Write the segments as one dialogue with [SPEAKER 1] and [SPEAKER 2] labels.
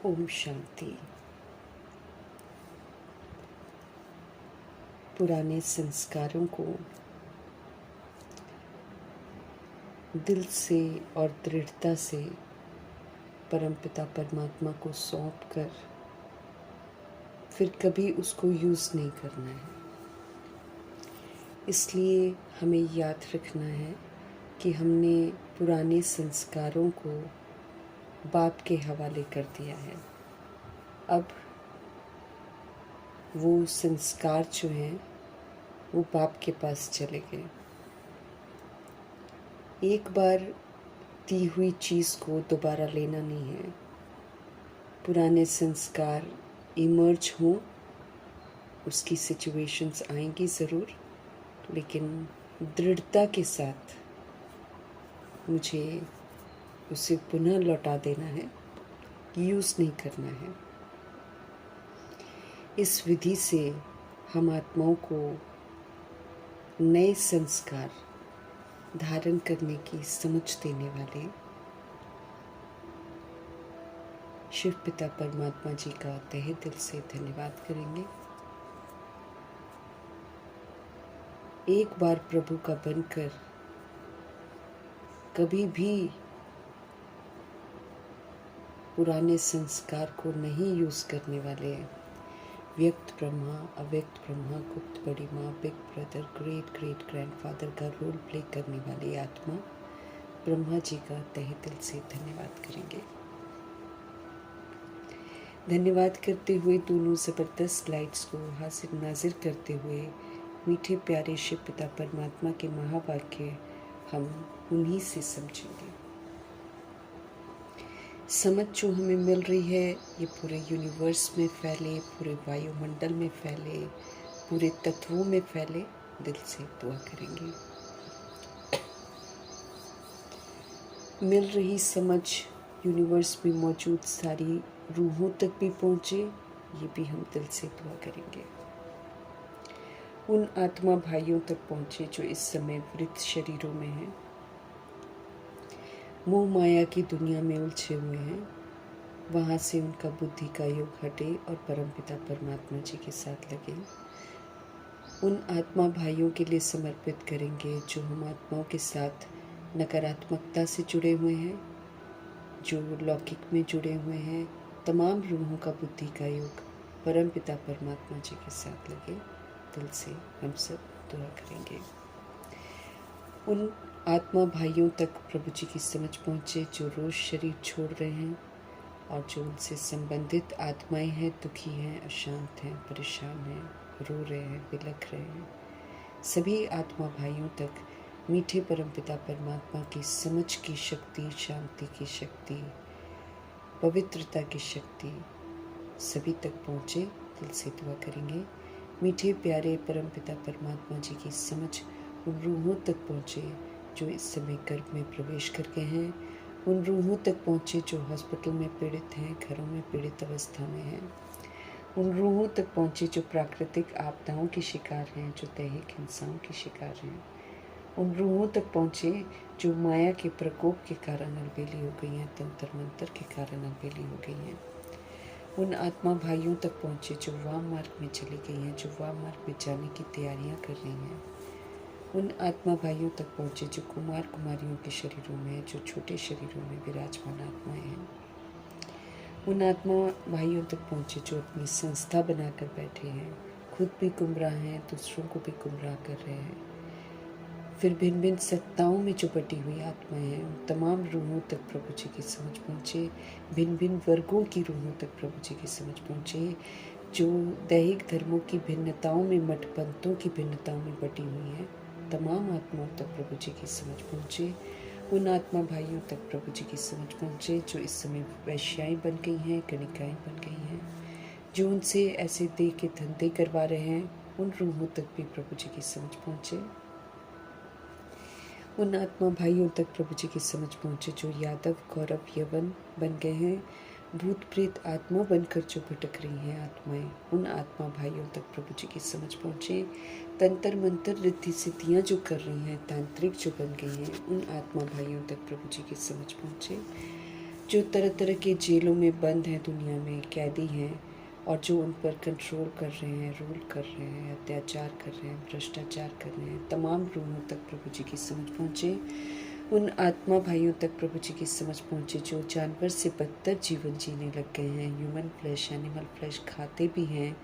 [SPEAKER 1] ओम शांति। पुराने संस्कारों को दिल से और दृढ़ता से परमपिता परमात्मा को सौंप कर फिर कभी उसको यूज़ नहीं करना है। इसलिए हमें याद रखना है कि हमने पुराने संस्कारों को बाप के हवाले कर दिया है। अब वो संस्कार जो हैं वो बाप के पास चले गए। एक बार दी हुई चीज़ को दोबारा लेना नहीं है। पुराने संस्कार इमर्ज हों, उसकी सिचुएशंस आएंगी ज़रूर, लेकिन दृढ़ता के साथ मुझे उसे पुनः लौटा देना है, यूज़ नहीं करना है। इस विधि से हम आत्माओं को नए संस्कार धारण करने की समझ देने वाले शिव पिता परमात्मा जी का तहे दिल से धन्यवाद करेंगे। एक बार प्रभु का बनकर कभी भी पुराने संस्कार को नहीं यूज़ करने वाले व्यक्त ब्रह्मा, अव्यक्त ब्रह्मा, गुप्त बड़ी माँ, big brother, great great grandfather का रोल प्ले करने वाली आत्मा ब्रह्मा जी का तहे दिल से धन्यवाद करेंगे। धन्यवाद करते हुए दोनों ज़बरदस्त लाइट्स को हाजिर नाजिर करते हुए मीठे प्यारे शिव पिता परमात्मा के महावाक्य हम उन्हीं से समझेंगे। समझ जो हमें मिल रही है ये पूरे यूनिवर्स में फैले, पूरे वायुमंडल में फैले, पूरे तत्वों में फैले। दिल से दुआ करेंगे। मिल रही समझ यूनिवर्स में मौजूद सारी रूहों तक भी पहुँचे, ये भी हम दिल से दुआ करेंगे। उन आत्मा भाइयों तक पहुँचे जो इस समय वृद्ध शरीरों में हैं, मोह माया की दुनिया में उलझे हुए हैं, वहाँ से उनका बुद्धि का योग हटे और परमपिता परमात्मा जी के साथ लगे। उन आत्मा भाइयों के लिए समर्पित करेंगे जो हम आत्माओं के साथ नकारात्मकता से जुड़े हुए हैं, जो लौकिक में जुड़े हुए हैं। तमाम रूहों का बुद्धि का योग परमपिता परमात्मा जी के साथ लगे। दिल से हम सब दुआ करेंगे। उन आत्मा भाइयों तक प्रभु जी की समझ पहुँचे जो रोज़ शरीर छोड़ रहे हैं और जो उनसे संबंधित आत्माएं हैं, दुखी हैं, अशांत हैं, परेशान हैं, रो रहे हैं, बिलख रहे हैं। सभी आत्मा भाइयों तक मीठे परमपिता परमात्मा की समझ की शक्ति, शांति की शक्ति, पवित्रता की शक्ति सभी तक पहुँचे। दिल से दुआ करेंगे। मीठे प्यारे परमपिता परमात्मा जी की समझ उन रूहों तक पहुँचे जो इस समय गर्भ में प्रवेश कर गए हैं, उन रूहों तक पहुँचे जो हॉस्पिटल में पीड़ित हैं, घरों में पीड़ित अवस्था में हैं, उन रूहों तक पहुँचे जो प्राकृतिक आपदाओं के शिकार हैं, जो दैहिक हिंसाओं के शिकार हैं, उन रूहों तक पहुँचे जो माया के प्रकोप के कारण अलबेली हो गई हैं, तंत्र मंत्र के कारण अलबेली हो गई हैं। उन आत्मा भाइयों तक पहुँचे जो वाम मार्ग में चली गई हैं, जो वाम मार्ग में जाने की तैयारियाँ कर रही हैं। उन आत्मा भाइयों तक पहुँचे जो कुमार कुमारियों के शरीरों में, जो छोटे शरीरों में विराजमान आत्माएं हैं। उन आत्मा भाइयों तक पहुँचे जो अपनी संस्था बनाकर बैठे हैं, खुद भी गुमराह हैं, दूसरों को भी गुमराह कर रहे हैं। फिर भिन्न भिन्न सत्ताओं में जो बटी हुई आत्माएं हैं, उन तमाम रूहों तक प्रभु जी की समझ पहुँचे। भिन्न भिन्न वर्गों की रूहों तक प्रभु जी की समझ पहुँचे, जो दैहिक धर्मों की भिन्नताओं में, मठपंथों की भिन्नताओं में बटी हुई हैं। तमाम आत्माओं तक प्रभु जी की समझ पहुँचे। उन आत्मा भाइयों तक प्रभु जी की समझ पहुँचे जो इस समय वैश्याएँ बन गई हैं, कणिकाएँ बन गई हैं, जो उनसे ऐसे दे के धंधे करवा रहे हैं। उन रूहों तक भी प्रभु जी की समझ पहुँचे। उन आत्मा भाइयों तक प्रभु जी की समझ पहुँचे जो यादव, कौरव, यवन बन गए हैं, भूत प्रेत आत्मा बनकर जो भटक रही हैं आत्माएं। उन आत्मा भाइयों तक प्रभु जी की समझ पहुँचे। तंत्र मंत्र रिद्धि सिद्धियाँ जो कर रही हैं, तांत्रिक जो बन गई हैं, उन आत्मा भाइयों तक प्रभु जी की समझ पहुँचे। जो तरह तरह के जेलों में बंद हैं, दुनिया में कैदी हैं, और जो उन पर कंट्रोल कर रहे हैं, रूल कर रहे हैं, अत्याचार कर रहे हैं, भ्रष्टाचार कर रहे हैं, तमाम रूहों तक प्रभु जी की समझ पहुँचे। उन आत्मा भाइयों तक प्रभु जी की समझ पहुँचे जो जानवर से बदतर जीवन जीने लग गए हैं, ह्यूमन फ्लैश एनिमल फ्लैश खाते भी हैं,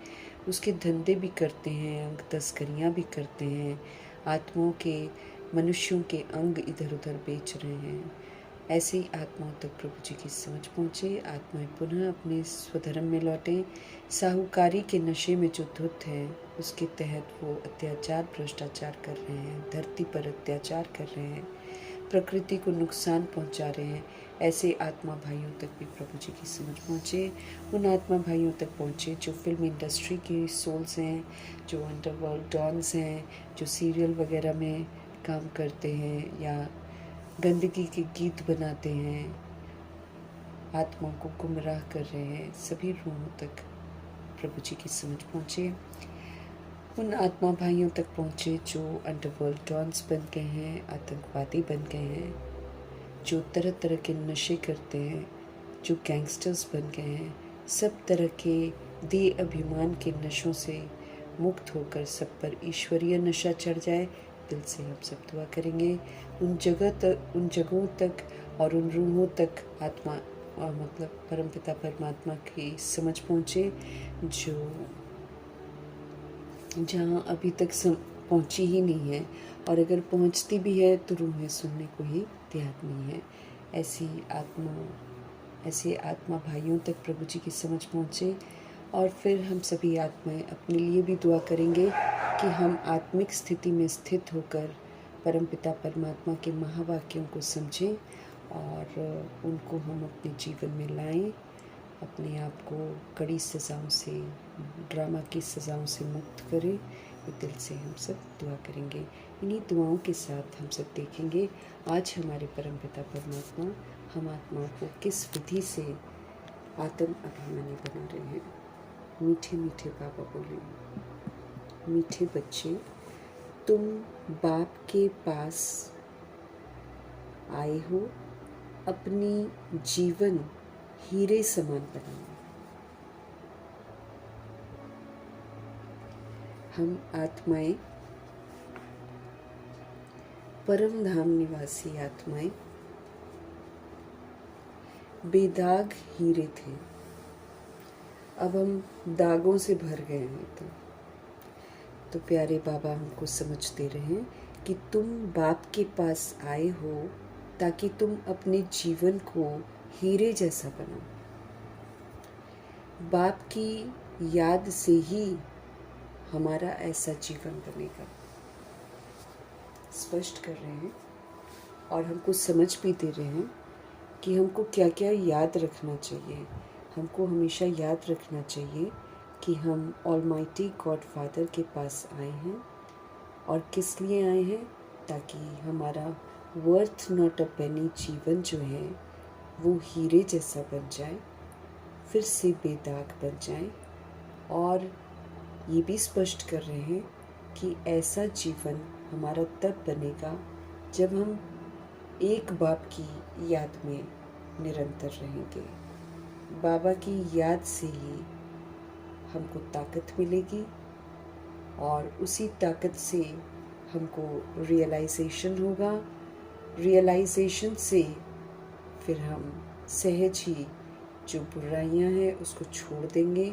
[SPEAKER 1] उसके धंधे भी करते हैं, अंग तस्करियाँ भी करते हैं, आत्माओं के, मनुष्यों के अंग इधर उधर बेच रहे हैं। ऐसे ही आत्माओं तक प्रभु जी की समझ पहुँचे, आत्माएं पुनः अपने स्वधर्म में लौटें। साहूकारी के नशे में जो धुत है उसके तहत वो अत्याचार भ्रष्टाचार कर रहे हैं, धरती पर अत्याचार कर रहे हैं, प्रकृति को नुकसान पहुंचा रहे हैं। ऐसे आत्मा भाइयों तक भी प्रभु जी की समझ पहुँचे। उन आत्मा भाइयों तक पहुँचे जो फिल्म इंडस्ट्री की सोल्स हैं, जो अंडरवर्ल्ड डॉन्स हैं, जो सीरियल वगैरह में काम करते हैं या गंदगी के गीत बनाते हैं, आत्माओं को गुमराह कर रहे हैं। सभी रूहों तक प्रभु जी की समझ पहुँचे। उन आत्मा भाइयों तक पहुँचे जो अंडरवर्ल्ड डॉन्स बन गए हैं, आतंकवादी बन गए हैं, जो तरह तरह के नशे करते हैं, जो गैंगस्टर्स बन गए हैं। सब तरह के देह अभिमान के नशों से मुक्त होकर सब पर ईश्वरीय नशा चढ़ जाए। दिल से हम सब दुआ करेंगे। उन जगहों तक और उन रूहों तक आत्मा मतलब परमपिता परमात्मा की समझ पहुँचे जो जहाँ अभी तक पहुँची ही नहीं है, और अगर पहुँचती भी है तो रूहें सुनने को ही तैयार नहीं है। ऐसे आत्मा भाइयों तक प्रभु जी की समझ पहुँचे। और फिर हम सभी आत्माएं अपने लिए भी दुआ करेंगे कि हम आत्मिक स्थिति में स्थित होकर परमपिता परमात्मा के महावाक्यों को समझें और उनको हम अपने जीवन में लाएं, अपने आप को कड़ी सज़ाओं से, ड्रामा की सज़ाओं से मुक्त करें। ये दिल से हम सब दुआ करेंगे। इन्हीं दुआओं के साथ हम सब देखेंगे आज हमारे परमपिता परमात्मा हम आत्माओं को किस विधि से आत्म अभिमानी बना रहे हैं। मीठे मीठे बाबा बोले, मीठे बच्चे तुम बाप के पास आए हो, अपनी जीवन हीरे समान बनाओ। हम आत्माएं, परम धाम निवासी आत्माएं बेदाग हीरे थे, अब हम दागों से भर गए हैं। तो प्यारे बाबा हमको समझ दे रहे हैं कि तुम बाप के पास आए हो ताकि तुम अपने जीवन को हीरे जैसा बनाओ। बाप की याद से ही हमारा ऐसा जीवन बनेगा। स्पष्ट कर रहे हैं और हमको समझ भी दे रहे हैं कि हमको क्या क्या याद रखना चाहिए। हमको हमेशा याद रखना चाहिए कि हम ऑलमाइटी गॉड फादर के पास आए हैं और किस लिए आए हैं, ताकि हमारा वर्थ नॉट अ पेनी जीवन जो है वो हीरे जैसा बन जाए, फिर से बेदाग बन जाए। और ये भी स्पष्ट कर रहे हैं कि ऐसा जीवन हमारा तब बनेगा जब हम एक बाप की याद में निरंतर रहेंगे। बाबा की याद से ही हमको ताकत मिलेगी और उसी ताकत से हमको रियलाइजेशन होगा। रियलाइजेशन से फिर हम सहज ही जो बुराइयां हैं उसको छोड़ देंगे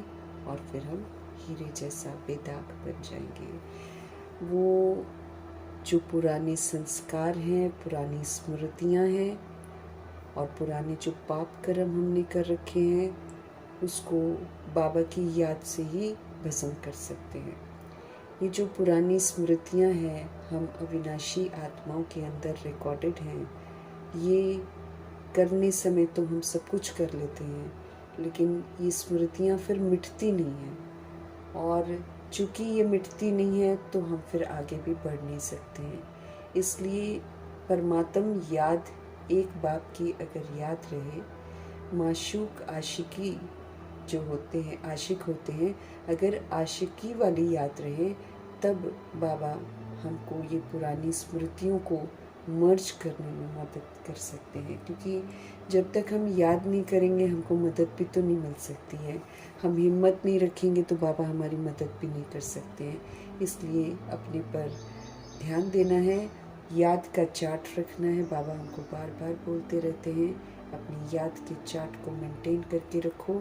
[SPEAKER 1] और फिर हम हीरे जैसा बेदाग बन जाएंगे। वो जो पुराने संस्कार हैं, पुरानी स्मृतियां हैं और पुराने जो पाप कर्म हमने कर रखे हैं उसको बाबा की याद से ही भस्म कर सकते हैं। ये जो पुरानी स्मृतियां हैं हम अविनाशी आत्माओं के अंदर रिकॉर्डेड हैं। ये करने समय तो हम सब कुछ कर लेते हैं, लेकिन ये स्मृतियां फिर मिटती नहीं हैं, और चूँकि ये मिटती नहीं है तो हम फिर आगे भी बढ़ नहीं सकते हैं। इसलिए परमात्म याद एक बाप की अगर याद रहे, माशूक आशिकी जो होते हैं, आशिक होते हैं, अगर आशिकी वाली याद रहे तब बाबा हमको ये पुरानी स्मृतियों को मर्ज करने में मदद कर सकते हैं, क्योंकि जब तक हम याद नहीं करेंगे हमको मदद भी तो नहीं मिल सकती है। हम हिम्मत नहीं रखेंगे तो बाबा हमारी मदद भी नहीं कर सकते हैं। इसलिए अपने पर ध्यान देना है, याद का चार्ट रखना है। बाबा हमको बार बार बोलते रहते हैं अपनी याद के चार्ट को मेंटेन करके रखो,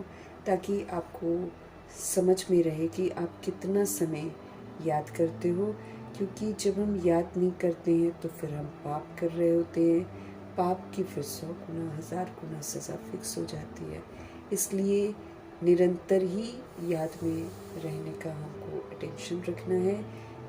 [SPEAKER 1] ताकि आपको समझ में रहे कि आप कितना समय याद करते हो। क्योंकि जब हम याद नहीं करते हैं तो फिर हम पाप कर रहे होते हैं। पाप की फिर 100 गुना 1000 गुना सज़ा फिक्स हो जाती है। इसलिए निरंतर ही याद में रहने का हमको अटेंशन रखना है।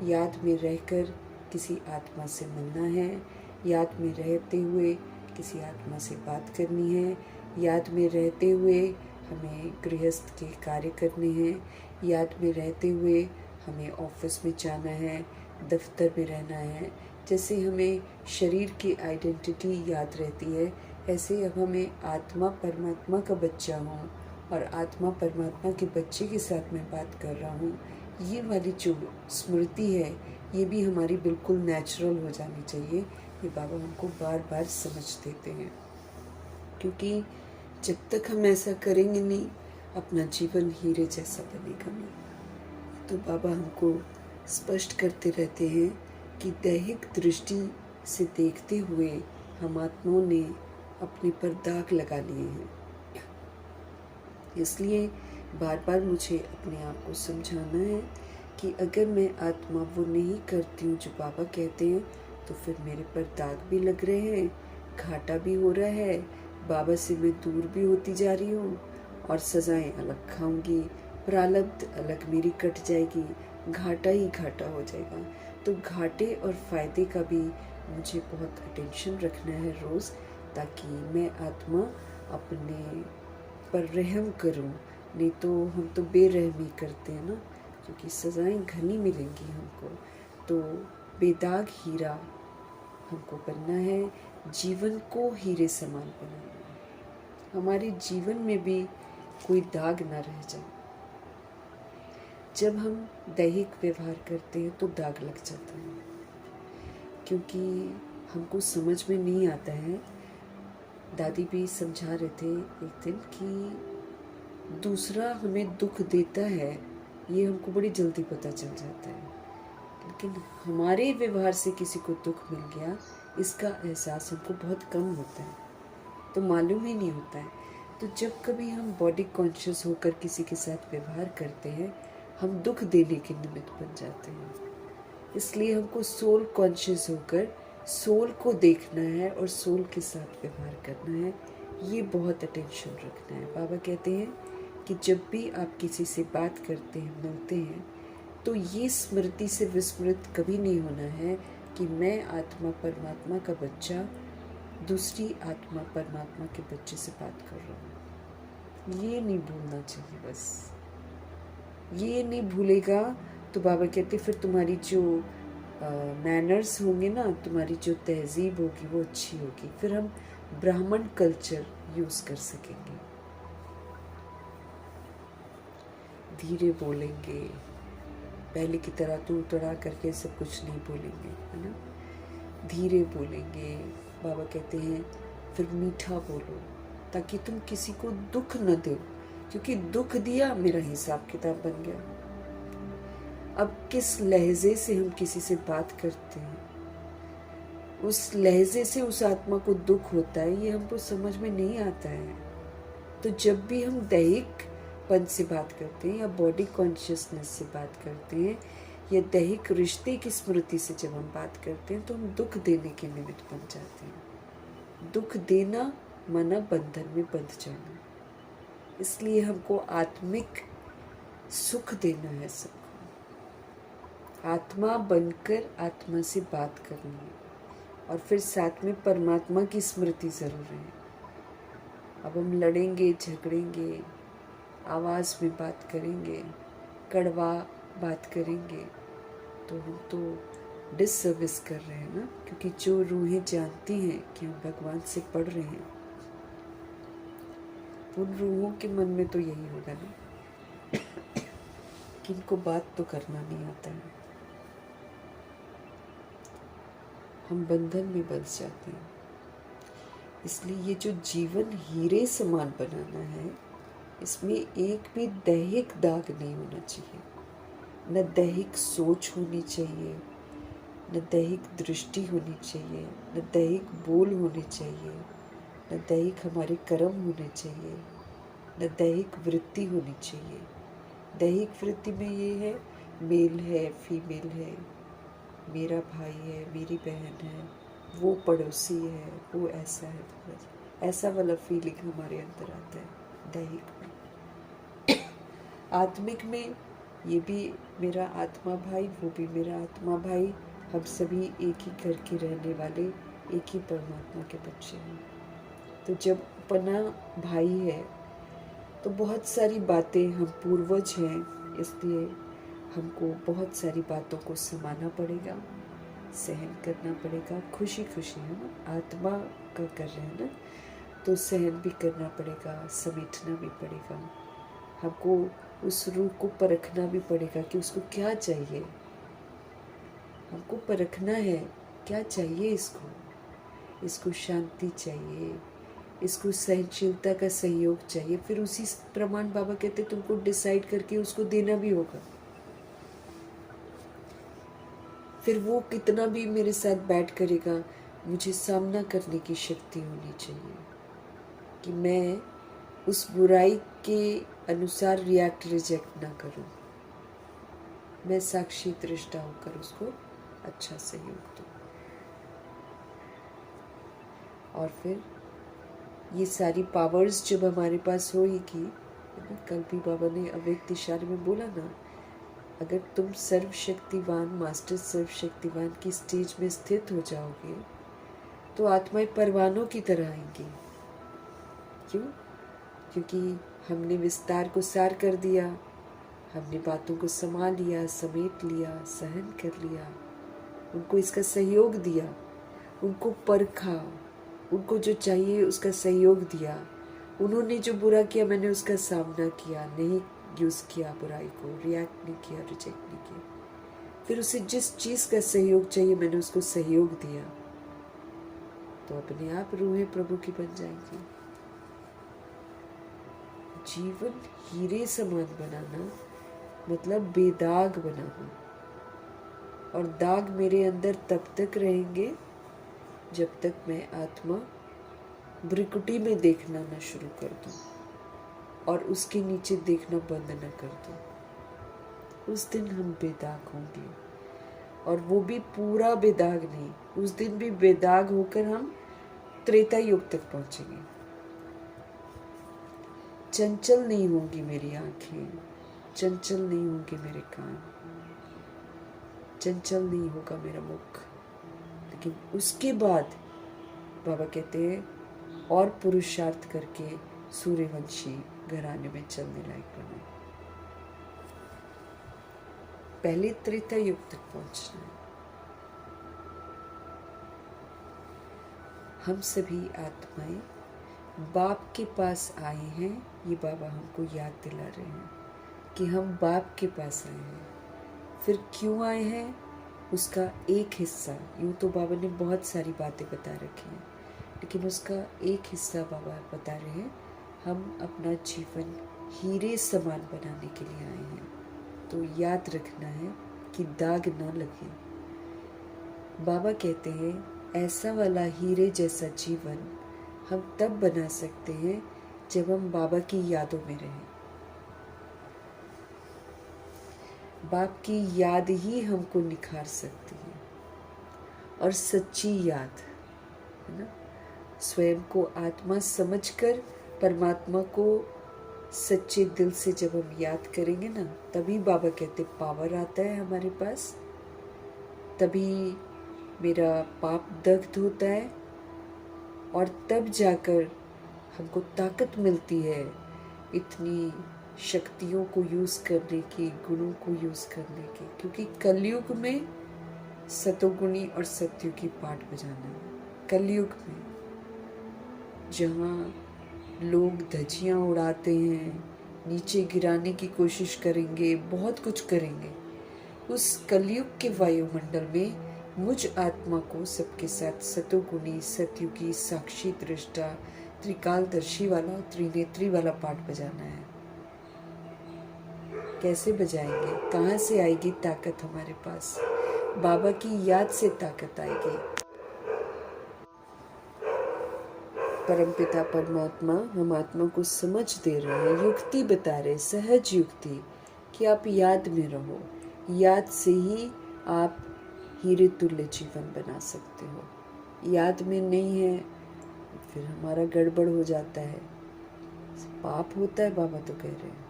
[SPEAKER 1] याद में रहकर किसी आत्मा से मिलना है, याद में रहते हुए किसी आत्मा से बात करनी है, याद में रहते हुए हमें गृहस्थ के कार्य करने हैं, याद में रहते हुए हमें ऑफिस में जाना है, दफ्तर में रहना है। जैसे हमें शरीर की आइडेंटिटी याद रहती है, ऐसे अब हमें आत्मा परमात्मा का बच्चा हूँ और आत्मा परमात्मा के बच्चे के साथ मैं बात कर रहा हूँ, ये वाली जो स्मृति है ये भी हमारी बिल्कुल नेचुरल हो जानी चाहिए। ये बाबा हमको बार बार समझ देते हैं, क्योंकि जब तक हम ऐसा करेंगे नहीं अपना जीवन हीरे जैसा बनेगा नहीं। तो बाबा हमको स्पष्ट करते रहते हैं कि दैहिक दृष्टि से देखते हुए हम आत्माओं ने अपने पर दाग लगा लिए हैं। इसलिए बार बार मुझे अपने आप को समझाना है कि अगर मैं आत्मा वो नहीं करती हूँ जो बाबा कहते हैं, तो फिर मेरे पर दाग भी लग रहे हैं, घाटा भी हो रहा है, बाबा से मैं दूर भी होती जा रही हूँ और सज़ाएं अलग खाऊंगी, प्रारब्ध अलग मेरी कट जाएगी, घाटा ही घाटा हो जाएगा। तो घाटे और फ़ायदे का भी मुझे बहुत अटेंशन रखना है रोज़, ताकि मैं आत्मा अपने पर रहम करूं। नहीं तो हम तो बेरहमी करते हैं ना, क्योंकि सज़ाएं घनी मिलेंगी हमको। तो बेदाग हीरा हमको बनना है, जीवन को हीरे समान बनाना है। हमारे जीवन में भी कोई दाग ना रह जाए। जब हम दैहिक व्यवहार करते हैं तो दाग लग जाता है, क्योंकि हमको समझ में नहीं आता है। दादी भी समझा रहे थे एक दिन कि दूसरा हमें दुख देता है ये हमको बड़ी जल्दी पता चल जाता है, लेकिन हमारे व्यवहार से किसी को दुख मिल गया इसका एहसास हमको बहुत कम होता है, तो मालूम ही नहीं होता है। तो जब कभी हम बॉडी कॉन्शियस होकर किसी के साथ व्यवहार करते हैं, हम दुख देने के निमित्त बन जाते हैं। इसलिए हमको सोल कॉन्शियस होकर सोल को देखना है और सोल के साथ व्यवहार करना है। ये बहुत अटेंशन रखना है। बाबा कहते हैं कि जब भी आप किसी से बात करते हैं, मिलते हैं, तो ये स्मृति से विस्मृत कभी नहीं होना है कि मैं आत्मा परमात्मा का बच्चा दूसरी आत्मा परमात्मा के बच्चे से बात कर रहा हूँ। ये नहीं भूलना चाहिए। बस ये नहीं भूलेगा तो बाबा कहते फिर तुम्हारी जो मैनर्स होंगे ना, तुम्हारी जो तहजीब होगी वो अच्छी होगी, फिर हम ब्राह्मण कल्चर यूज़ कर सकेंगे। धीरे बोलेंगे, पहले की तरह तू तड़ा करके सब कुछ नहीं बोलेंगे, है ना। धीरे बोलेंगे। बाबा कहते हैं फिर मीठा बोलो, ताकि तुम किसी को दुख न दो, क्योंकि दुख दिया मेरा हिसाब किताब बन गया। अब किस लहजे से हम किसी से बात करते हैं, उस लहजे से उस आत्मा को दुख होता है, ये हमको समझ में नहीं आता है। तो जब भी हम दैहिक पन से बात करते हैं या बॉडी कॉन्शियसनेस से बात करते हैं या दैहिक रिश्ते की स्मृति से जब हम बात करते हैं, तो हम दुख देने के निमित्त बन जाते हैं। दुख देना माना बंधन में बंध जाना। इसलिए हमको आत्मिक सुख देना है सबको, आत्मा बनकर आत्मा से बात करनी है, और फिर साथ में परमात्मा की स्मृति ज़रूर है। अब हम लड़ेंगे, झगड़ेंगे, आवाज़ में बात करेंगे, कड़वा बात करेंगे, तो हम तो डिससर्विस कर रहे हैं ना, क्योंकि जो रूहें जानती हैं कि हम भगवान से पढ़ रहे हैं, उन रूहों के मन में तो यही होगा ना कि इनको बात तो करना नहीं आता है। हम बंधन में बंध जाते हैं। इसलिए ये जो जीवन हीरे समान बनाना है, इसमें एक भी दैहिक दाग नहीं होना चाहिए, न दैहिक सोच होनी चाहिए, न दैहिक दृष्टि होनी चाहिए, न दैहिक बोल होने चाहिए, न दैहिक हमारे कर्म होने चाहिए, न दैहिक वृत्ति होनी चाहिए। दैहिक वृत्ति में ये है, मेल है, फीमेल है, मेरा भाई है, मेरी बहन है, वो पड़ोसी है, वो ऐसा है, ऐसा वाला फीलिंग हमारे अंदर आता है दैहिक में। आत्मिक में ये भी मेरा आत्मा भाई, वो भी मेरा आत्मा भाई, हम सभी एक ही घर के रहने वाले, एक ही परमात्मा के बच्चे हैं। तो जब अपना भाई है तो बहुत सारी बातें, हम पूर्वज हैं, इसलिए हमको बहुत सारी बातों को समाना पड़ेगा, सहन करना पड़ेगा, खुशी खुशी, है ना, आत्मा का कर रहे हैं ना, तो सहन भी करना पड़ेगा, समेटना भी पड़ेगा। हमको उस रूह को परखना भी पड़ेगा कि उसको क्या चाहिए। हमको परखना है क्या चाहिए इसको शांति चाहिए, इसको सहनशीलता का सहयोग चाहिए। फिर उसी प्रमाण बाबा कहते तुमको डिसाइड करके उसको देना भी होगा। फिर वो कितना भी मेरे साथ बैठ करेगा, मुझे सामना करने की शक्ति होनी चाहिए कि मैं उस बुराई के अनुसार रिएक्ट रिजेक्ट ना करूं। मैं साक्षी दृष्टा होकर उसको अच्छा सहयोग दूं। और फिर ये सारी पावर्स जब हमारे पास होगी, कल भी बाबा ने अव्यक्त इशारे में बोला ना, अगर तुम सर्वशक्तिवान, मास्टर सर्वशक्तिवान की स्टेज में स्थित हो जाओगे तो आत्माएं परवानों की तरह आएंगी। क्यों? क्योंकि हमने विस्तार को सार कर दिया, हमने बातों को संभाल लिया, समेट लिया, सहन कर लिया, उनको इसका सहयोग दिया, उनको परखा, उनको जो चाहिए उसका सहयोग दिया। उन्होंने जो बुरा किया मैंने उसका सामना किया, नहीं यूज़ किया बुराई को, रिएक्ट नहीं किया, रिजेक्ट नहीं किया। फिर उसे जिस चीज़ का सहयोग चाहिए मैंने उसको सहयोग दिया, तो अपने आप रूहें प्रभु की बन जाएंगी। जीवन हीरे समान बनाना मतलब बेदाग बनाना। और दाग मेरे अंदर तब तक रहेंगे जब तक मैं आत्मा भ्रिकुटी में देखना न शुरू कर दूं और उसके नीचे देखना बंद न कर दूं। उस दिन हम बेदाग होंगे, और वो भी पूरा बेदाग नहीं, उस दिन भी बेदाग होकर हम त्रेता युग तक पहुंचेंगे। चंचल नहीं होंगी मेरी आंखें, चंचल नहीं होंगे मेरे कान, चंचल नहीं होगा मेरा मुख। लेकिन उसके बाद बाबा कहते हैं और पुरुषार्थ करके सूर्यवंशी घराने में चलने लायक बने। पहले त्रेता युग तक पहुंचना है। हम सभी आत्माएं बाप के पास आए हैं, ये बाबा हमको याद दिला रहे हैं कि हम बाप के पास आए हैं। फिर क्यों आए हैं उसका एक हिस्सा, यूँ तो बाबा ने बहुत सारी बातें बता रखी हैं, लेकिन उसका एक हिस्सा बाबा बता रहे हैं, हम अपना जीवन हीरे समान बनाने के लिए आए हैं। तो याद रखना है कि दाग ना लगे। बाबा कहते हैं ऐसा वाला हीरे जैसा जीवन हम तब बना सकते हैं जब हम बाबा की यादों में रहें। बाप की याद ही हमको निखार सकती है, और सच्ची याद, है ना, स्वयं को आत्मा समझकर परमात्मा को सच्चे दिल से जब हम याद करेंगे ना, तभी बाबा कहते पावर आता है हमारे पास, तभी मेरा पाप दग्ध होता है, और तब जाकर हमको ताकत मिलती है इतनी शक्तियों को यूज़ करने की, गुणों को यूज़ करने की। क्योंकि कलयुग में सतोगुणी और सत्युगी पाठ बजाना है। कलयुग में जहाँ लोग धज्जियाँ उड़ाते हैं, नीचे गिराने की कोशिश करेंगे, बहुत कुछ करेंगे, उस कलयुग के वायुमंडल में मुझ आत्मा को सबके साथ सतोगुणी, सतयुगी, साक्षी, दृष्टा, त्रिकालदर्शी वाला, त्रिनेत्री वाला पाठ बजाना है। कैसे बजाएंगे? कहाँ से आएगी ताकत हमारे पास? बाबा की याद से ताकत आएगी। परमपिता परमात्मा हम आत्मा को समझ दे रहे हैं, युक्ति बता रहे, सहज युक्ति कि आप याद में रहो। याद से ही आप हीरे तुल्य जीवन बना सकते हो। याद में नहीं है फिर हमारा गड़बड़ हो जाता है, पाप होता है। बाबा तो कह रहे हैं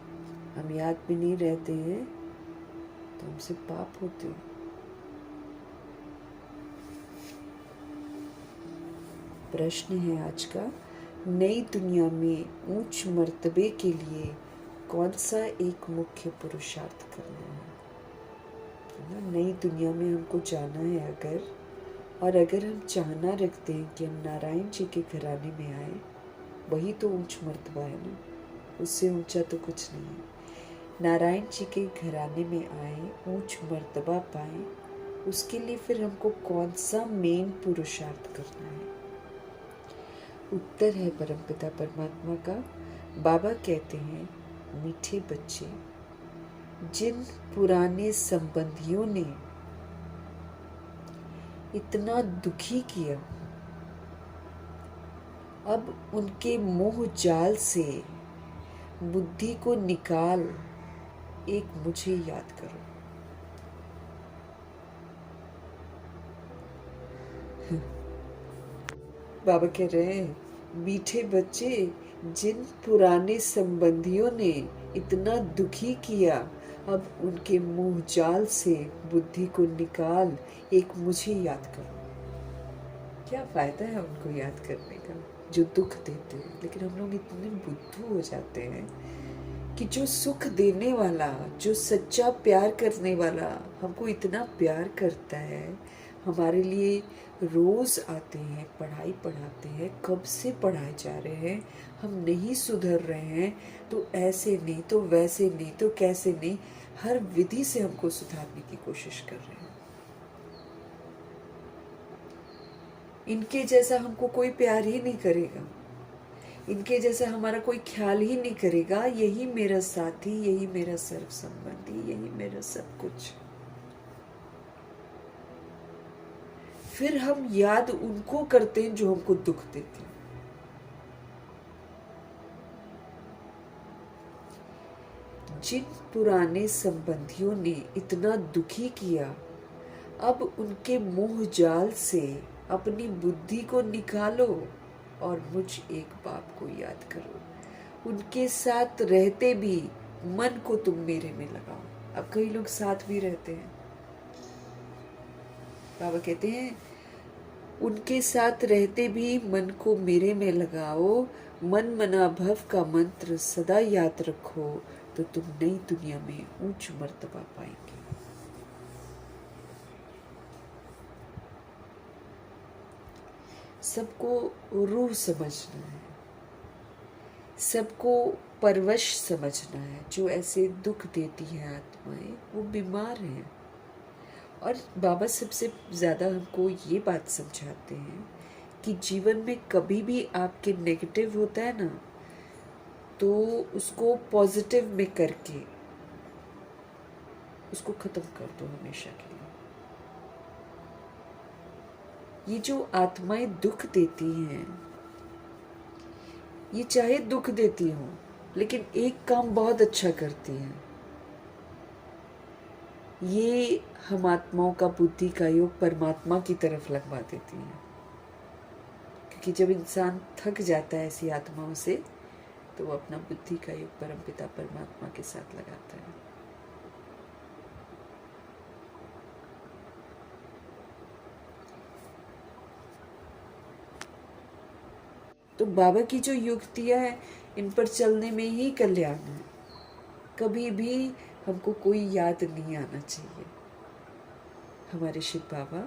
[SPEAKER 1] हम याद में नहीं रहते हैं तो हमसे पाप होते हैं। प्रश्न है आज का, नई दुनिया में ऊंच मर्तबे के लिए कौन सा एक मुख्य पुरुषार्थ करना है? नई दुनिया में हमको जाना है अगर, और अगर हम चाहना रखते हैं कि हम नारायण जी के घराने में आए, वही तो ऊंच मर्तबा है ना, उससे ऊंचा तो कुछ नहीं है। नारायण जी के घराने में आए, ऊंच मर्तबा पाए, उसके लिए फिर हमको कौन सा मेन पुरुषार्थ करना है? उत्तर है परमपिता परमात्मा का। बाबा कहते हैं, मीठे बच्चे, जिन पुराने संबंधियों ने इतना दुखी किया, अब उनके मोह जाल से बुद्धि को निकाल एक मुझे याद करो। बाबा कह रहे हैं, मीठे बच्चे, जिन पुराने संबंधियों ने इतना दुखी किया, अब उनके मुंह जाल से बुद्धि को निकाल एक मुझे याद करो। क्या फायदा है उनको याद करने का जो दुख देते हैं? लेकिन हम लोग इतने बुद्धू हो जाते हैं कि जो सुख देने वाला, जो सच्चा प्यार करने वाला हमको इतना प्यार करता है, हमारे लिए रोज आते हैं, पढ़ाई पढ़ाते हैं, कब से पढ़ाए जा रहे हैं, हम नहीं सुधर रहे हैं, तो ऐसे नहीं तो वैसे नहीं तो कैसे नहीं, हर विधि से हमको सुधारने की कोशिश कर रहे हैं। इनके जैसा हमको कोई प्यार ही नहीं करेगा, इनके जैसा हमारा कोई ख्याल ही नहीं करेगा। यही मेरा साथी, यही मेरा सर्व संबंधी, यही मेरा सब कुछ। फिर हम याद उनको करते हैं जो हमको दुख देते हैं। जिन पुराने संबंधियों ने इतना दुखी किया, अब उनके मोह जाल से अपनी बुद्धि को निकालो और मुझ एक बाप को याद करो। उनके साथ रहते भी मन को तुम मेरे में लगाओ। अब कई लोग साथ भी रहते हैं, बाबा कहते हैं उनके साथ रहते भी मन को मेरे में लगाओ, मन मना भव का मंत्र सदा याद रखो, तो तुम नई दुनिया में ऊंच मर्तबा पाएंगे। सबको रूह समझना है, सबको परवश समझना है। जो ऐसे दुख देती हैं आत्माएं, वो बीमार हैं। और बाबा सबसे ज़्यादा हमको ये बात समझाते हैं कि जीवन में कभी भी आपके नेगेटिव होता है ना, तो उसको पॉजिटिव में करके उसको ख़त्म कर दो हमेशा के लिए। ये जो आत्माएं दुख देती हैं, ये चाहे दुख देती हों, लेकिन एक काम बहुत अच्छा करती हैं। ये हम आत्माओं का बुद्धि का योग परमात्मा की तरफ लगवा देती हैं। क्योंकि जब इंसान थक जाता है ऐसी आत्माओं से, तो वो अपना बुद्धि का योग परमपिता परमात्मा के साथ लगाता है। तो बाबा की जो युक्तियां हैं, इन पर चलने में ही कल्याण है। कभी भी हमको कोई याद नहीं आना चाहिए। हमारे शिव बाबा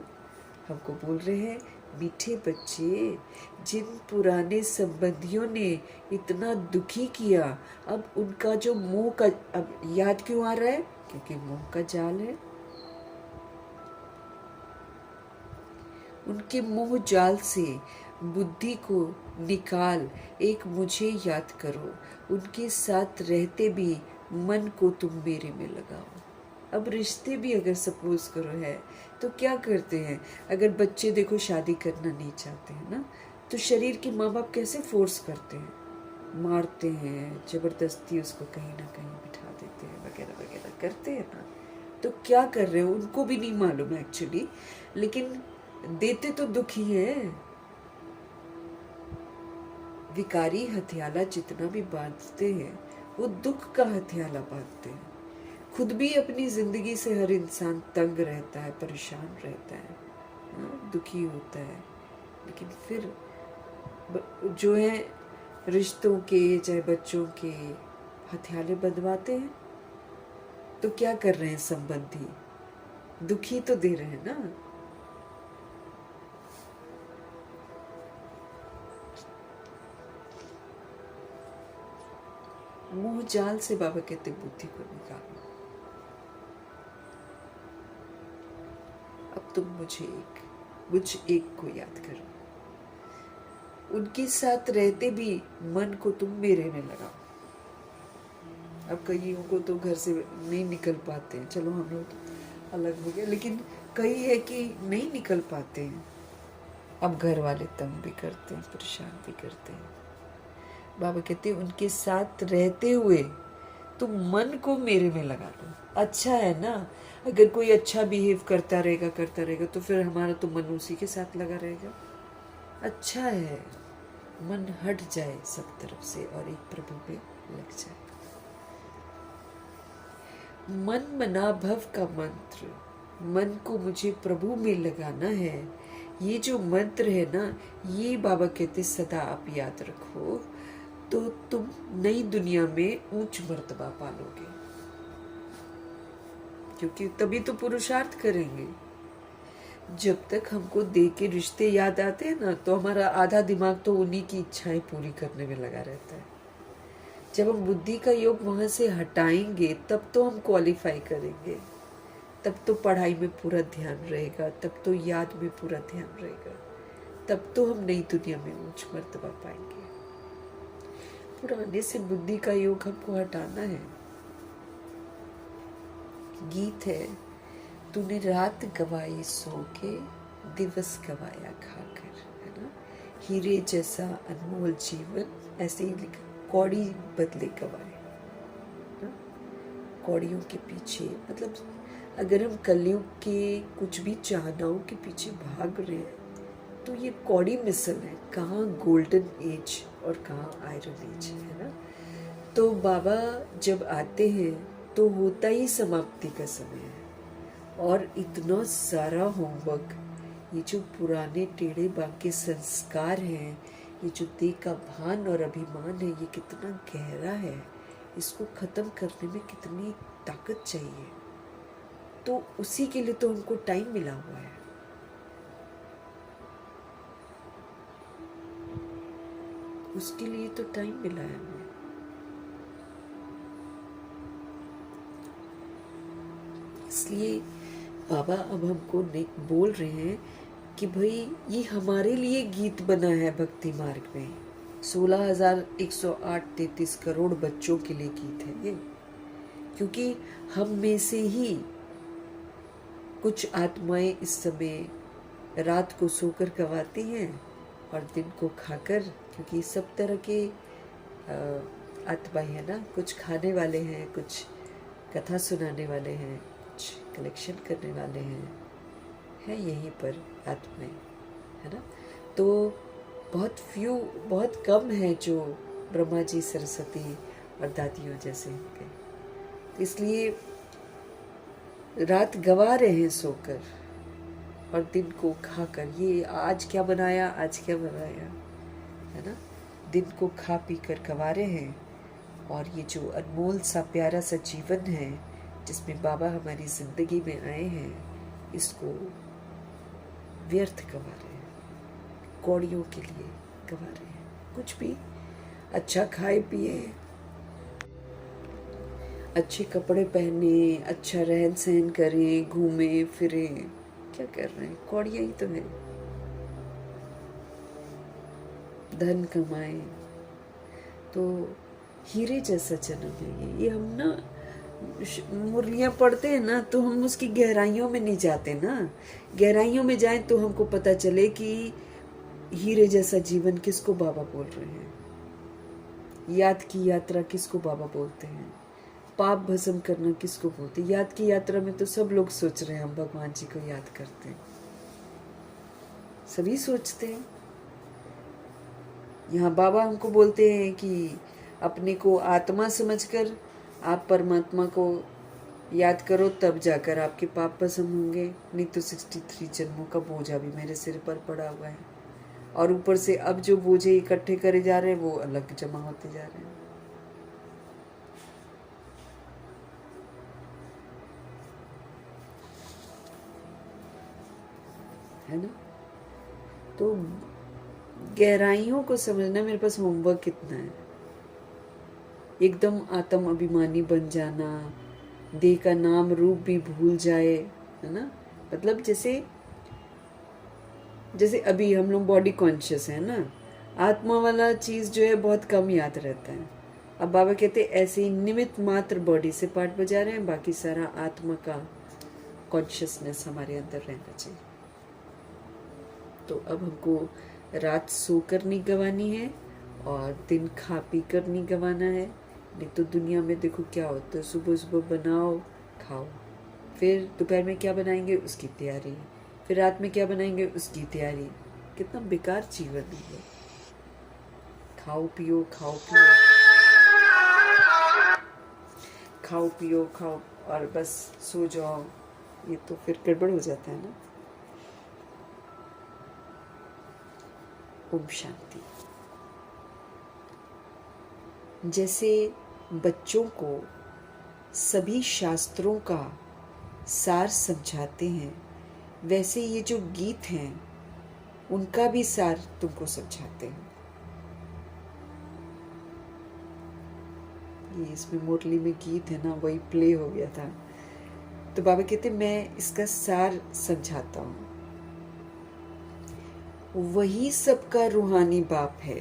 [SPEAKER 1] हमको बोल रहे हैं, मीठे बच्चे, जिन पुराने संबंधियों ने इतना दुखी किया, अब उनका जो मोह का, अब याद क्यों आ रहा है? क्योंकि मोह का जाल है। उनके मोह जाल से बुद्धि को निकाल, एक मुझे याद करो। उनके साथ रहते भी मन को तुम मेरे में लगाओ। अब रिश्ते भी अगर सपोज करो है तो क्या करते हैं, अगर बच्चे देखो शादी करना नहीं चाहते हैं ना, तो शरीर के माँ बाप कैसे फोर्स करते हैं, मारते हैं, जबरदस्ती उसको कहीं ना कहीं बिठा देते हैं, वगैरह वगैरह करते हैं ना। तो क्या कर रहे हो उनको भी नहीं मालूम एक्चुअली, लेकिन देते तो दुख ही है। विकारी हथियाला जितना भी बांधते हैं वो दुख का हथियाला बांधते हैं। खुद भी अपनी जिंदगी से हर इंसान तंग रहता है, परेशान रहता है, दुखी होता है, लेकिन फिर जो है रिश्तों के चाहे बच्चों के हथियाले बंधवाते हैं। तो क्या कर रहे हैं संबंधी, दुखी तो दे रहे हैं ना। मोह जाल से बाबा कहते बुद्धि को निकालो। अब तुम मुझ एक को याद करो। उनके साथ रहते भी मन को तुम मेरे में लगाओ। अब कईयों को तो घर से नहीं निकल पाते हैं, चलो हम लोग तो अलग हो गए, लेकिन कई है कि नहीं निकल पाते हैं। अब घर वाले तंग भी करते हैं, परेशान भी करते हैं। बाबा कहते हैं उनके साथ रहते हुए तुम मन को मेरे में लगा लो। अच्छा है ना, अगर कोई अच्छा बिहेव करता रहेगा तो फिर हमारा तो मन उसी के साथ लगा रहेगा। अच्छा है, मन हट जाए सब तरफ से और एक प्रभु पे लग जाए। मन मना भव का मंत्र, मन को मुझे प्रभु में लगाना है। ये जो मंत्र है ना, ये बाबा कहते सदा आप याद रखो तो तुम नई दुनिया में ऊंच मर्तबा पालोगे, क्योंकि तभी तो पुरुषार्थ करेंगे। जब तक हमको देह के रिश्ते याद आते हैं ना, तो हमारा आधा दिमाग तो उन्हीं की इच्छाएं पूरी करने में लगा रहता है। जब हम बुद्धि का योग वहां से हटाएंगे तब तो हम क्वालिफाई करेंगे, तब तो पढ़ाई में पूरा ध्यान रहेगा, तब तो याद में पूरा ध्यान रहेगा, तब तो हम नई दुनिया में ऊंच मर्तबा पाएंगे। पुराने से बुद्धि का योग हमको हटाना है। गीत है, तूने रात गवाई सो के, दिवस गवाया खाकर, है ना। हीरे जैसा अनमोल जीवन, ऐसे ही लिखा, कौड़ी बदले गवाए। कौड़ियों के पीछे मतलब अगर हम कलयुग के कुछ भी चाहनाओं के पीछे भाग रहे हैं तो ये कौड़ी मिसल है, कहाँ गोल्डन एज और कहाँ आयरन एज है ना। तो बाबा जब आते हैं तो होता ही समाप्ति का समय है, और इतना सारा होमवर्क, ये जो पुराने टेढ़े बांके संस्कार हैं, ये जो देह का भान और अभिमान है, ये कितना गहरा है, इसको खत्म करने में कितनी ताकत चाहिए। तो उसी के लिए तो हमको टाइम मिला हुआ है। उसके लिए तो टाइम मिला है हमें। इसलिए बाबा अब हमको बोल रहे हैं कि भाई ये हमारे लिए गीत बना है भक्ति मार्ग में। 16,108-33 करोड़ बच्चों के लिए गीत है ये, क्योंकि हम में से ही कुछ आत्माएं इस समय रात को सोकर गवाती हैं और दिन को खाकर, क्योंकि सब तरह के आत्माएं हैं ना, कुछ खाने वाले हैं, कुछ कथा सुनाने वाले हैं, कुछ कलेक्शन करने वाले हैं यहीं पर आत्माएं, है ना। तो बहुत कम है जो ब्रह्मा जी, सरस्वती और दादियों जैसे हैं। इसलिए रात गवा रहे हैं सोकर और दिन को खाकर। ये आज क्या बनाया, है ना। दिन को खा पी कर गवा रहे हैं, और ये जो अनमोल सा प्यारा सा जीवन है जिसमें बाबा हमारी जिंदगी में आए हैं, इसको व्यर्थ गवा रहे हैं, कौड़ियों के लिए गवा रहे हैं। कुछ भी अच्छा खाए पिए, अच्छे कपड़े पहने, अच्छा रहन सहन करें, घूमे फिरे, क्या कर रहे हैं, कौड़ियाँ ही तो है। धन कमाए। तो हीरे जैसा जन्म है ये हम ना मुरलियाँ पढ़ते हैं ना, तो हम उसकी गहराइयों में नहीं जाते ना। गहराइयों में जाएं तो हमको पता चले कि हीरे जैसा जीवन किसको बाबा बोल रहे हैं, याद की यात्रा किसको बाबा बोलते हैं, पाप भस्म करना किसको बोलते हैं। याद की यात्रा में तो सब लोग सोच रहे हैं हम भगवान जी को याद करते हैं, सभी सोचते हैं। यहाँ बाबा हमको बोलते हैं कि अपने को आत्मा समझकर आप परमात्मा को याद करो, तब जाकर आपके पाप भस्म होंगे। नहीं तो 63 जन्मों का बोझा भी मेरे सिर पर पड़ा हुआ है, और ऊपर से अब जो बोझे इकट्ठे करे जा रहे हैं वो अलग जमा होते जा रहे हैं। है ना? तो गहराइयों को समझना, मेरे पास होमवर्क कितना है। एकदम आत्म अभिमानी बन जाना, देह का नाम रूप भी भूल जाए, है ना? मतलब जैसे अभी हम लोग बॉडी कॉन्शियस है ना, आत्मा वाला चीज जो है बहुत कम याद रहता है। अब बाबा कहते हैं ऐसे ही निमित्त मात्र बॉडी से पार्ट बजा रहे हैं, बाकी सारा आत्मा का कॉन्शियसनेस हमारे अंदर रहना चाहिए। तो अब हमको रात सोकर नहीं गंवानी है और दिन खा पी कर नहीं गंवाना है। नहीं तो दुनिया में देखो क्या होता है, सुबह सुबह बनाओ खाओ, फिर दोपहर में क्या बनाएंगे उसकी तैयारी, फिर रात में क्या बनाएंगे उसकी तैयारी। कितना बेकार जीवन है। खाओ पियो खाओ पियो खाओ पियो खाओ और बस सो जाओ, ये तो फिर गड़बड़ हो जाता है ना। ओम शांति। जैसे बच्चों को सभी शास्त्रों का सार समझाते हैं, वैसे ये जो गीत हैं उनका भी सार तुमको समझाते हैं। ये इसमें मुरली में गीत है ना, वही प्ले हो गया था। तो बाबा कहते मैं इसका सार समझाता हूँ। वही सबका रूहानी बाप है।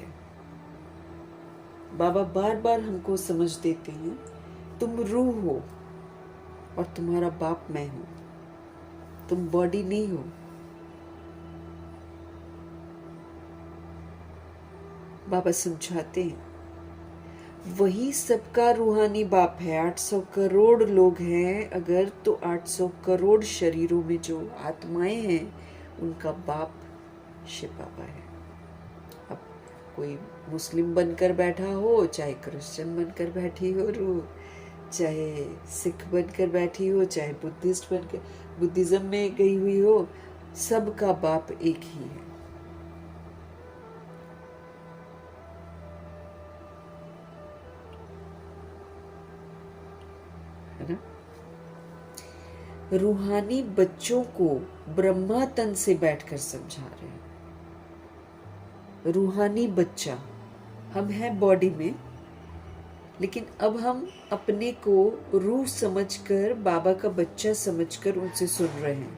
[SPEAKER 1] बाबा बार बार हमको समझ देते हैं, तुम रूह हो और तुम्हारा बाप मैं हूं, तुम बॉडी नहीं हो। बाबा समझाते हैं वही सबका रूहानी बाप है। 800 करोड़ लोग हैं अगर, तो 800 करोड़ शरीरों में जो आत्माएं हैं उनका बाप शिव बाबा है। अब कोई मुस्लिम बनकर बैठा हो, चाहे क्रिश्चियन बनकर बैठी हो रूह, चाहे सिख बनकर बैठी हो, चाहे बुद्धिस्ट बनकर बुद्धिज्म में गई हुई हो, सबका बाप एक ही है। है ना? रूहानी बच्चों को ब्रह्मा तन से बैठकर समझा रहे हैं। रूहानी बच्चा, हम हैं बॉडी में, लेकिन अब हम अपने को रूह समझकर, बाबा का बच्चा समझकर उनसे सुन रहे हैं,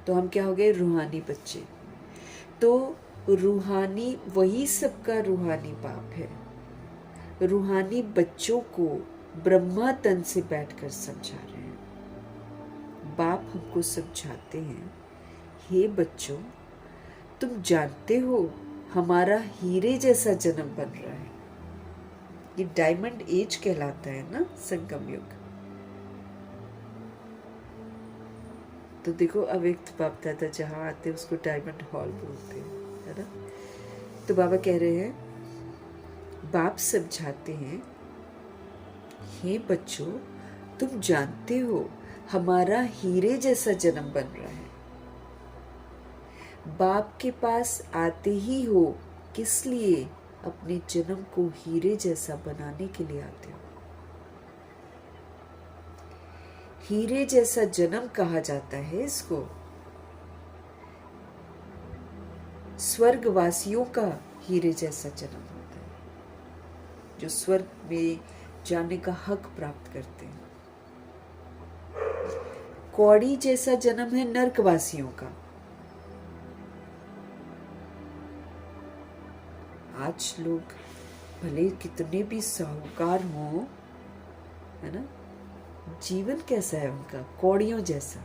[SPEAKER 1] तो हम क्या हो गए? रूहानी बच्चे। तो रूहानी, वही सबका रूहानी बाप है। रूहानी बच्चों को ब्रह्मा तन से बैठकर समझा रहे हैं। बाप हमको समझाते हैं, हे बच्चों, तुम जानते हो हमारा हीरे जैसा जन्म बन रहा है। ये डायमंड एज कहलाता है ना, संगम युग। तो देखो अव्यक्त बाप दादा जहां आते हैं उसको डायमंड हॉल बोलते हैं, है ना? तो बाबा कह रहे हैं, बाप समझाते हैं, हे बच्चों, तुम जानते हो हमारा हीरे जैसा जन्म बन रहा है। बाप के पास आते ही हो, किस लिए? अपने जन्म को हीरे जैसा बनाने के लिए आते हो। हीरे जैसा जन्म कहा जाता है इसको। स्वर्गवासियों का हीरे जैसा जन्म होता है, जो स्वर्ग में जाने का हक प्राप्त करते हैं। कौड़ी जैसा जन्म है नरकवासियों का। आज लोग भले कितने भी साहूकार हों, है ना, जीवन कैसा है उनका, कौड़ियों जैसा।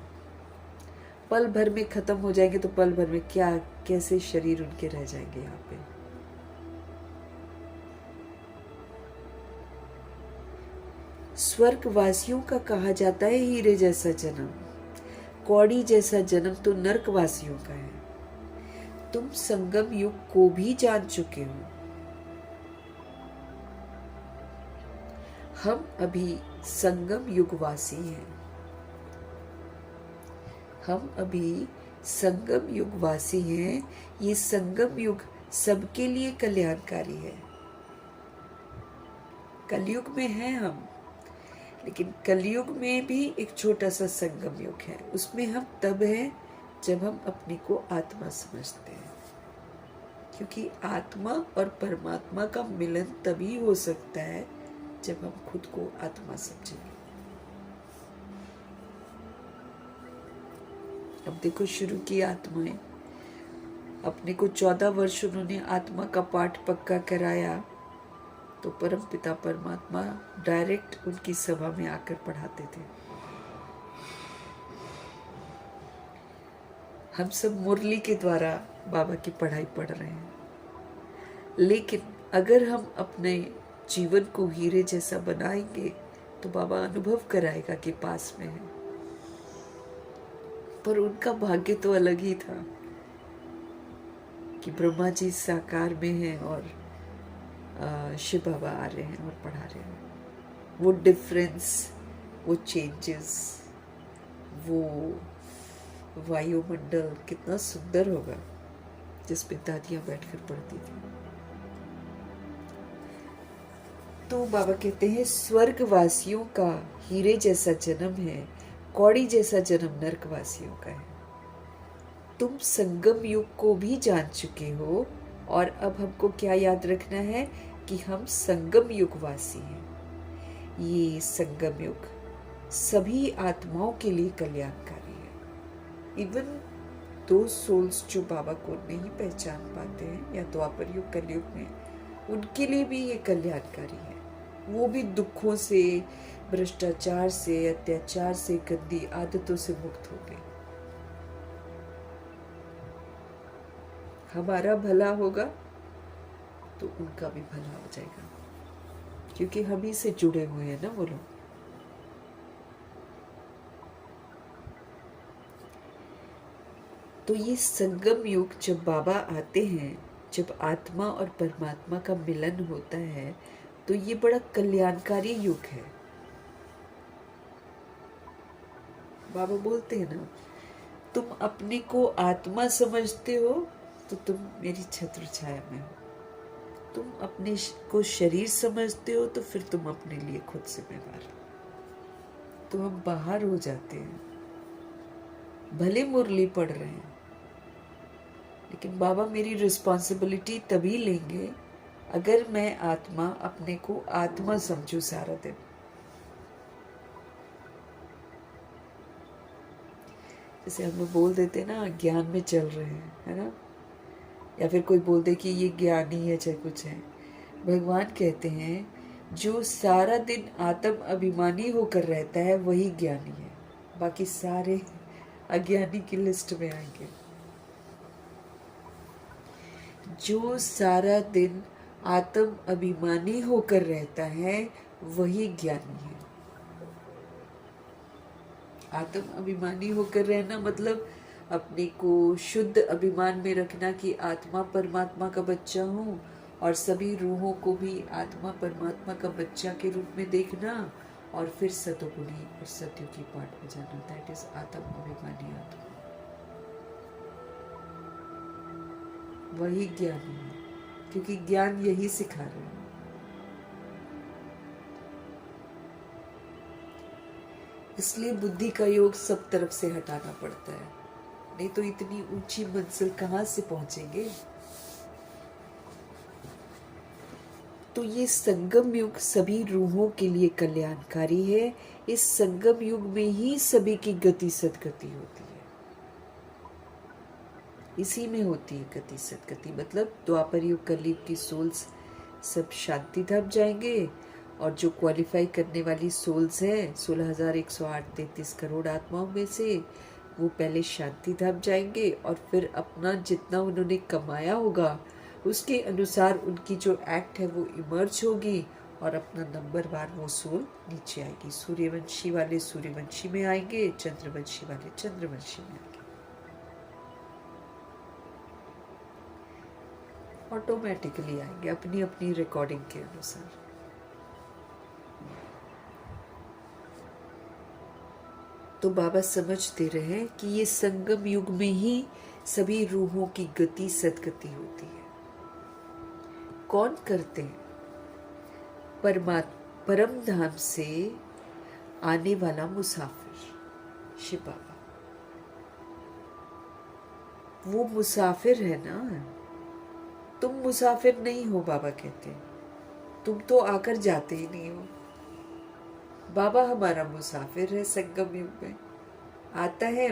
[SPEAKER 1] पल भर में खत्म हो जाएंगे तो पल भर में क्या कैसे शरीर उनके रह जाएंगे यहाँ पे। स्वर्गवासियों का कहा जाता है हीरे जैसा जन्म, कौड़ी जैसा जन्म तो नरकवासियों का है। तुम संगम युग को भी जान चुके हो। हम अभी संगम युगवासी हैं। हम अभी संगम युगवासी हैं। ये संगम युग सबके लिए कल्याणकारी है। कलयुग में हैं हम, लेकिन कलयुग में भी एक छोटा सा संगम युग है। उसमें हम तब हैं जब हम अपने को आत्मा समझते हैं, क्योंकि आत्मा और परमात्मा का मिलन तभी हो सकता है जब हम खुद को आत्मा समझेंगे। अब देखो, शुरू की आत्माएं, अपने को 14 वर्ष उन्होंने आत्मा का पाठ पक्का कराया, तो परम पिता परमात्मा डायरेक्ट उनकी सभा में आकर पढ़ाते थे। हम सब मुरली के द्वारा बाबा की पढ़ाई पढ़ रहे हैं, लेकिन अगर हम अपने जीवन को हीरे जैसा बनाएंगे तो बाबा अनुभव कराएगा कि पास में है। पर उनका भाग्य तो अलग ही था कि ब्रह्मा जी साकार में हैं और शिव बाबा आ रहे हैं और पढ़ा रहे हैं। वो डिफरेंस, वो चेंजेस, वो वायुमंडल कितना सुंदर होगा जिसपे दादियां बैठकर पढ़ती थी। तो बाबा कहते हैं स्वर्गवासियों का हीरे जैसा जन्म है, कौड़ी जैसा जन्म नरकवासियों का है। तुम संगम युग को भी जान चुके हो, और अब हमको क्या याद रखना है कि हम संगम युगवासी हैं। ये संगम युग सभी आत्माओं के लिए कल्याणकारी है। इवन दो सोल्स जो बाबा को नहीं पहचान पाते हैं या द्वापर युग कलयुग में, उनके लिए भी ये कल्याणकारी है। वो भी दुखों से, भ्रष्टाचार से, अत्याचार से, गंदी आदतों से मुक्त हो गए। हमारा भला होगा तो उनका भी भला हो जाएगा, क्योंकि हम ही से जुड़े हुए हैं ना वो लोग। तो ये संगम युग जब बाबा आते हैं, जब आत्मा और परमात्मा का मिलन होता है, तो ये बड़ा कल्याणकारी युग है। बाबा बोलते हैं ना, तुम अपने को आत्मा समझते हो तो तुम मेरी छत्र छाया में हो। तुम अपने को शरीर समझते हो तो फिर तुम अपने लिए खुद जिम्मेवार हो। तो हम बाहर हो जाते हैं, भले मुरली पढ़ रहे हैं, लेकिन बाबा मेरी रिस्पॉन्सिबिलिटी तभी लेंगे अगर मैं आत्मा अपने को आत्मा समझूं सारा दिन। जैसे हम लोग बोल देते ना ज्ञान में चल रहे हैं, है ना, या फिर कोई बोल दे कि ये ज्ञानी है चाहे कुछ है। भगवान कहते हैं जो सारा दिन आत्म अभिमानी होकर रहता है वही ज्ञानी है, बाकी सारे अज्ञानी की लिस्ट में आएंगे। जो सारा दिन आत्म अभिमानी होकर रहता है वही ज्ञानी है। आत्म अभिमानी होकर रहना मतलब अपने को शुद्ध अभिमान में रखना कि आत्मा परमात्मा का बच्चा हूँ, और सभी रूहों को भी आत्मा परमात्मा का बच्चा के रूप में देखना, और फिर सतोगुणी और सतयुगी पाठ हो जाना। दैट इज आत्म अभिमानी आत्मा। वही ज्ञानी है, क्योंकि ज्ञान यही सिखा रहे हैं। इसलिए बुद्धि का योग सब तरफ से हटाना पड़ता है, नहीं तो इतनी ऊंची मंजिल कहां से पहुंचेंगे। तो ये संगम युग सभी रूहों के लिए कल्याणकारी है। इस संगम युग में ही सभी की गति सदगति होती है। इसी में होती है गति सदगति। मतलब द्वापर युग कलयुग की सोल्स सब शांति धाम जाएंगे, और जो क्वालिफाई करने वाली सोल्स हैं 16,108 करोड़ आत्माओं में से, वो पहले शांति धाम जाएंगे और फिर अपना जितना उन्होंने कमाया होगा उसके अनुसार उनकी जो एक्ट है वो इमर्ज होगी, और अपना नंबर वार वो सोल नीचे आएगी। सूर्यवंशी वाले सूर्यवंशी में आएंगे, चंद्रवंशी वाले चंद्रवंशी में आएंगे। ऑटोमेटिकली आएंगे अपनी अपनी रिकॉर्डिंग के अनुसार। तो बाबा समझ दे रहे हैं कि ये संगम युग में ही सभी रूहों की गति सदगति होती है। कौन करते हैं? परम धाम से आने वाला मुसाफिर शिव बाबा। वो मुसाफिर है ना, तुम मुसाफिर नहीं हो। बाबा कहते हैं तुम तो आकर जाते ही नहीं हो। बाबा हमारा मुसाफिर है संगम युग में। आते हैं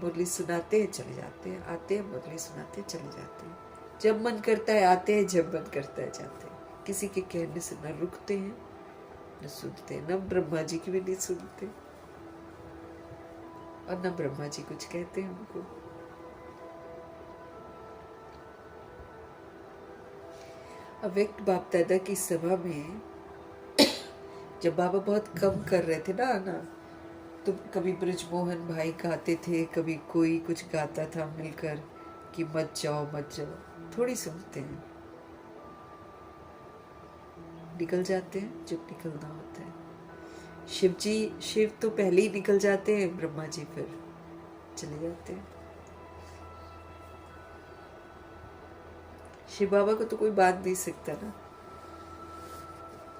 [SPEAKER 1] मुरली सुनाते हैं चले जाते हैं, आते हैं मुरली सुनाते चले जाते हैं। जब मन करता है आते हैं, जब मन करता है जाते हैं। किसी के कहने से न रुकते हैं न सुनते हैं, न ब्रह्मा जी की भी नहीं सुनते और न ब्रह्मा जी कुछ कहते हैं उनको। अव्यक्त बाप दादा की सभा में जब बाबा बहुत कम कर रहे थे ना आना, तो कभी ब्रजमोहन भाई गाते थे, कभी कोई कुछ गाता था मिलकर कि मत जाओ मत जाओ, थोड़ी सुनते हैं, निकल जाते हैं जब निकलना होता है। शिव तो पहले ही निकल जाते हैं, ब्रह्मा जी फिर चले जाते हैं। शिव बाबा को तो कोई बांध नहीं सकता ना,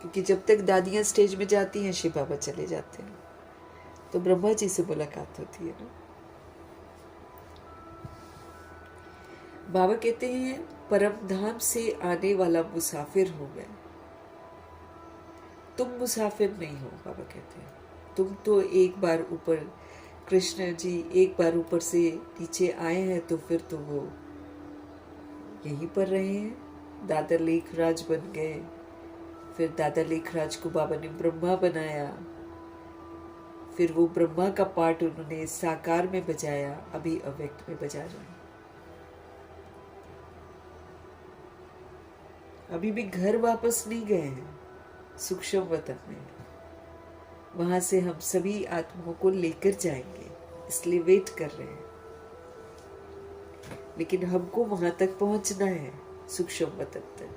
[SPEAKER 1] क्योंकि जब तक दादियां स्टेज में जाती हैं शिव बाबा चले जाते हैं, तो ब्रह्मा जी से मुलाकात होती है ना। बाबा कहते हैं परम धाम से आने वाला मुसाफिर हूं मैं, तुम मुसाफिर नहीं हो। बाबा कहते हैं तुम तो एक बार ऊपर, कृष्ण जी एक बार ऊपर से नीचे आए हैं तो फिर तो वो यहीं पर रहे हैं। दादा लेखराज बन गए, फिर दादा लेखराज को बाबा ने ब्रह्मा बनाया, फिर वो ब्रह्मा का पार्ट उन्होंने साकार में बजाया, अभी अव्यक्त में बजा रहे हैं। अभी भी घर वापस नहीं गए हैं, सूक्ष्म वतन में। वहां से हम सभी आत्माओं को लेकर जाएंगे, इसलिए वेट कर रहे हैं। लेकिन हमको वहां तक पहुंचना है, सूक्ष्म वतन तक।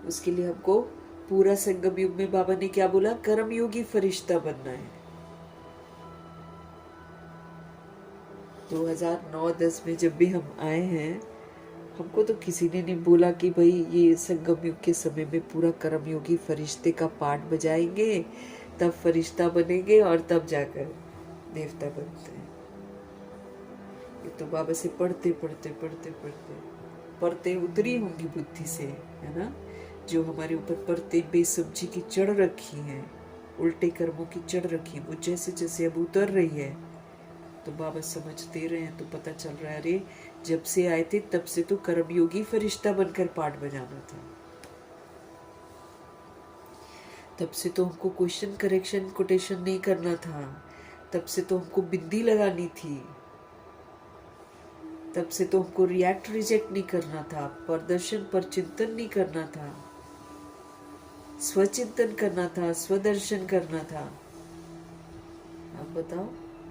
[SPEAKER 1] उसके लिए हमको पूरा संगम युग में बाबा ने क्या बोला, कर्म योगी फरिश्ता बनना है। 2009-10 में जब भी हम आए हैं, हमको तो किसी ने नहीं बोला कि भाई ये संगम युग के समय में पूरा कर्मयोगी फरिश्ते का पाठ बजाएंगे, तब फरिश्ता बनेंगे और तब जाकर देवता बनते हैं। ये तो बाबा से पढ़ते पढ़ते पढ़ते पढ़ते पढ़ते उतरी होंगी बुद्धि से, है ना। जो हमारे ऊपर पढ़ते बेसब्जी की चढ़ रखी है, उल्टे कर्मों की चढ़ रखी है, वो जैसे जैसे अब उतर रही है, तो बाबा समझ दे रहे हैं। तो पता चल रहा है अरे जब से आए थे तब से तो कर्मयोगी फरिश्ता बनकर पाठ बजाना था। तब से तो हमको क्वेश्चन करेक्शन कोटेशन नहीं करना था, तब से तो हमको बिंदी लगानी थी, तब से तो हमको रिएक्ट रिजेक्ट नहीं करना था, प्रदर्शन पर चिंतन नहीं करना था, स्वचिंतन करना था, स्वदर्शन करना था। अब बताओ,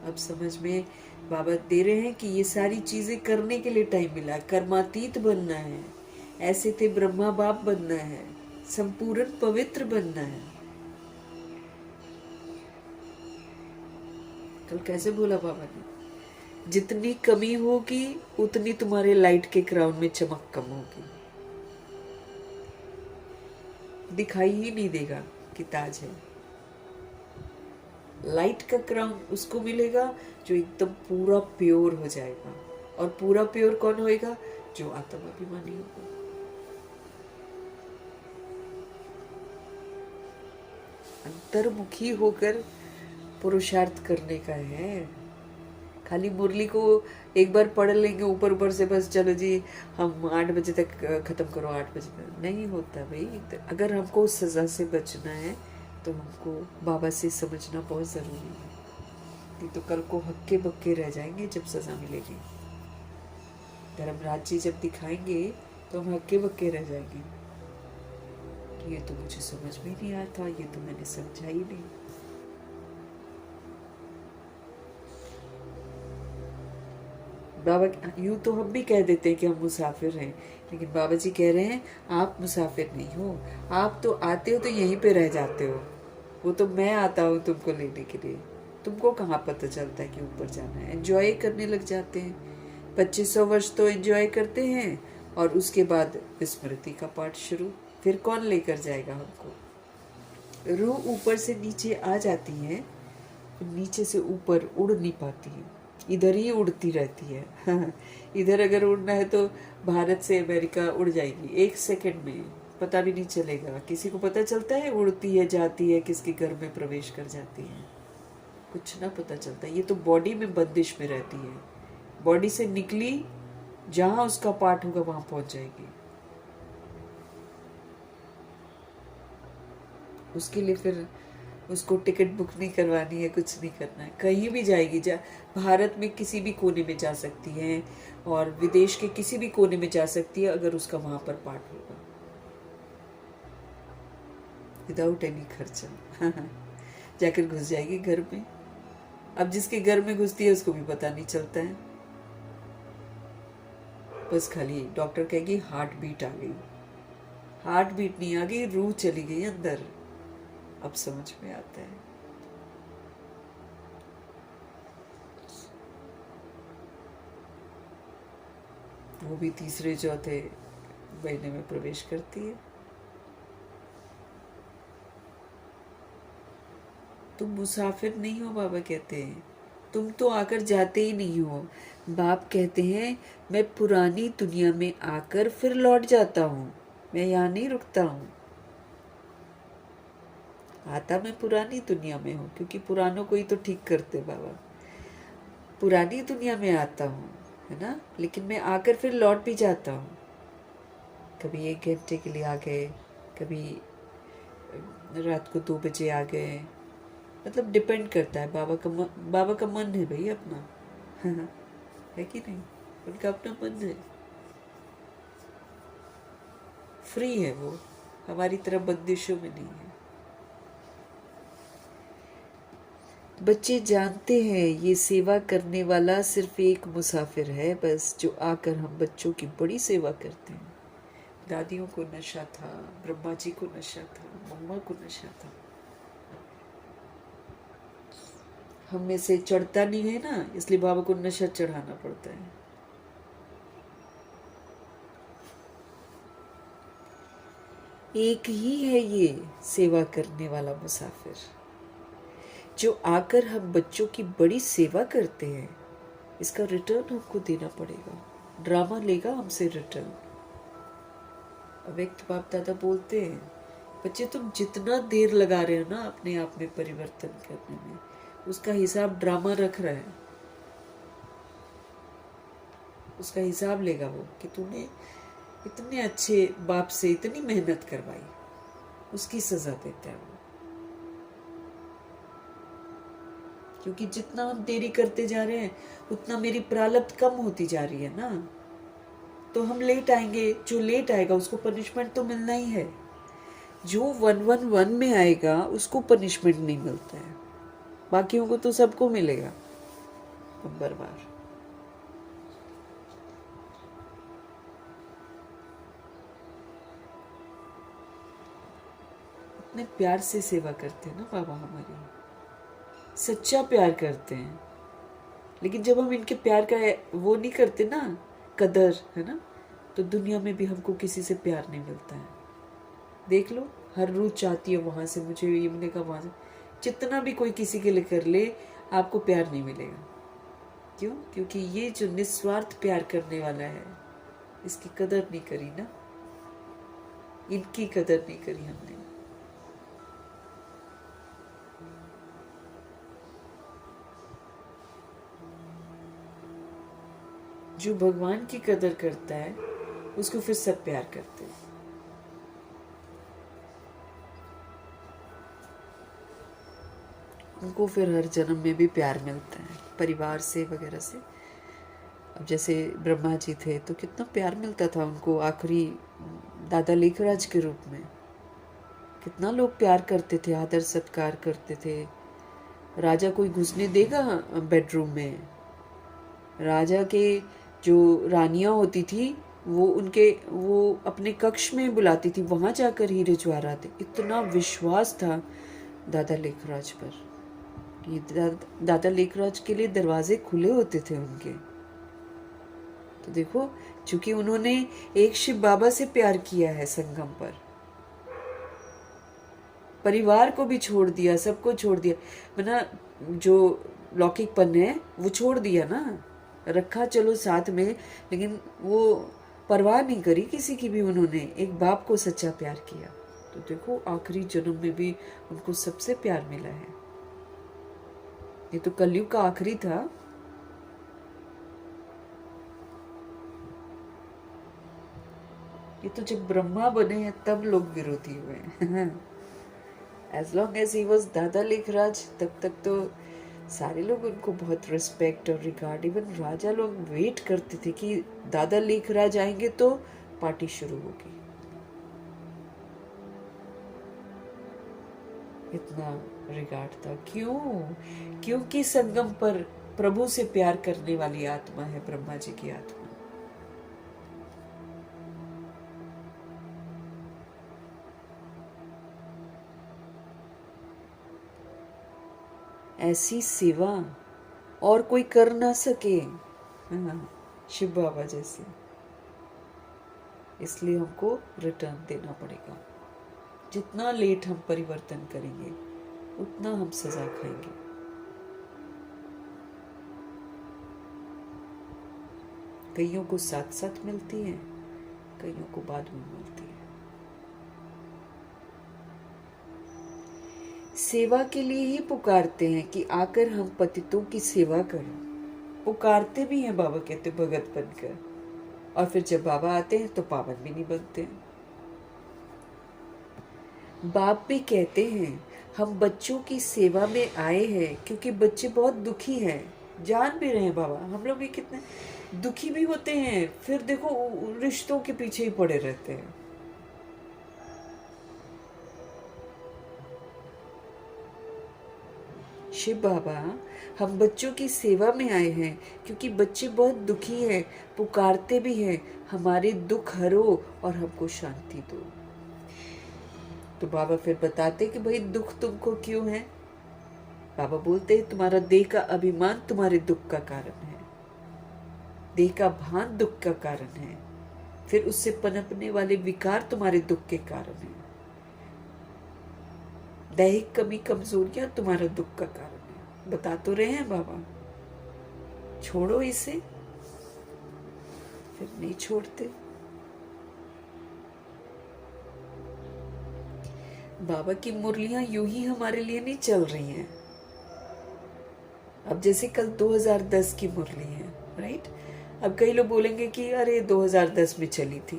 [SPEAKER 1] अब समझ में बाबा दे रहे हैं कि ये सारी चीजें करने के लिए टाइम मिला। कर्मातीत बनना है, ऐसे थे ब्रह्मा बाप बनना है, संपूर्ण पवित्र बनना है। कल कैसे बोला बाबा ने, जितनी कमी होगी उतनी तुम्हारे लाइट के क्राउन में चमक कम होगी, दिखाई ही नहीं देगा कि ताज है। लाइट का क्राउन उसको मिलेगा जो एकदम पूरा प्योर हो जाएगा। और पूरा प्योर कौन होएगा, जो आत्माभिमानी होगा। अंतर्मुखी होकर पुरुषार्थ करने का है। खाली मुरली को एक बार पढ़ लेंगे ऊपर ऊपर से, बस चलो जी हम 8 बजे तक ख़त्म करो, 8 बजे तक नहीं होता भाई। तो अगर हमको सज़ा से बचना है तो हमको बाबा से समझना बहुत ज़रूरी है, नहीं तो कल को हक्के बक्के रह जाएंगे जब सज़ा मिलेगी। धर्म राज्य जब दिखाएंगे तो हम हक्के बक्के रह जाएंगे कि ये तो मुझे समझ में नहीं आया था, ये तो मैंने समझा ही नहीं। बाबा यूँ तो हम भी कह देते हैं कि हम मुसाफिर हैं, लेकिन बाबा जी कह रहे हैं आप मुसाफिर नहीं हो, आप तो आते हो तो यहीं पे रह जाते हो। वो तो मैं आता हूँ तुमको लेने के लिए, तुमको कहाँ पता चलता है कि ऊपर जाना है। एंजॉय करने लग जाते हैं, 2500 वर्ष तो एंजॉय करते हैं और उसके बाद स्मृति का पाठ शुरू। फिर कौन लेकर जाएगा हमको। रूह ऊपर से नीचे आ जाती है, नीचे से ऊपर उड़ नहीं पाती है, इधर ही उड़ती रहती है। इधर अगर उड़ना है तो भारत से अमेरिका उड़ जाएगी 1 सेकंड में, पता भी नहीं चलेगा। किसी को पता चलता है उड़ती है, जाती है, किसके घर में प्रवेश कर जाती है, कुछ ना पता चलता। ये तो बॉडी में बंदिश में रहती है, बॉडी से निकली जहां उसका पार्ट होगा वहां पहुंच जाएगी। उसके लिए फिर उसको टिकट बुक नहीं करवानी है, कुछ नहीं करना है, कहीं भी जाएगी। भारत में किसी भी कोने में जा सकती है और विदेश के किसी भी कोने में जा सकती है अगर उसका वहां पर पार्ट होगा, विदाउट एनी खर्चा। जाकर घुस जाएगी घर में। अब जिसके घर में घुसती है उसको भी पता नहीं चलता है, बस खाली डॉक्टर कहेगी हार्ट बीट आ गई। हार्ट बीट नहीं आ गई, रूह चली गई अंदर। अब समझ में आता है। वो भी तीसरे चौथे महीने में प्रवेश करती है। तुम मुसाफिर नहीं हो, बाबा कहते हैं, तुम तो आकर जाते ही नहीं हो। बाप कहते हैं मैं पुरानी दुनिया में आकर फिर लौट जाता हूँ, मैं यहाँ नहीं रुकता हूँ। आता मैं पुरानी दुनिया में हूँ, क्योंकि पुरानों को ही तो ठीक करते बाबा। पुरानी दुनिया में आता हूँ, है ना, लेकिन मैं आकर फिर लौट भी जाता हूँ। कभी 1 घंटे के लिए आ गए, कभी रात को 2 बजे आ गए, मतलब डिपेंड करता है। बाबा का मन है भाई अपना। है कि नहीं, उनका अपना मन है, फ्री है वो, हमारी तरह बंदिशों में नहीं है। बच्चे जानते हैं ये सेवा करने वाला सिर्फ एक मुसाफिर है बस, जो आकर हम बच्चों की बड़ी सेवा करते हैं। दादियों को नशा था, ब्रह्मा जी को नशा था, मम्मा को नशा था। हम में से चढ़ता नहीं है ना, इसलिए बाबा को नशा चढ़ाना पड़ता है। एक ही है ये सेवा करने वाला मुसाफिर, जो आकर हम बच्चों की बड़ी सेवा करते हैं। इसका रिटर्न हमको देना पड़ेगा, ड्रामा लेगा हमसे रिटर्न। अव्यक्त बाप दादा बोलते हैं बच्चे तुम जितना देर लगा रहे हो ना अपने आप में परिवर्तन करने में, उसका हिसाब ड्रामा रख रहा है। उसका हिसाब लेगा वो कि तूने इतने अच्छे बाप से इतनी मेहनत करवाई, उसकी सजा देता है वो। क्योंकि जितना हम देरी करते जा रहे हैं उतना मेरी प्रारब्ध कम होती जा रही है ना, तो हम लेट आएंगे। जो लेट आएगा उसको पनिशमेंट तो मिलना ही है। जो 111 में आएगा उसको पनिशमेंट नहीं मिलता है, बाकियों को तो सबको मिलेगा नंबर बार। इतने प्यार से सेवा करते हैं ना बाबा हमारी, सच्चा प्यार करते हैं। लेकिन जब हम इनके प्यार का वो नहीं करते ना, कदर, है ना, तो दुनिया में भी हमको किसी से प्यार नहीं मिलता है। देख लो, हर रूह चाहती है वहां से मुझे ये मिलेगा, वहां से जितना भी कोई किसी के लिए कर ले आपको प्यार नहीं मिलेगा। क्यों? क्योंकि ये जो निस्वार्थ प्यार करने वाला है इसकी कदर नहीं करी ना, इनकी कदर नहीं करी हमने। जो भगवान की कदर करता है उसको फिर सब प्यार करते हैं। उनको फिर हर जन्म में भी प्यार मिलता है परिवार से वगैरह से। अब जैसे ब्रह्मा जी थे तो कितना प्यार मिलता था उनको आखिरी दादा लेखराज के रूप में। कितना लोग प्यार करते थे, आदर सत्कार करते थे। राजा कोई घुसने देगा बेडरूम में? राजा के जो रानियां होती थी वो अपने कक्ष में बुलाती थी, वहां जाकर हीरे जवाहरात। इतना विश्वास था दादा लेखराज पर कि दादा लेखराज के लिए दरवाजे खुले होते थे उनके। तो देखो, चूंकि उन्होंने एक शिव बाबा से प्यार किया है संगम पर, परिवार को भी छोड़ दिया, सबको छोड़ दिया, वरना जो लौकिकपन है वो छोड़ दिया ना, रखा चलो साथ में, लेकिन वो परवाह नहीं करी किसी की भी। उन्होंने एक बाप को सच्चा प्यार किया। तो देखो, आखिरी जन्म में भी उनको सबसे प्यार मिला है। ये तो कलयुग का आखिरी था। ये तो जब ब्रह्मा बने हैं तब लोग विरोधी हुए। As long as he was Dada Lekhraj, तब तक तो सारे लोग उनको बहुत रिस्पेक्ट और रिगार्ड, इवन राजा लोग वेट करते थे कि दादा लेखराज आएंगे तो पार्टी शुरू होगी। इतना रिगार्ड था। क्यों? क्योंकि संगम पर प्रभु से प्यार करने वाली आत्मा है ब्रह्मा जी की आत्मा। ऐसी सेवा और कोई कर ना सके, शिव बाबा जैसे। इसलिए हमको रिटर्न देना पड़ेगा। जितना लेट हम परिवर्तन करेंगे उतना हम सजा खाएंगे। कईयों को साथ साथ मिलती है, कईयों को बाद में मिलती है। सेवा के लिए ही पुकारते हैं कि आकर हम पतितों की सेवा करो। पुकारते भी हैं, बाबा कहते भगत बनकर, और फिर जब बाबा आते हैं तो पावन भी नहीं बनते। बाप भी कहते हैं हम बच्चों की सेवा में आए हैं क्योंकि बच्चे बहुत दुखी हैं। जान भी रहे हैं बाबा, हम लोग भी कितने दुखी भी होते हैं, फिर देखो रिश्तों के पीछे ही पड़े रहते हैं। शिव बाबा, हम बच्चों की सेवा में आए हैं क्योंकि बच्चे बहुत दुखी हैं, पुकारते भी हैं हमारे दुख हरो और हमको शांति दो। तो बाबा फिर बताते कि भाई दुख तुमको क्यों है? बाबा बोलते हैं तुम्हारा देह का अभिमान तुम्हारे दुख का कारण है, देह का भान दुख का कारण है, फिर उससे पनपने वाले विकार तुम्हारे दुख के कारण है, दैहिक कमी कमजोरियां तुम्हारा दुख का कारण है। बता तो रहे हैं बाबा, छोड़ो इसे, फिर नहीं छोड़ते। बाबा की मुरलियां यूं ही हमारे लिए नहीं चल रही हैं। अब जैसे कल 2010 की मुरली है, राइट? अब कई लोग बोलेंगे कि अरे 2010 में चली थी,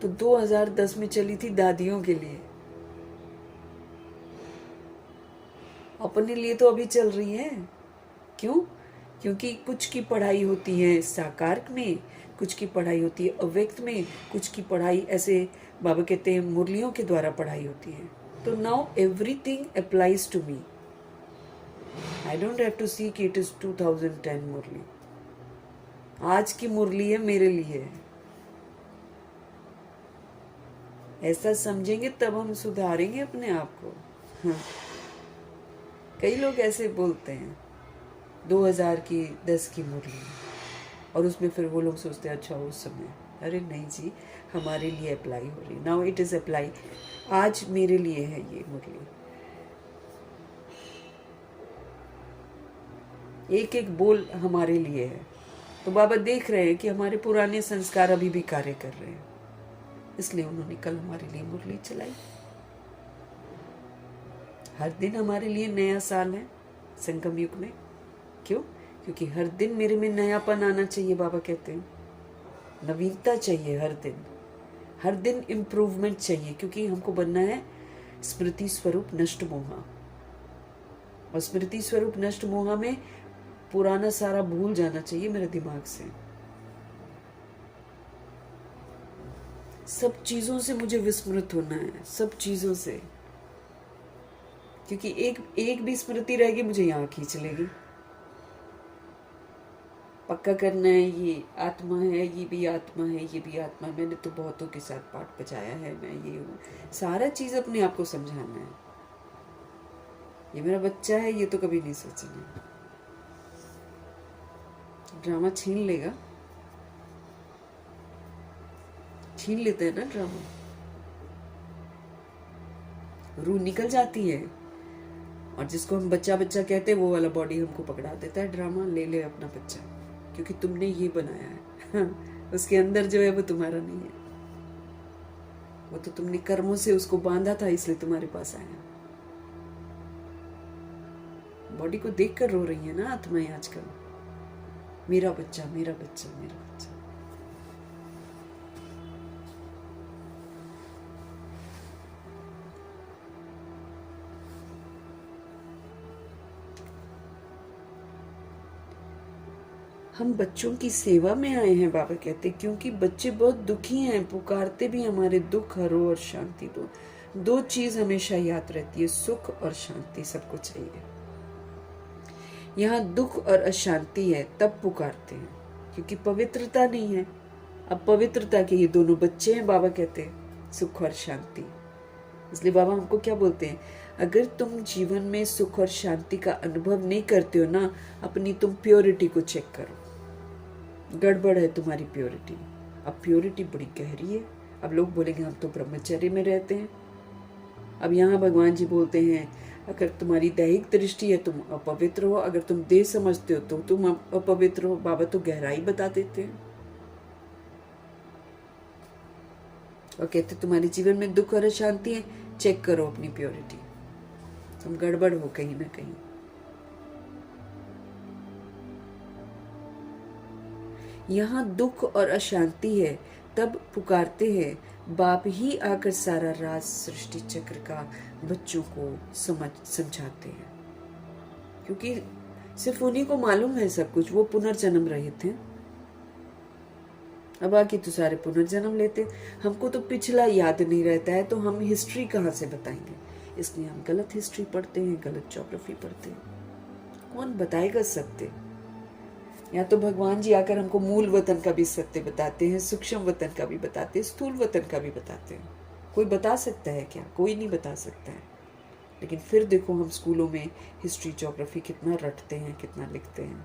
[SPEAKER 1] तो 2010 में चली थी दादियों के लिए, अपने लिए तो अभी चल रही है। क्यों? क्योंकि कुछ की पढ़ाई होती है साकार में, कुछ की पढ़ाई होती है अव्यक्त में, कुछ की पढ़ाई ऐसे बाबा कहते हैं मुरलियों के द्वारा पढ़ाई होती है। तो now everything applies to me. I don't have to see कि इट इज 2010 मुरली। आज की मुरली है, मेरे लिए है। ऐसा समझेंगे तब हम सुधारेंगे अपने आप को। हाँ। कई लोग ऐसे बोलते हैं 2010 की मुरली, और उसमें फिर वो लोग सोचते हैं अच्छा उस समय। अरे नहीं जी, हमारे लिए अप्लाई हो रही, नाउ इट इज अप्लाई। आज मेरे लिए है ये मुरली। एक एक बोल हमारे लिए है। तो बाबा देख रहे हैं कि हमारे पुराने संस्कार अभी भी कार्य कर रहे हैं, इसलिए उन्होंने कल हमारे लिए मुरली चलाई। हर दिन हमारे लिए नया साल है संगम युग में। क्यों? क्योंकि हर दिन मेरे में नयापन आना चाहिए। बाबा कहते हैं नवीनता चाहिए, हर दिन इम्प्रूवमेंट चाहिए, क्योंकि हमको बनना है स्मृति स्वरूप नष्ट मोहा। और स्मृति स्वरूप नष्ट मोहा में पुराना सारा भूल जाना चाहिए मेरे दिमाग से। सब चीजों से मुझे विस्मृत होना है, सब चीजों से, क्योंकि एक भी स्मृति रहेगी मुझे यहाँ खींच लेगी। पक्का करना है ये आत्मा है, ये भी आत्मा है, ये भी आत्मा है। मैंने तो बहुतों के साथ पाठ बजाया है, मैं ये हूँ, सारा चीज अपने आप को समझाना है। ये मेरा बच्चा है, ये तो कभी नहीं सोचना। ड्रामा छीन लेगा, छीन लेते हैं ना ड्रामा, रूह निकल जाती है, और जिसको हम बच्चा बच्चा कहते हैं वो वाला बॉडी हमको पकड़ा देता है ड्रामा। ले ले अपना बच्चा, क्योंकि तुमने ये बनाया है उसके अंदर जो है वो तुम्हारा नहीं है, वो तो तुमने कर्मों से उसको बांधा था, इसलिए तुम्हारे पास आया। बॉडी को देख कर रो रही है ना आत्माएं आजकल, मेरा बच्चा, मेरा बच्चा, मेरा बच्चा। हम बच्चों की सेवा में आए हैं, बाबा कहते, क्योंकि बच्चे बहुत दुखी हैं, पुकारते भी हमारे दुख हरो और शांति दो। दो चीज हमेशा याद रहती है, सुख और शांति सबको चाहिए। यहाँ दुख और अशांति है तब पुकारते हैं, क्योंकि पवित्रता नहीं है। अब पवित्रता के ये दोनों बच्चे हैं, बाबा कहते हैं सुख और शांति। इसलिए बाबा हमको क्या बोलते हैं, अगर तुम जीवन में सुख और शांति का अनुभव नहीं करते हो ना, अपनी तुम प्योरिटी को चेक करो, गड़बड़ है तुम्हारी प्योरिटी। अब प्योरिटी बड़ी गहरी है। अब लोग बोलेंगे हम तो ब्रह्मचर्य में रहते हैं। अब यहाँ भगवान जी बोलते हैं अगर तुम्हारी दैहिक दृष्टि है तुम अपवित्र हो, अगर तुम देह समझते हो तो तुम अपवित्र हो। बाबा तो गहराई बता देते हैं और कहते तुम्हारे जीवन में दुख और अशांति है, चेक करो अपनी प्योरिटी, तुम गड़बड़ हो कहीं ना कहीं। यहाँ दुख और अशांति है तब पुकारते हैं, बाप ही आकर सारा राज सृष्टि चक्र का बच्चों को समझाते हैं, क्योंकि सिर्फ उन्हीं को मालूम है सब कुछ। वो पुनर्जन्म रहित हैं। अब बाकी तो सारे पुनर्जन्म लेते, हमको तो पिछला याद नहीं रहता है, तो हम हिस्ट्री कहाँ से बताएंगे। इसलिए हम गलत हिस्ट्री पढ़ते हैं, गलत ज्योग्राफी पढ़ते हैं। कौन बताएगा सत्य? या तो भगवान जी आकर हमको मूल वतन का भी सत्य बताते हैं, सूक्ष्म वतन का भी बताते हैं, स्थूल वतन का भी बताते हैं। कोई बता सकता है क्या? कोई नहीं बता सकता है। लेकिन फिर देखो हम स्कूलों में हिस्ट्री ज्योग्राफी कितना रटते हैं, कितना लिखते हैं।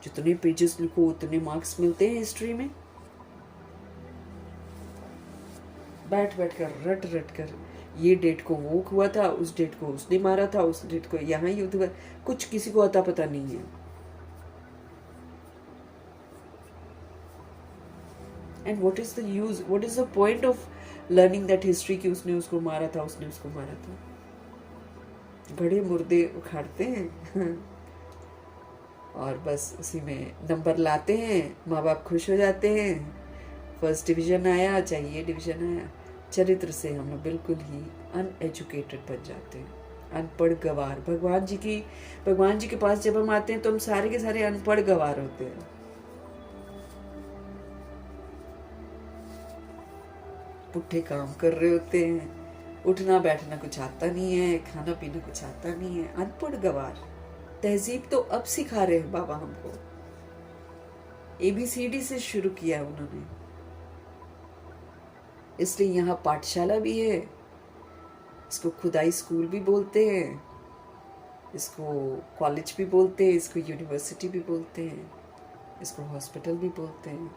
[SPEAKER 1] जितने पेजेस लिखो उतने मार्क्स मिलते हैं हिस्ट्री में। बैठ बैठ कर रट रट कर, ये डेट को वो हुआ था, उस डेट को उसने मारा था, उस डेट को यहाँ युद्ध हुआ, कुछ किसी को अता पता नहीं है। And what is the use, what is the point of learning that history कि उसने उसको मारा था, उसने उसको मारा था। घड़े मुर्दे उखाड़ते हैं और बस उसी में नंबर लाते हैं, माँ बाप खुश हो जाते हैं। फर्स्ट डिवीजन आया, चाहे ये डिवीजन आया। चरित्र से हम लोग बिल्कुल ही अनएजुकेटेड बन जाते हैं, अनपढ़ गवार। भगवान जी के पास जब हम आते हैं तो हम सारे के सारे अनपढ़ गवार होते हैं। पुट्ठे काम कर रहे होते हैं, उठना बैठना कुछ आता नहीं है, खाना पीना कुछ आता नहीं है, अनपढ़ गवार। तहजीब तो अब सिखा रहे हैं बाबा हमको, ABCD से शुरू किया है उन्होंने। इसलिए यहाँ पाठशाला भी है, इसको खुदाई स्कूल भी बोलते हैं, इसको कॉलेज भी बोलते हैं, इसको यूनिवर्सिटी भी बोलते हैं, इसको हॉस्पिटल भी बोलते हैं।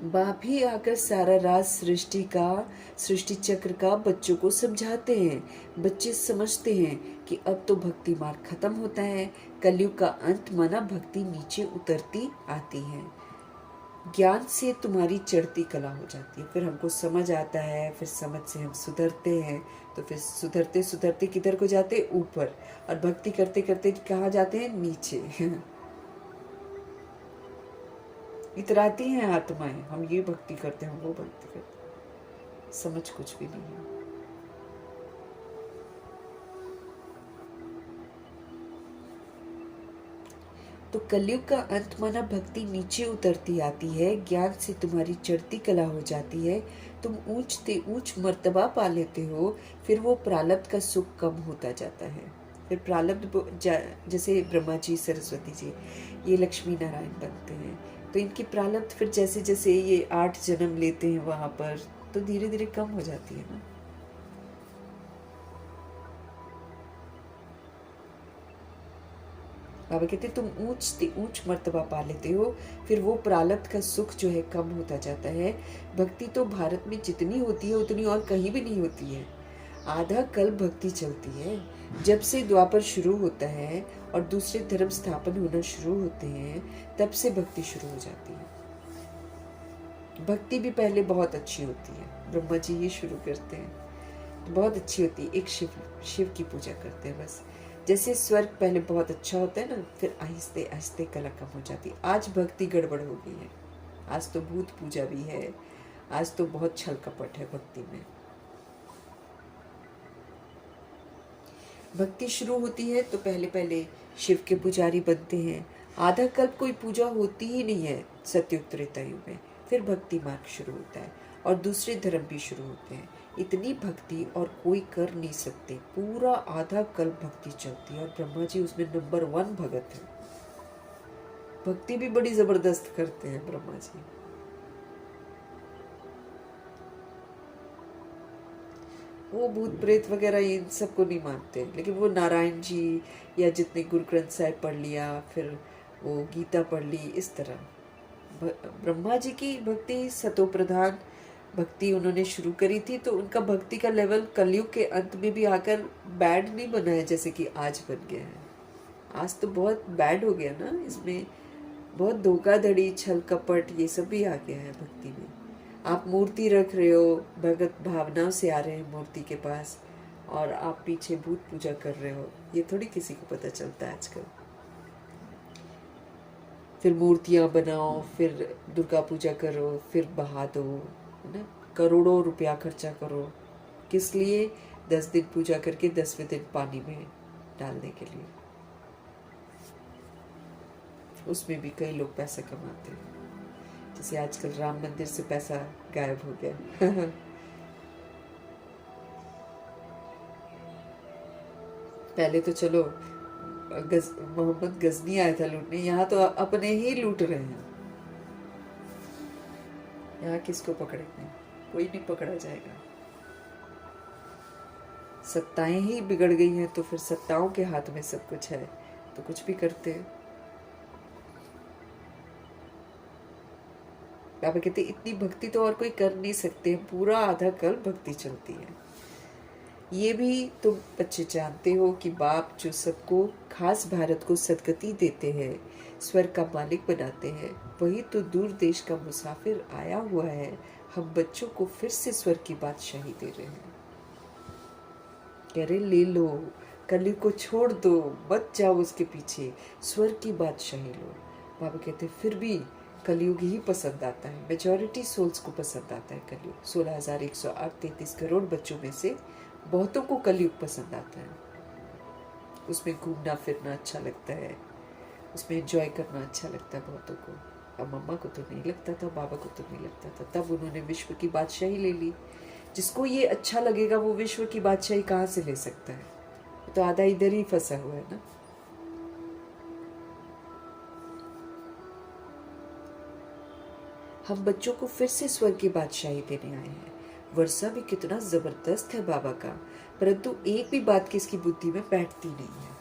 [SPEAKER 1] बाप ही आकर सारा राज सृष्टि चक्र का बच्चों को समझाते हैं। बच्चे समझते हैं कि अब तो भक्ति मार्ग खत्म होता है, कलयुग का अंत माना भक्ति नीचे उतरती आती है। ज्ञान से तुम्हारी चढ़ती कला हो जाती है। फिर हमको समझ आता है, फिर समझ से हम सुधरते हैं, तो फिर सुधरते सुधरते किधर को जाते, ऊपर। और भक्ति करते करते कहाँ जाते हैं, नीचे। इतराती हैं आत्माएं, हम ये भक्ति करते हैं, हम वो भक्ति करते हैं, समझ कुछ भी नहीं है। तो कलयुग का अंत माना भक्ति नीचे उतरती आती है, ज्ञान से तुम्हारी चढ़ती कला हो जाती है, तुम ऊंचते ऊंच मर्तबा पा लेते हो, फिर वो प्रारब्ध का सुख कम होता जाता है। फिर प्रारब्ध जैसे ब्रह्मा जी, सरस्वती जी, ये लक्ष्मी नारायण बनते हैं, तो इनकी प्रारब्ध फिर जैसे जैसे ये 8 जन्म लेते हैं वहां पर, तो धीरे धीरे कम हो जाती है ना। बाबा कहते तुम ऊंचते ऊंच मर्तबा पा लेते हो, फिर वो प्रारब्ध का सुख जो है कम होता जाता है। भक्ति तो भारत में जितनी होती है उतनी और कहीं भी नहीं होती है। आधा कल्प भक्ति चलती है। जब से द्वापर शुरू होता है और दूसरे धर्म स्थापन होना शुरू होते हैं, तब से भक्ति शुरू हो जाती है। भक्ति भी पहले बहुत अच्छी होती है, ब्रह्मा जी ये शुरू करते हैं तो बहुत अच्छी होती है। एक शिव की पूजा करते हैं बस। जैसे स्वर्ग पहले बहुत अच्छा होता है ना, फिर आहिस्ते आहिस्ते कला कम हो जाती है। आज भक्ति गड़बड़ हो गई है, आज तो भूत पूजा भी है, आज तो बहुत छल कपट है भक्ति में। भक्ति शुरू होती है तो पहले पहले शिव के पुजारी बनते हैं। आधा कल्प कोई पूजा होती ही नहीं है सतयुग त्रेता युग में। फिर भक्ति मार्ग शुरू होता है और दूसरे धर्म भी शुरू होते हैं। इतनी भक्ति और कोई कर नहीं सकते। पूरा आधा कल्प भक्ति चलती है और ब्रह्मा जी उसमें नंबर 1 भगत है। भक्ति भी बड़ी जबरदस्त करते हैं ब्रह्मा जी। वो भूत प्रेत वगैरह इन सबको नहीं मानते, लेकिन वो नारायण जी या जितने गुरु ग्रंथ साहिब पढ़ लिया, फिर वो गीता पढ़ ली, इस तरह। ब्रह्मा जी की भक्ति सतो प्रधान भक्ति उन्होंने शुरू करी थी, तो उनका भक्ति का लेवल कलयुग के अंत में भी आकर बैड नहीं बना है जैसे कि आज बन गया है। आज तो बहुत बैड हो गया ना, इसमें बहुत धोखाधड़ी, छल कपट, ये सब भी आ गया है भक्ति में। आप मूर्ति रख रहे हो, भगत भावनाओं से आ रहे हैं मूर्ति के पास, और आप पीछे भूत पूजा कर रहे हो, ये थोड़ी किसी को पता चलता है आजकल। फिर मूर्तियां बनाओ, फिर दुर्गा पूजा करो, फिर बहा दो, है ना, करोड़ों रुपया खर्चा करो, किस लिए? 10 दिन पूजा करके 10वें दिन पानी में डालने के लिए। उसमें भी कई लोग पैसा कमाते हैं, जैसे आजकल राम मंदिर से पैसा गायब हो गया। पहले तो चलो मोहम्मद गजनी आया था लूटने, यहाँ तो अपने ही लूट रहे हैं। यहाँ किसको पकड़ेंगे? कोई नहीं पकड़ा जाएगा। सत्ताएं ही बिगड़ गई हैं, तो फिर सत्ताओं के हाथ में सब कुछ है, तो कुछ भी करते हैं। बाबा कहते इतनी भक्ति तो और कोई कर नहीं सकते, पूरा आधा कल्प भक्ति चलती है। ये भी तुम बच्चे जानते हो कि बाप जो सबको, खास भारत को सदगति देते हैं, स्वर्ग का मालिक बनाते हैं, वही तो दूर देश का मुसाफिर आया हुआ है। हम बच्चों को फिर से स्वर्ग की बादशाही दे रहे हैं। कह रहे ले लो, कलयुग को छोड़ दो, मत जाओ उसके पीछे, स्वर्ग की बादशाही लो। बाबा कहते फिर भी कलयुग ही पसंद आता है, मेजॉरिटी सोल्स को पसंद आता है कलयुग। 16,133 करोड़ बच्चों में से बहुतों को कलयुग पसंद आता है। उसमें घूमना फिरना अच्छा लगता है, उसमें एंजॉय करना अच्छा लगता है बहुतों को। अब मम्मा को तो नहीं लगता था, बाबा को तो नहीं लगता था, तब उन्होंने विश्व की बादशाही ले ली। जिसको ये अच्छा लगेगा वो विश्व की बादशाही कहाँ से ले सकता है? तो आधा इधर ही फंसा हुआ है ना। हम बच्चों को फिर से स्वर्ग की बादशाही देने आए हैं। वर्षा भी कितना जबरदस्त है बाबा का, परंतु एक भी बात किसकी बुद्धि में बैठती नहीं है।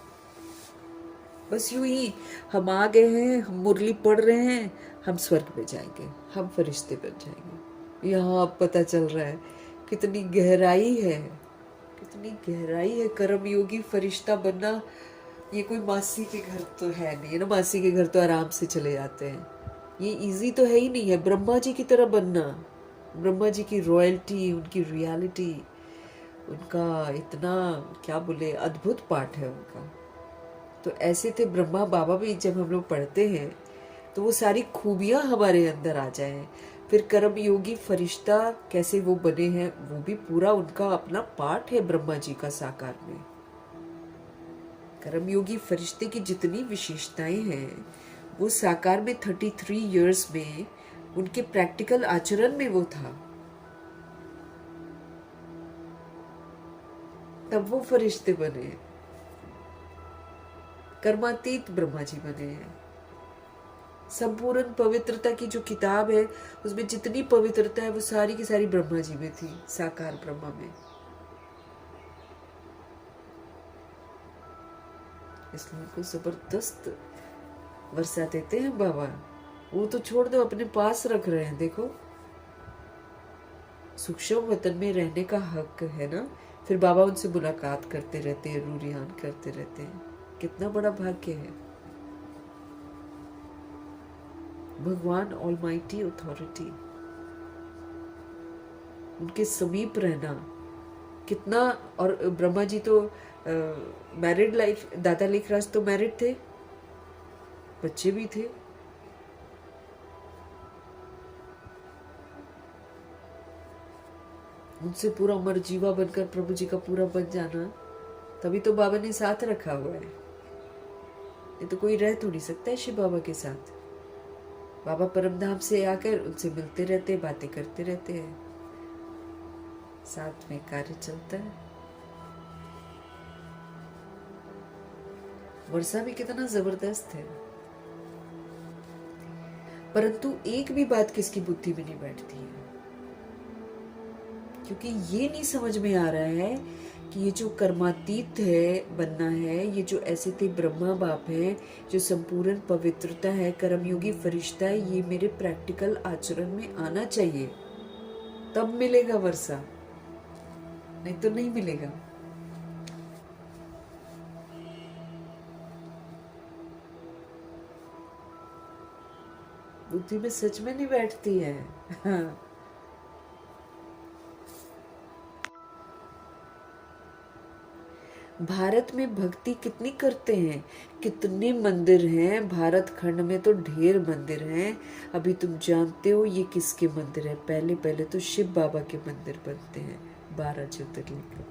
[SPEAKER 1] बस यूं ही हम आ गए हैं, हम मुरली पढ़ रहे हैं, हम स्वर्ग में जाएंगे, हम फरिश्ते बन जाएंगे। यहाँ अब पता चल रहा है कितनी गहराई है, कितनी गहराई है। कर्मयोगी फरिश्ता बनना ये कोई मासी के घर तो है नहीं, ना मासी के घर तो आराम से चले जाते हैं। ये इजी तो है ही नहीं है ब्रह्मा जी की तरह बनना। ब्रह्मा जी की रॉयल्टी, उनकी रियलिटी, उनका इतना क्या बोले अद्भुत पाठ है उनका। तो ऐसे थे ब्रह्मा बाबा भी। जब हम लोग पढ़ते हैं तो वो सारी खूबियां हमारे अंदर आ जाए। फिर कर्म योगी फरिश्ता कैसे वो बने हैं, वो भी पूरा उनका अपना पाठ है ब्रह्मा जी का साकार में। कर्मयोगी फरिश्ते की जितनी विशेषताएं हैं वो साकार में 33 इयर्स में उनके प्रैक्टिकल आचरण में वो था, तब वो फरिश्ते बने। कर्मातीत ब्रह्मा जी बने हैं। संपूर्ण पवित्रता की जो किताब है उसमें जितनी पवित्रता है वो सारी की सारी ब्रह्मा जी में थी, साकार ब्रह्मा में। इसलिए उनको जबरदस्त वर्षा देते हैं बाबा। वो तो छोड़ दो, अपने पास रख रहे हैं। देखो सूक्ष्म वतन में रहने का हक है ना, फिर बाबा उनसे मुलाकात करते रहते हैं, रूरियान करते रहते हैं। कितना बड़ा भाग्य है। भगवान ऑलमाइटी अथॉरिटी, उनके समीप रहना कितना। और ब्रह्मा जी तो मैरिड लाइफ, दादा लेखराज तो मैरिड थे, बच्चे भी थे। उनसे पूरा मरजीवा बनकर प्रभु जी का पूरा बन जाना, तभी तो बाबा ने साथ रखा हुआ है। ये तो कोई रह थोड़ी सकता है शिव बाबा के साथ। बाबा परमधाम से आकर उनसे मिलते रहते, बातें करते रहते हैं, साथ में कार्य चलता है। वर्षा भी कितना जबरदस्त है, परंतु एक भी बात किसकी बुद्धि में नहीं बैठती है, क्योंकि ये नहीं समझ में आ रहा है कि ये जो कर्मातीत है बनना है, ये जो ऐसे थे ब्रह्मा बाप है, जो संपूर्ण पवित्रता है, कर्मयोगी फरिश्ता है, ये मेरे प्रैक्टिकल आचरण में आना चाहिए, तब मिलेगा वर्षा, नहीं तो नहीं मिलेगा। बुद्धि में सच में नहीं बैठती है। भारत में भक्ति कितनी करते हैं, कितने मंदिर हैं भारत खंड में, तो ढेर मंदिर हैं। अभी तुम जानते हो ये किसके मंदिर है? पहले पहले तो शिव बाबा के मंदिर बनते हैं, 12 ज्योतिर्लिंग।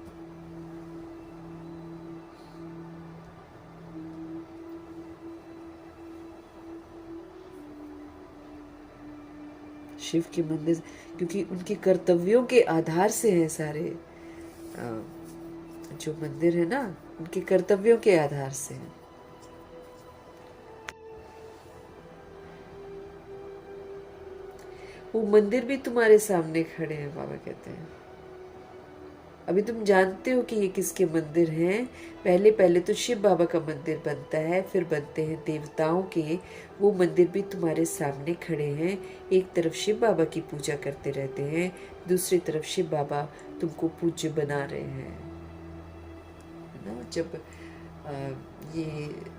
[SPEAKER 1] शिव के मंदिर, क्योंकि उनके कर्तव्यों के आधार से हैं सारे जो मंदिर है ना, उनके कर्तव्यों के आधार से है। वो मंदिर भी तुम्हारे सामने खड़े हैं, बाबा कहते हैं। अभी तुम जानते हो कि ये किसके मंदिर हैं। पहले पहले तो शिव बाबा का मंदिर बनता है, फिर बनते हैं देवताओं के। वो मंदिर भी तुम्हारे सामने खड़े हैं। एक तरफ शिव बाबा की पूजा करते रहते हैं, दूसरी तरफ शिव बाबा तुमको पूज्य बना रहे हैं ना। जब ये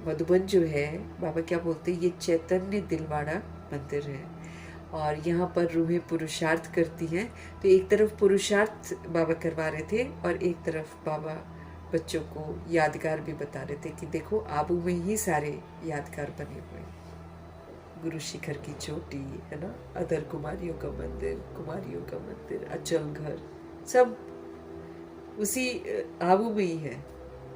[SPEAKER 1] मधुबन जो है, बाबा क्या बोलते हैं, ये चैतन्य दिलवाड़ा मंदिर है और यहाँ पर रूहें पुरुषार्थ करती हैं। तो एक तरफ पुरुषार्थ बाबा करवा रहे थे और एक तरफ बाबा बच्चों को यादगार भी बता रहे थे कि देखो आबू में ही सारे यादगार बने हुए हैं। गुरु शिखर की चोटी है ना, अदर कुमारियों का मंदिर, कुमारियों का मंदिर, अचल घर, सब उसी आबू में ही है।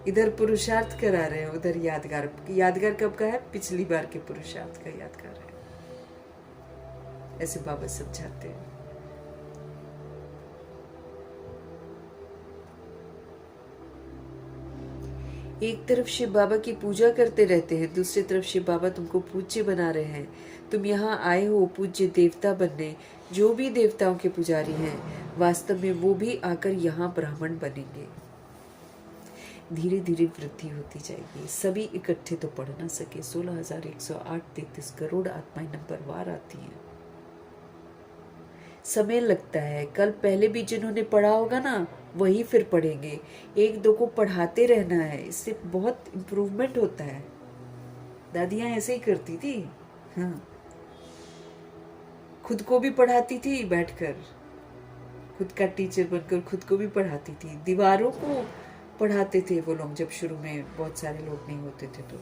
[SPEAKER 1] इधर पुरुषार्थ करा रहे हैं, उधर यादगार। यादगार कब का है? पिछली बार के पुरुषार्थ का यादगार है। ऐसे बाबा समझाते हैं। एक तरफ शिव बाबा की पूजा करते रहते हैं, दूसरी तरफ शिव बाबा तुमको पूज्य बना रहे हैं। तुम यहाँ आए हो पूज्य देवता बनने। जो भी देवताओं के पुजारी हैं, वास्तव में वो भी आकर यहाँ ब्राह्मण बनेंगे। धीरे धीरे वृद्धि होती जाएगी। सभी इकट्ठे तो पढ़ ना सके। 16,108 33 करोड़ आत्माएं नंबरवार आती हैं। समय लगता है। कल पहले भी जिन्होंने पढ़ा होगा ना, वही फिर पढ़ेंगे। एक दो को पढ़ाते रहना है, इससे बहुत इम्प्रूवमेंट होता है। दादियाँ ऐसे ही करती थी। हाँ, खुद को भी पढ़ाती थी बैठकर, खुद का टीचर बनकर खुद को भी पढ़ाती थी, दीवारों को पढ़ाते थे वो लोग जब शुरू में बहुत सारे लोग नहीं होते थे तो।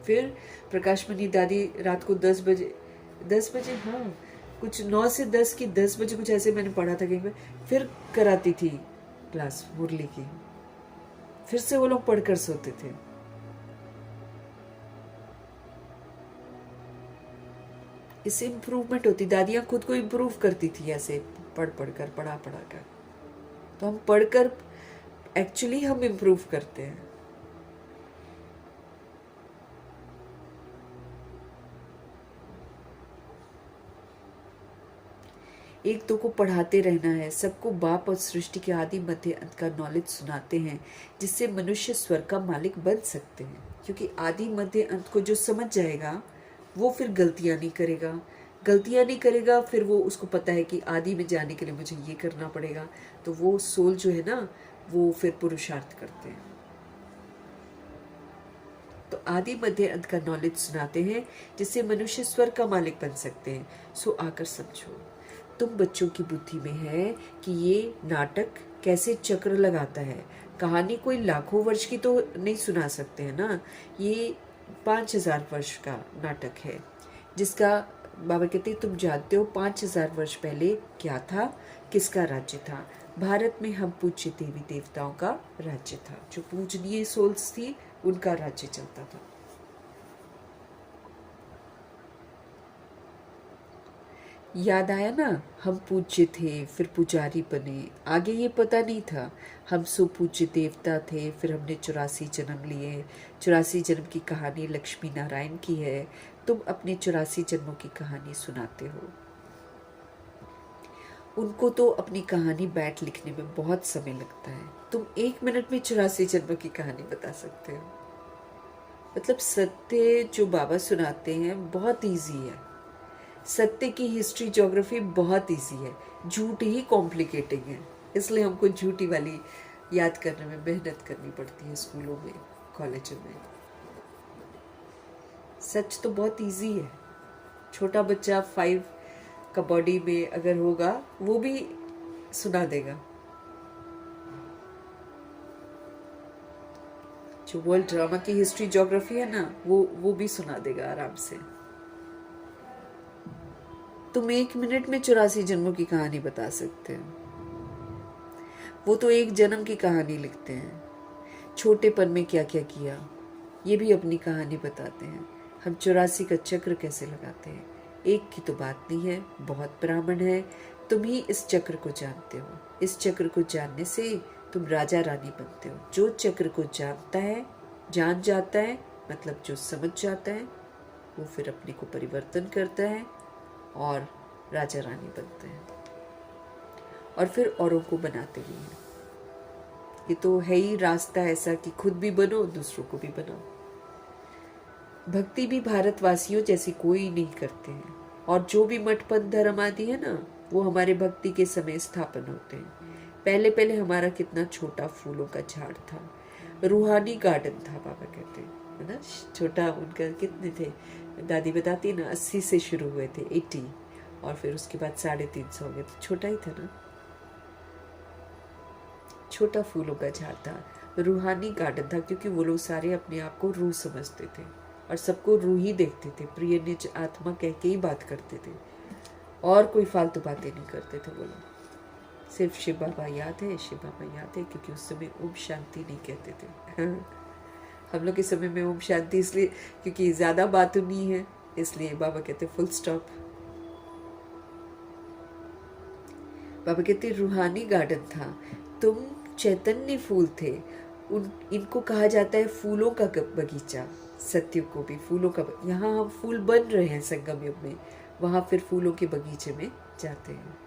[SPEAKER 1] फिर प्रकाश मणि दादी रात को 10 बजे हाँ कुछ 9 से 10 की 10 बजे कुछ ऐसे मैंने पढ़ा था कहीं पे, फिर कराती थी क्लास मुरली की, फिर से वो लोग पढ़कर सोते थे। इससे इम्प्रूवमेंट होती, दादियां खुद को इम्प्रूव करती थी ऐसे पढ़ पढ़ा कर। तो हम पढ़कर एक्चुअली हम इम्प्रूव करते हैं। एक दो को पढ़ाते रहना है, सबको बाप और सृष्टि के आदि मध्य अंत का नॉलेज सुनाते हैं, जिससे मनुष्य स्वर्ग का मालिक बन सकते हैं। क्योंकि आदि मध्य अंत को जो समझ जाएगा वो फिर गलतियां नहीं करेगा, फिर वो उसको पता है कि आदि में जाने के लिए मुझे ये करना पड़ेगा, तो वो सोल जो है ना वो फिर पुरुषार्थ करते हैं। तो आदि मध्य अंत का नॉलेज सुनाते हैं, जिससे मनुष्य स्वर्ग का मालिक बन सकते हैं। सो आकर समझो, तुम बच्चों की बुद्धि में है कि ये नाटक कैसे चक्र लगाता है। कहानी कोई लाखों वर्ष की तो नहीं सुना सकते हैं ना, ये 5000 वर्ष का नाटक है, जिसका बाबा कहते तुम जानते हो 5000 वर्ष पहले क्या था, किसका राज्य था। भारत में हम पूज्य देवी देवताओं का राज्य था, जो पूजनीय सोल्स थी उनका राज्य चलता था। याद आया ना, हम पूज्य थे फिर पुजारी बने, आगे ये पता नहीं था। हम सुपूज्य देवता थे, फिर हमने 84 जन्म लिए। 84 जन्म की कहानी लक्ष्मी नारायण की है, तुम अपने 84 जन्मों की कहानी सुनाते हो। उनको तो अपनी कहानी बैठ लिखने में बहुत समय लगता है, तुम 1 मिनट में 84 जन्मों की कहानी बता सकते हो। मतलब सत्य जो बाबा सुनाते हैं बहुत इजी है, सत्य की हिस्ट्री ज्योग्राफी बहुत इजी है, झूठ ही कॉम्प्लिकेटिंग है। इसलिए हमको झूठी वाली याद करने में मेहनत करनी पड़ती है स्कूलों में, कॉलेजों में। सच तो बहुत इजी है, छोटा बच्चा 5 का बॉडी में अगर होगा वो भी सुना देगा। जो वर्ल्ड ड्रामा की हिस्ट्री ज्योग्राफी है ना वो भी सुना देगा आराम से। तुम 1 मिनट में 84 जन्मों की कहानी बता सकते हो, वो तो एक जन्म की कहानी लिखते हैं। छोटेपन में क्या क्या किया ये भी अपनी कहानी बताते हैं। हम 84 का चक्र कैसे लगाते हैं, एक की तो बात नहीं है, बहुत ब्राह्मण है। तुम ही इस चक्र को जानते हो, इस चक्र को जानने से तुम राजा रानी बनते हो। जो चक्र को जानता है, जान जाता है, मतलब जो समझ जाता है, वो फिर अपने को परिवर्तन करता है और राजा रानी बनते हैं, और फिर औरों को बनाते भी हैं। ये तो है ही रास्ता ऐसा कि खुद भी बनो, दूसरों को भी बनाओ। भक्ति भी भारतवासियों जैसी कोई नहीं करते हैं, और जो भी मठपंथ धर्म आदि है ना वो हमारे भक्ति के समय स्थापन होते हैं। पहले पहले हमारा कितना छोटा फूलों का झाड़ था, रूहानी गार्डन था बाबा कहते हैं ना। छोटा उनका कितने थे, दादी बताती है ना 80 से शुरू हुए थे, 80, और फिर उसके बाद 350 हो गए, तो छोटा ही था ना, छोटा फूलों का झाड़ था, रूहानी गार्डन था। क्योंकि वो लोग सारे अपने आप को रूह समझते थे और सबको रूह ही देखते थे, प्रिय निज आत्मा कह के ही बात करते थे, और कोई फालतू बातें नहीं करते थे वो लोग। सिर्फ शिव बाबा याद है, शिव बाबा याद है, क्योंकि उस समय ओम शांति नहीं कहते थे। हम लोग के समय में ओम शांति इसलिए क्योंकि ज्यादा बात नहीं है, इसलिए बाबा कहते फुल स्टॉप। बाबा कहते रूहानी गार्डन था, तुम चैतन्य फूल थे। इनको कहा जाता है फूलों का बगीचा। सत्य को भी फूलों का, यहाँ हम फूल बन रहे हैं संगम युग में, वहाँ फिर फूलों के बगीचे में जाते हैं,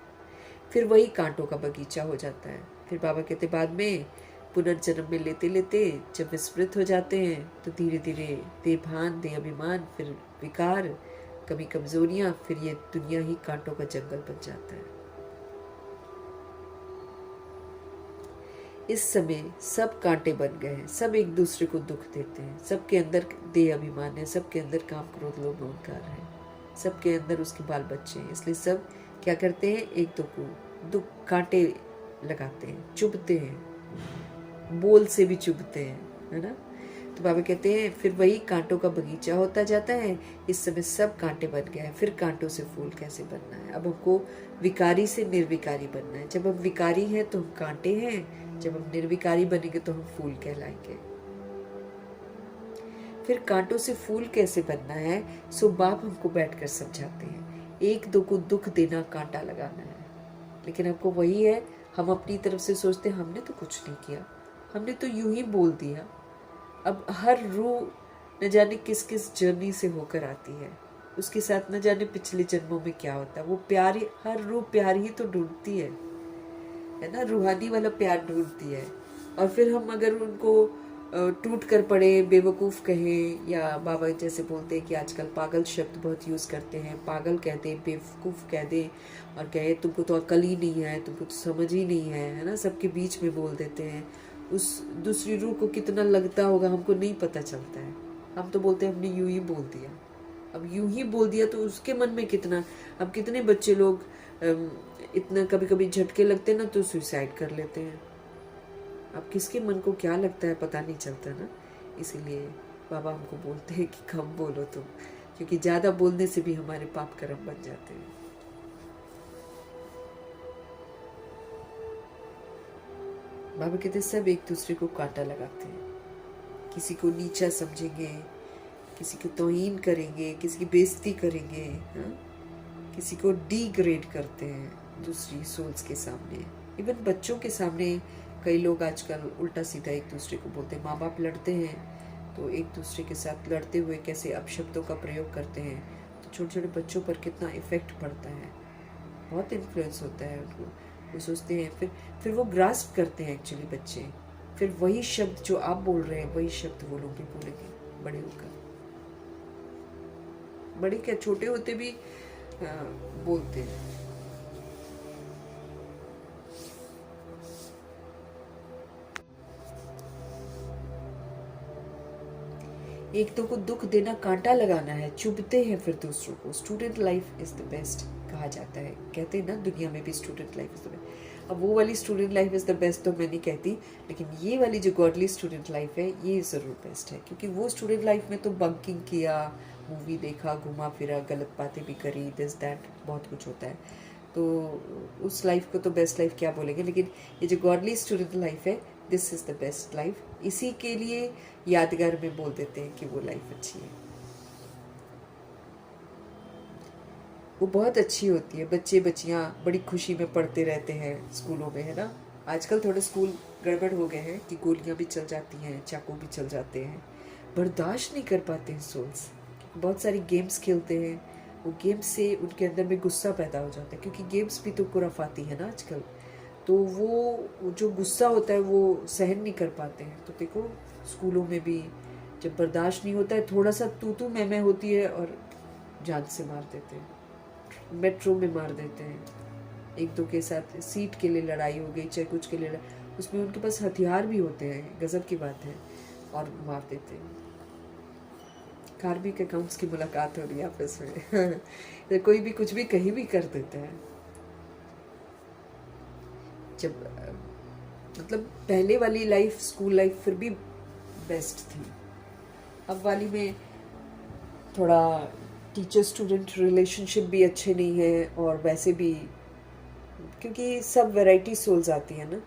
[SPEAKER 1] फिर वही कांटों का बगीचा हो जाता है। फिर बाबा कहते बाद में पुनर्जन्म में लेते लेते जब विस्मृत हो जाते हैं तो धीरे धीरे देभान दे अभिमान, फिर विकार, कभी कमजोरियां, फिर ये दुनिया ही कांटों का जंगल बन जाता है। इस समय सब कांटे बन गए हैं, सब एक दूसरे को दुख देते हैं, सबके अंदर देह अभिमान है, सबके अंदर काम क्रोध लोभ अहंकार है। सबके अंदर उसके बाल बच्चे हैं, इसलिए सब क्या करते हैं, एक दो को दुख कांटे लगाते हैं, चुभते हैं, बोल से भी चुभते हैं, है ना। तो बाबा कहते हैं फिर वही कांटों का बगीचा होता जाता है, इस समय सब कांटे बन गए हैं, फिर कांटों से फूल कैसे बनना है। अब हमको विकारी से निर्विकारी बनना है। जब हम विकारी हैं तो हम कांटे हैं, जब हम निर्विकारी बनेंगे तो हम फूल कहलाएंगे। फिर कांटों से फूल कैसे बनना है, सो बाप हमको बैठकर समझाते हैं। एक दो को दुख देना कांटा लगाना है, लेकिन हमको वही है, हम अपनी तरफ से सोचते हैं हमने तो कुछ नहीं किया, हमने तो यूं ही बोल दिया। अब हर रूह न जाने किस किस जर्नी से होकर आती है, उसके साथ न जाने पिछले जन्मों में क्या होता है। वो प्यार ही, हर रूह प्यार ही तो ढूंढती है ना, रूहानी वाला प्यार ढूंढती है। और फिर हम अगर उनको टूट कर पड़े, बेवकूफ़ कहें, या बाबा जैसे बोलते हैं कि आजकल पागल शब्द बहुत यूज़ करते हैं, पागल कह दें, बेवकूफ़ कह दें, और कहे तुमको तो अकल ही नहीं है, तुमको तो समझ ही नहीं है ना, सबके बीच में बोल देते हैं। उस दूसरी रूह को कितना लगता होगा हमको नहीं पता चलता है। हम तो बोलते हैं हमने यूं ही बोल दिया। अब यूं ही बोल दिया तो उसके मन में कितना, अब कितने बच्चे लोग इतना कभी कभी झटके लगते हैं ना तो सुसाइड कर लेते हैं। अब किसके मन को क्या लगता है पता नहीं चलता ना। इसीलिए बाबा हमको बोलते हैं कि कम बोलो तुम, क्योंकि ज़्यादा बोलने से भी हमारे पाप कर्म बन जाते हैं। बाबा कहते सब एक दूसरे को कांटा लगाते हैं, किसी को नीचा समझेंगे, किसी को तौहीन करेंगे, किसी की बेइज्जती करेंगे, हाँ? किसी को डिग्रेड करते हैं दूसरी सोल्स के सामने। इवन बच्चों के सामने कई लोग आजकल उल्टा सीधा एक दूसरे को बोलते हैं। माँ बाप लड़ते हैं तो एक दूसरे के साथ लड़ते हुए कैसे अपशब्दों का प्रयोग करते हैं, तो छोटे छोटे बच्चों पर कितना इफेक्ट पड़ता है, बहुत इन्फ्लुएंस होता है उनको। वो सोचते हैं, फिर वो ग्रास्प करते हैं एक्चुअली बच्चे, फिर वही शब्द जो आप बोल रहे हैं वही शब्द वो लोग भी बोलेंगे बड़े होकर। बड़े क्या, छोटे होते भी बोलते हैं। एक तो को दुख देना कांटा लगाना है, चुभते हैं फिर दूसरों को। Student life is the best कहा जाता है, कहते हैं ना दुनिया में भी student life is the best. अब वो वाली student life is the best तो मैं नहीं कहती, लेकिन ये वाली जो गॉडली स्टूडेंट लाइफ है ये ज़रूर बेस्ट है। क्योंकि वो स्टूडेंट लाइफ में तो बंकिंग किया, मूवी देखा, घुमा फिरा, गलत बातें भी करी, दिस दैट बहुत कुछ होता है, तो उस लाइफ को तो बेस्ट लाइफ क्या बोलेंगे। लेकिन ये जो गॉडली स्टूडेंट लाइफ है, this is the best life. इसी के लिए यादगार में बोल देते हैं कि वो लाइफ अच्छी है, वो बहुत अच्छी होती है। बच्चे बच्चियाँ बड़ी खुशी में पढ़ते रहते हैं स्कूलों में, है ना। आजकल थोड़े स्कूल गड़बड़ हो गए हैं कि गोलियाँ भी चल जाती हैं, चाकू भी चल जाते हैं, बर्दाश्त नहीं कर पाते हैं सोल्स। बहुत सारी गेम्स खेलते हैं, वो गेम्स से उनके अंदर में गुस्सा पैदा हो जाता है, क्योंकि गेम्स भी तो खुराफाती है ना आजकल। तो वो जो गुस्सा होता है वो सहन नहीं कर पाते हैं। तो देखो स्कूलों में भी जब बर्दाश्त नहीं होता है, थोड़ा सा तू मैं होती है और जान से मार देते हैं, मेट्रो में मार देते हैं, एक दो के साथ सीट के लिए लड़ाई हो गई, चाहे कुछ के लिए उसमें उनके पास हथियार भी होते हैं, गजब की बात है, और मार देते हैं। कार्मिक अकाउंट्स की मुलाकात हो रही है आपस में कोई भी कुछ भी कहीं भी कर देता है। जब मतलब पहले वाली लाइफ, स्कूल लाइफ फिर भी बेस्ट थी। अब वाली में थोड़ा टीचर स्टूडेंट रिलेशनशिप भी अच्छे नहीं है, और वैसे भी क्योंकि सब वैरायटी सोल्स आती है ना,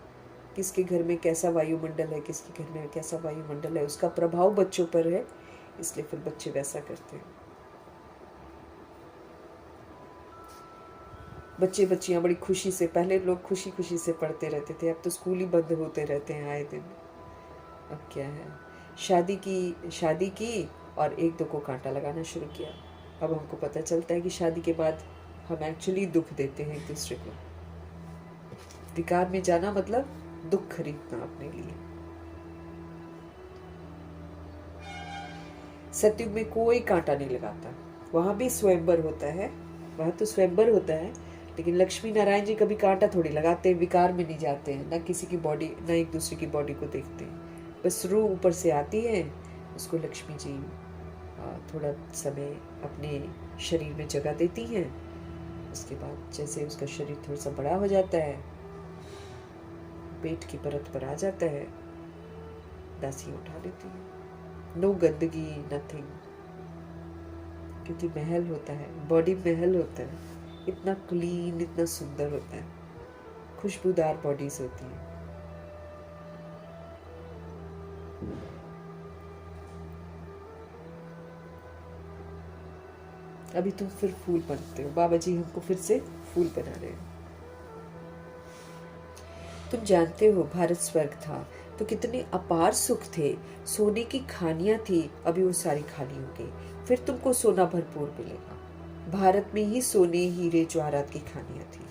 [SPEAKER 1] किसके घर में कैसा वायुमंडल है, किसके घर में कैसा वायुमंडल है, उसका प्रभाव बच्चों पर है, इसलिए फिर बच्चे वैसा करते हैं। बच्चे बच्चियाँ बड़ी खुशी से, पहले लोग खुशी खुशी से पढ़ते रहते थे, अब तो स्कूल ही बंद होते रहते हैं आए दिन। अब क्या है, शादी की और एक दो को कांटा लगाना शुरू किया। अब हमको पता चलता है कि शादी के बाद हम एक्चुअली दुख देते हैं एक दूसरे को। विकार में जाना मतलब दुख खरीदना अपने लिए। सतयुग में कोई कांटा नहीं लगाता, वहां भी स्वयंवर होता है, वहां तो स्वयंवर होता है, लेकिन लक्ष्मी नारायण जी कभी कांटा थोड़ी लगाते हैं, विकार में नहीं जाते हैं, ना किसी की बॉडी, ना एक दूसरे की बॉडी को देखते हैं। बस रूह ऊपर से आती है, उसको लक्ष्मी जी थोड़ा समय अपने शरीर में जगह देती हैं। उसके बाद जैसे उसका शरीर थोड़ा सा बड़ा हो जाता है, पेट की परत पर आ जाता है, दासी उठा लेती है। नो गंदगी, नथिंग, क्योंकि महल होता है, बॉडी महल होता है, इतना क्लीन, इतना सुंदर होता है, खुशबूदार बॉडीज होती है। अभी तुम फिर फूल बनते हो, बाबा जी हमको फिर से फूल बना रहे हैं। तुम जानते हो भारत स्वर्ग था तो कितने अपार सुख थे, सोने की खानियां थी, अभी वो सारी खाली हो गई, फिर तुमको सोना भरपूर मिलेगा। भारत में ही सोने, हीरे, जवाहरात की खानियां थी।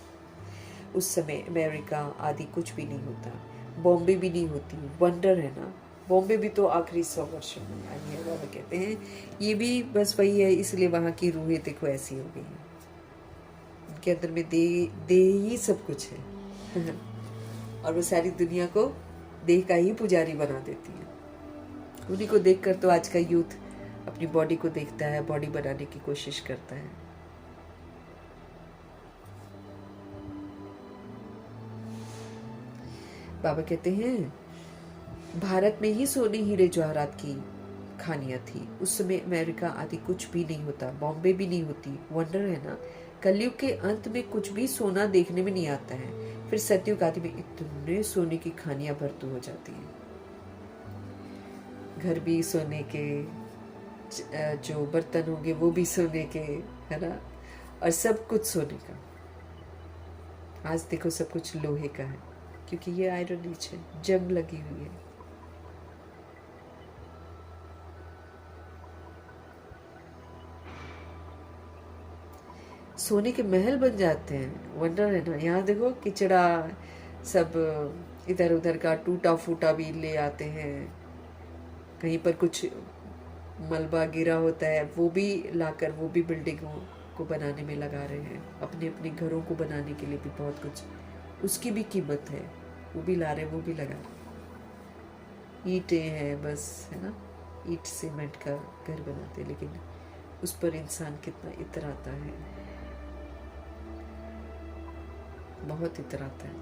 [SPEAKER 1] उस समय अमेरिका आदि कुछ भी नहीं होता, बॉम्बे भी नहीं होती। वंडर है ना, बॉम्बे भी तो आखिरी 100 वर्षों में आई है, बाबा कहते हैं। ये भी बस वही है, इसलिए वहाँ की रूहें देखो ऐसी हो गई हैं, उनके अंदर में देह ही सब कुछ है और वो सारी दुनिया को देह का ही पुजारी बना देती है। उन्हीं को देखकर तो आज का यूथ अपनी बॉडी को देखता है, बॉडी बनाने की कोशिश करता है। बाबा कहते हैं भारत में ही सोने, हीरे, जवाहरात की खानियां थी। उस समय अमेरिका आदि कुछ भी नहीं होता, बॉम्बे भी नहीं होती। वंडर है ना, कलयुग के अंत में कुछ भी सोना देखने में नहीं आता है, फिर सतयुग आदि में इतने सोने की खानियां भरतू हो जाती हैं। घर भी सोने के, जो बर्तन होंगे वो भी सोने के, है ना, और सब कुछ सोने का। आज देखो सब कुछ लोहे का है, क्योंकि ये आयरन रिच है, जंग लगी हुई है। सोने के महल बन जाते हैं। वंडर है ना, यहाँ देखो किचड़ा सब इधर उधर का टूटा फूटा भी ले आते हैं, कहीं पर कुछ मलबा गिरा होता है वो भी लाकर, वो भी बिल्डिंगों को बनाने में लगा रहे हैं, अपने अपने घरों को बनाने के लिए भी बहुत कुछ, उसकी भी कीमत है, वो भी ला रहे, वो भी लगा रहे। ईंटें हैं बस, है ना, ईंट सीमेंट का घर बनाते, लेकिन उस पर इंसान कितना इतराता है, बहुत इतराता है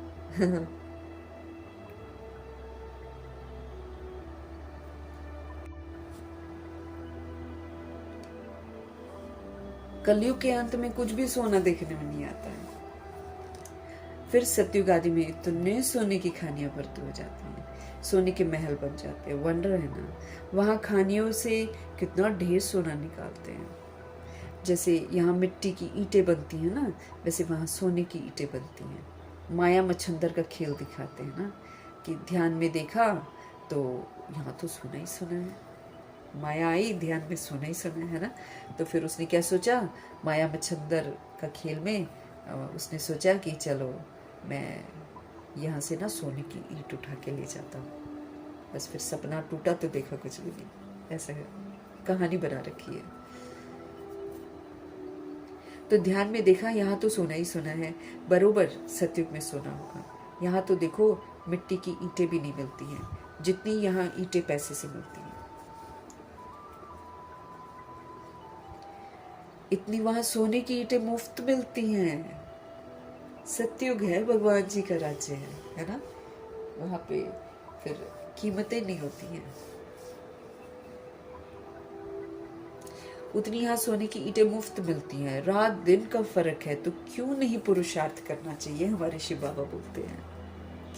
[SPEAKER 1] कलयुग के अंत में कुछ भी सोना देखने में नहीं आता है, फिर सतयुग आदि में इतने सोने की खानियां भरती हो जाती हैं, सोने के महल बन जाते हैं। वंडर है ना, वहाँ खानियों से कितना ढेर सोना निकालते हैं। जैसे यहाँ मिट्टी की ईंटें बनती हैं ना, वैसे वहाँ सोने की ईंटें बनती हैं। माया मच्छंदर का खेल दिखाते हैं ना, कि ध्यान में देखा तो यहाँ तो सोना ही सोना है, माया आई ध्यान में सोना ही सोना है ना। तो फिर उसने क्या सोचा, माया मच्छंदर का खेल में उसने सोचा कि चलो मैं यहाँ से ना सोने की ईंट उठा के ले जाता हूँ। बस फिर सपना टूटा तो देखा कुछ भी नहीं, ऐसा कहानी बना रखी है। तो ध्यान में देखा यहाँ तो सोना ही सोना है, बरोबर सतयुग में सोना होगा। यहाँ तो देखो मिट्टी की ईंटें भी नहीं मिलती हैं जितनी यहाँ ईंटें पैसे से मिलती हैं, इतनी वहां सोने की ईंटें मुफ्त मिलती हैं। सतयुग है, भगवान जी का राज्य है ना, वहां पे फिर कीमतें नहीं होती हैं। उतनी यहाँ सोने की ईंटें मुफ्त मिलती हैं, रात दिन का फर्क है, तो क्यों नहीं पुरुषार्थ करना चाहिए, हमारे शिव बाबा बोलते हैं।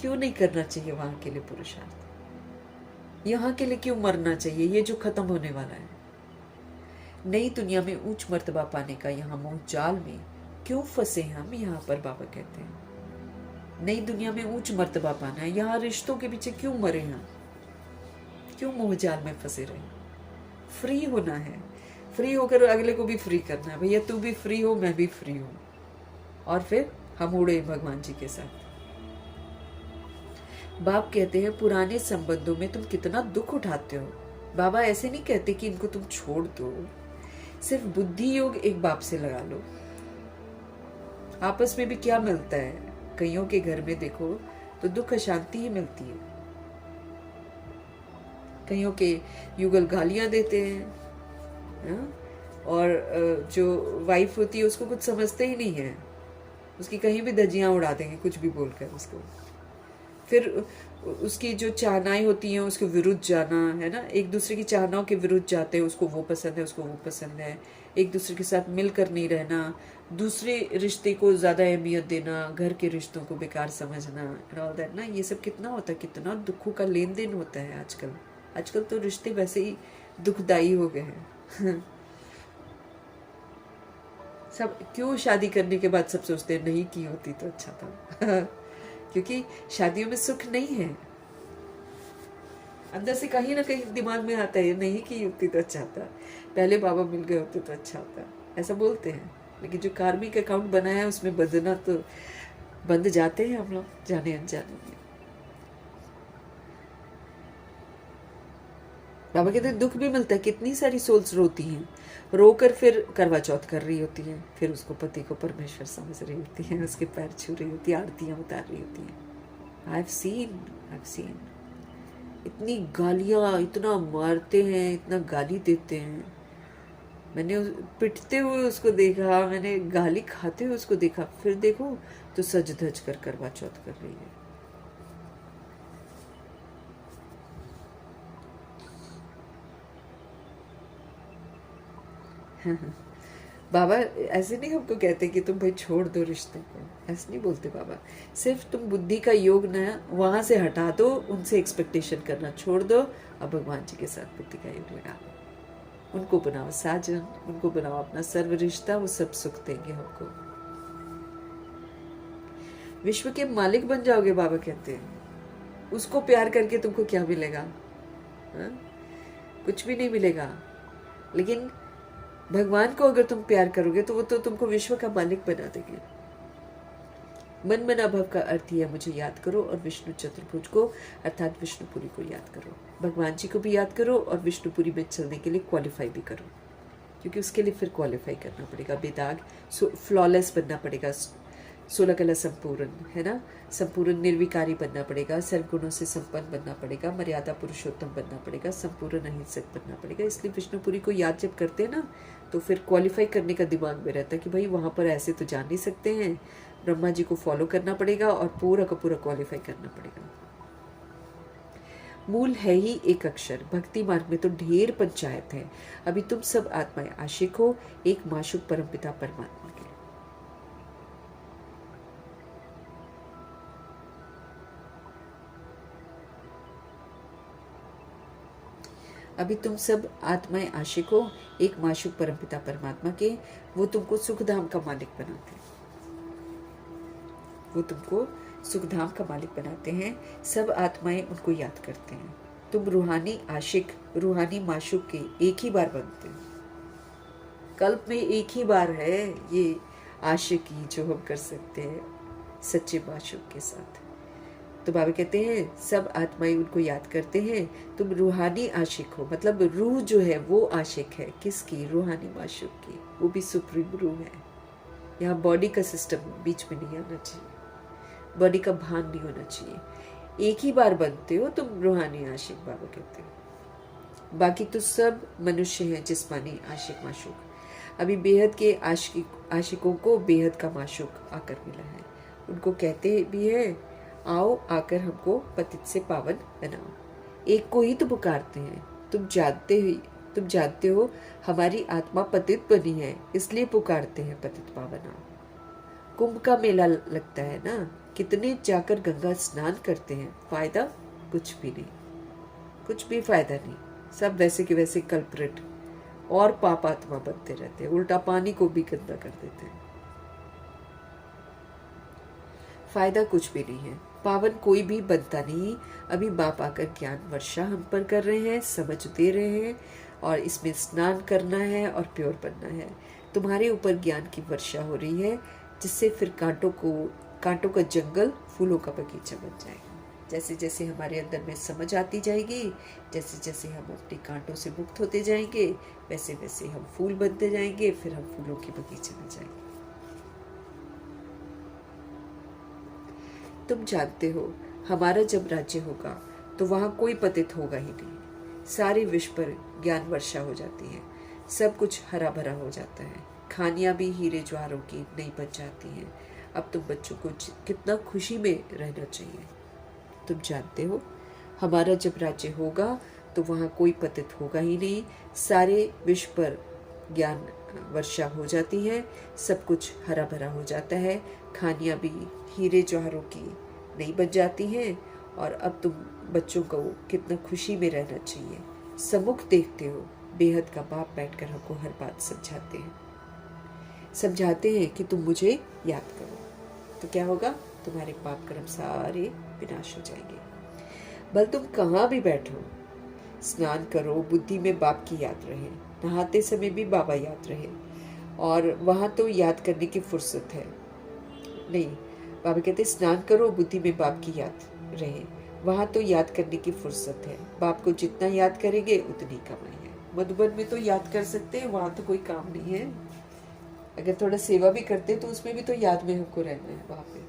[SPEAKER 1] क्यों नहीं करना चाहिए वहां के लिए पुरुषार्थ, यहाँ के लिए क्यों मरना चाहिए, ये जो खत्म होने वाला है। नई दुनिया में उच्च मर्तबा पाने का यहाँ मोह जाल में क्यों फंसे हम, यहाँ पर बाबा कहते हैं नई दुनिया में उच्च मर्तबा पाना है, यहाँ रिश्तों के पीछे क्यों मरे हम, क्यों मोह जाल में फंसे रहे। फ्री होना है, फ्री होकर अगले को भी फ्री करना है। भैया तू भी फ्री हो, मैं भी फ्री हूं, और फिर हम उड़े भगवान जी के साथ। बाप कहते हैं पुराने संबंधों में तुम कितना दुख उठाते हो। बाबा ऐसे नहीं कहते कि इनको तुम छोड़ दो, सिर्फ बुद्धि योग एक बाप से लगा लो। आपस में भी क्या मिलता है, कईयों के घर में देखो तो दुख अशांति ही मिलती है। कईयों के युगल गालियां देते हैं, और जो वाइफ होती है उसको कुछ समझते ही नहीं है, उसकी कहीं भी धज्जियाँ उड़ा देंगे कुछ भी बोलकर उसको। फिर उसकी जो चाहनाएं होती हैं उसके विरुद्ध जाना, है ना, एक दूसरे की चाहनाओं के विरुद्ध जाते हैं, उसको वो पसंद है, उसको वो पसंद है, एक दूसरे के साथ मिलकर नहीं रहना, दूसरे रिश्ते को ज़्यादा अहमियत देना, घर के रिश्तों को बेकार समझना, एंड ऑल दैट ना। ये सब कितना होता है, कितना दुखों का लेन देन होता है आजकल। आजकल तो रिश्ते वैसे ही दुखदाई हो गए हैं। सब क्यों शादी करने के बाद सब सोचते हैं नहीं की होती तो अच्छा था। क्योंकि शादियों में सुख नहीं है, अंदर से कहीं ना कहीं दिमाग में आता है नहीं की होती तो अच्छा था, पहले बाबा मिल गए होते तो अच्छा होता, ऐसा बोलते हैं। लेकिन जो कार्मिक अकाउंट बना है उसमें बंधना तो बंध जाते हैं हम लोग जाने अनजाने में। बाबा कहते हैं दुख भी मिलता है, कितनी सारी सोल्स रोती हैं, रोकर फिर करवा चौथ कर रही होती हैं, फिर उसको पति को परमेश्वर समझ रही होती हैं, उसके पैर छू रही होती है, आरतियां उतार रही होती हैं। आई हैव सीन इतनी गालियां, इतना मारते हैं, इतना गाली देते हैं। मैंने पिटते हुए उसको देखा, मैंने गाली खाते हुए उसको देखा, फिर देखो तो सज धज कर करवा चौथ कर रही है। बाबा ऐसे नहीं हमको कहते कि तुम भाई छोड़ दो रिश्ते को, ऐसे नहीं बोलते बाबा। सिर्फ तुम बुद्धि का योग ना वहां से हटा दो, उनसे एक्सपेक्टेशन करना छोड़ दो, अब भगवान जी के साथ बुद्धि का योग लगा दो, उनको बनाओ साजन, उनको बनाओ अपना सर्व रिश्ता, वो सब सुख देंगे हमको। विश्व के मालिक बन जाओगे बाबा कहते हैं। उसको प्यार करके तुमको क्या मिलेगा? हा? कुछ भी नहीं मिलेगा। लेकिन भगवान को अगर तुम प्यार करोगे तो वो तो तुमको विश्व का मालिक बना देंगे। मन मना भव का अर्थ ही है मुझे याद करो और विष्णु चतुर्भुज को अर्थात विष्णुपुरी को याद करो। भगवान जी को भी याद करो और विष्णुपुरी में चलने के लिए क्वालिफाई भी करो, क्योंकि उसके लिए फिर क्वालिफाई करना पड़ेगा, बेदाग फ्लॉलेस बनना पड़ेगा, 16 कला संपूर्ण, है ना, संपूर्ण निर्विकारी बनना पड़ेगा, सर्वगुणों से संपन्न बनना पड़ेगा, मर्यादा पुरुषोत्तम बनना पड़ेगा, संपूर्ण अहिंसक बनना पड़ेगा। इसलिए विष्णुपुरी को याद जब करते हैं ना तो फिर क्वालिफाई करने का दिमाग में रहता है कि भाई वहाँ पर ऐसे तो जा नहीं सकते हैं, ब्रह्मा जी को फॉलो करना पड़ेगा और पूरा का पूरा क्वालिफाई करना पड़ेगा। मूल है ही एक अक्षर, भक्ति मार्ग में तो ढेर पंचायत है। अभी तुम सब आत्माएं आशिक हो एक माशुक परमपिता परमात्मा के। अभी तुम सब आत्माएं आशिक हो एक माशुक परमपिता परमात्मा के, वो तुमको सुखधाम का मालिक बनाते हैं, वो तुमको सुखधाम का मालिक बनाते हैं। सब आत्माएं उनको याद करते हैं। तुम रूहानी आशिक, रूहानी माशुक के एक ही बार बनते हैं। कल्प में एक ही बार है ये आशिकी जो हम कर सकते हैं सच्चे माशुक के साथ। तो बाबा कहते हैं सब आत्माएं उनको याद करते हैं। तुम रूहानी आशिक हो, मतलब रूह जो है वो आशिक है किसकी? रूहानी माशुक की, वो भी सुप्रीम रूह है। यहाँ बॉडी का सिस्टम बीच में नहीं आना चाहिए, बॉडी का भान नहीं होना चाहिए। एक ही बार बनते हो तुम रूहानी आशिक, बाबा कहते हैं। बाकी तो सब मनुष्य हैं जिस्मानी आशिक माशुक। अभी बेहद के आशिकों को बेहद का माशुक आकर मिला है। उनको कहते भी है आओ आकर हमको पतित से पावन बनाओ। एक को ही तो पुकारते हैं। तुम जानते हो हमारी आत्मा पतित बनी है, इसलिए पुकारते हैं पतित पावन आओ। कुंभ का मेला लगता है ना, कितने जाकर गंगा स्नान करते हैं, फायदा कुछ भी नहीं, कुछ भी फायदा नहीं। सब वैसे के वैसे कल्प्रिट और पाप आत्मा बनते रहते हैं, उल्टा पानी को भी गंदा कर देते हैं। फायदा कुछ भी नहीं है, पावन कोई भी बनता नहीं। अभी बाप आकर ज्ञान वर्षा हम पर कर रहे हैं, समझ दे रहे हैं और इसमें स्नान करना है और प्योर बनना है। तुम्हारे ऊपर ज्ञान की वर्षा हो रही है, जिससे फिर कांटों का जंगल फूलों का बगीचा बन जाएगा। जैसे जैसे हमारे अंदर में समझ आती जाएगी, जैसे जैसे हम अपने कांटों से मुक्त होते जाएंगे, वैसे वैसे हम फूल बनते जाएंगे, फिर हम फूलों के बगीचे में जाएंगे। तुम जानते हो हमारा जब राज्य होगा तो वहां कोई पतित होगा ही नहीं, सारे विश्व पर ज्ञान वर्षा हो जाती है। सब कुछ हरा भरा हो जाता है, खानियाँ भी हीरे ज्वारों की नहीं बन जाती हैं। अब तुम बच्चों को कितना खुशी में रहना चाहिए। तुम जानते हो, हमारा जब राज्य होगा तो वहाँ कोई पतित होगा ही नहीं, सारे विश्व पर ज्ञान वर्षा हो जाती है, सब कुछ हरा भरा हो जाता है, खानियाँ भी हीरे जवाहरों की नहीं बन जाती हैं। और अब तुम बच्चों को कितना खुशी में रहना चाहिए। सम्मुख देखते हो, बेहद का बाप बैठकर हमको हर बात समझाते हैं कि तुम मुझे याद करो, तो क्या होगा, तुम्हारे पाप कर्म सारे विनाश हो जाएंगे। भले तुम कहाँ भी बैठो, स्नान करो, बुद्धि में बाप की याद रहे, नहाते समय भी बाबा याद रहे। और वहाँ तो याद करने की फुर्सत है नहीं, बाबा कहते स्नान करो, बुद्धि में बाप की याद रहे, वहाँ तो याद करने की फुर्सत है। बाप को जितना याद करेंगे उतनी कमाई है। मधुबन में तो याद कर सकते हैं, वहाँ तो कोई काम नहीं है। अगर थोड़ा सेवा भी करते तो उसमें भी तो याद में हमको रहना है वहाँ पे।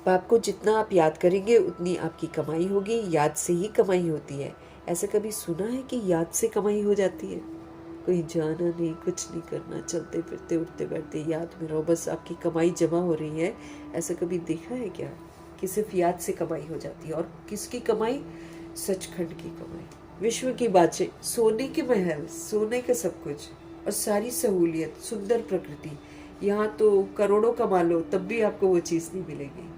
[SPEAKER 1] बाप को जितना आप याद करेंगे उतनी आपकी कमाई होगी। याद से ही कमाई होती है। ऐसा कभी सुना है कि याद से कमाई हो जाती है? कोई जाना नहीं, कुछ नहीं करना, चलते फिरते उठते बैठते याद में रहो, बस आपकी कमाई जमा हो रही है। ऐसा कभी देखा है क्या कि सिर्फ याद से कमाई हो जाती है? और किसकी कमाई? सचखंड की कमाई, विश्व की बातें, सोने के महल, सोने का सब कुछ और सारी सहूलियत, सुंदर प्रकृति। यहाँ तो करोड़ों कमा लो तब भी आपको वो चीज नहीं मिलेगी।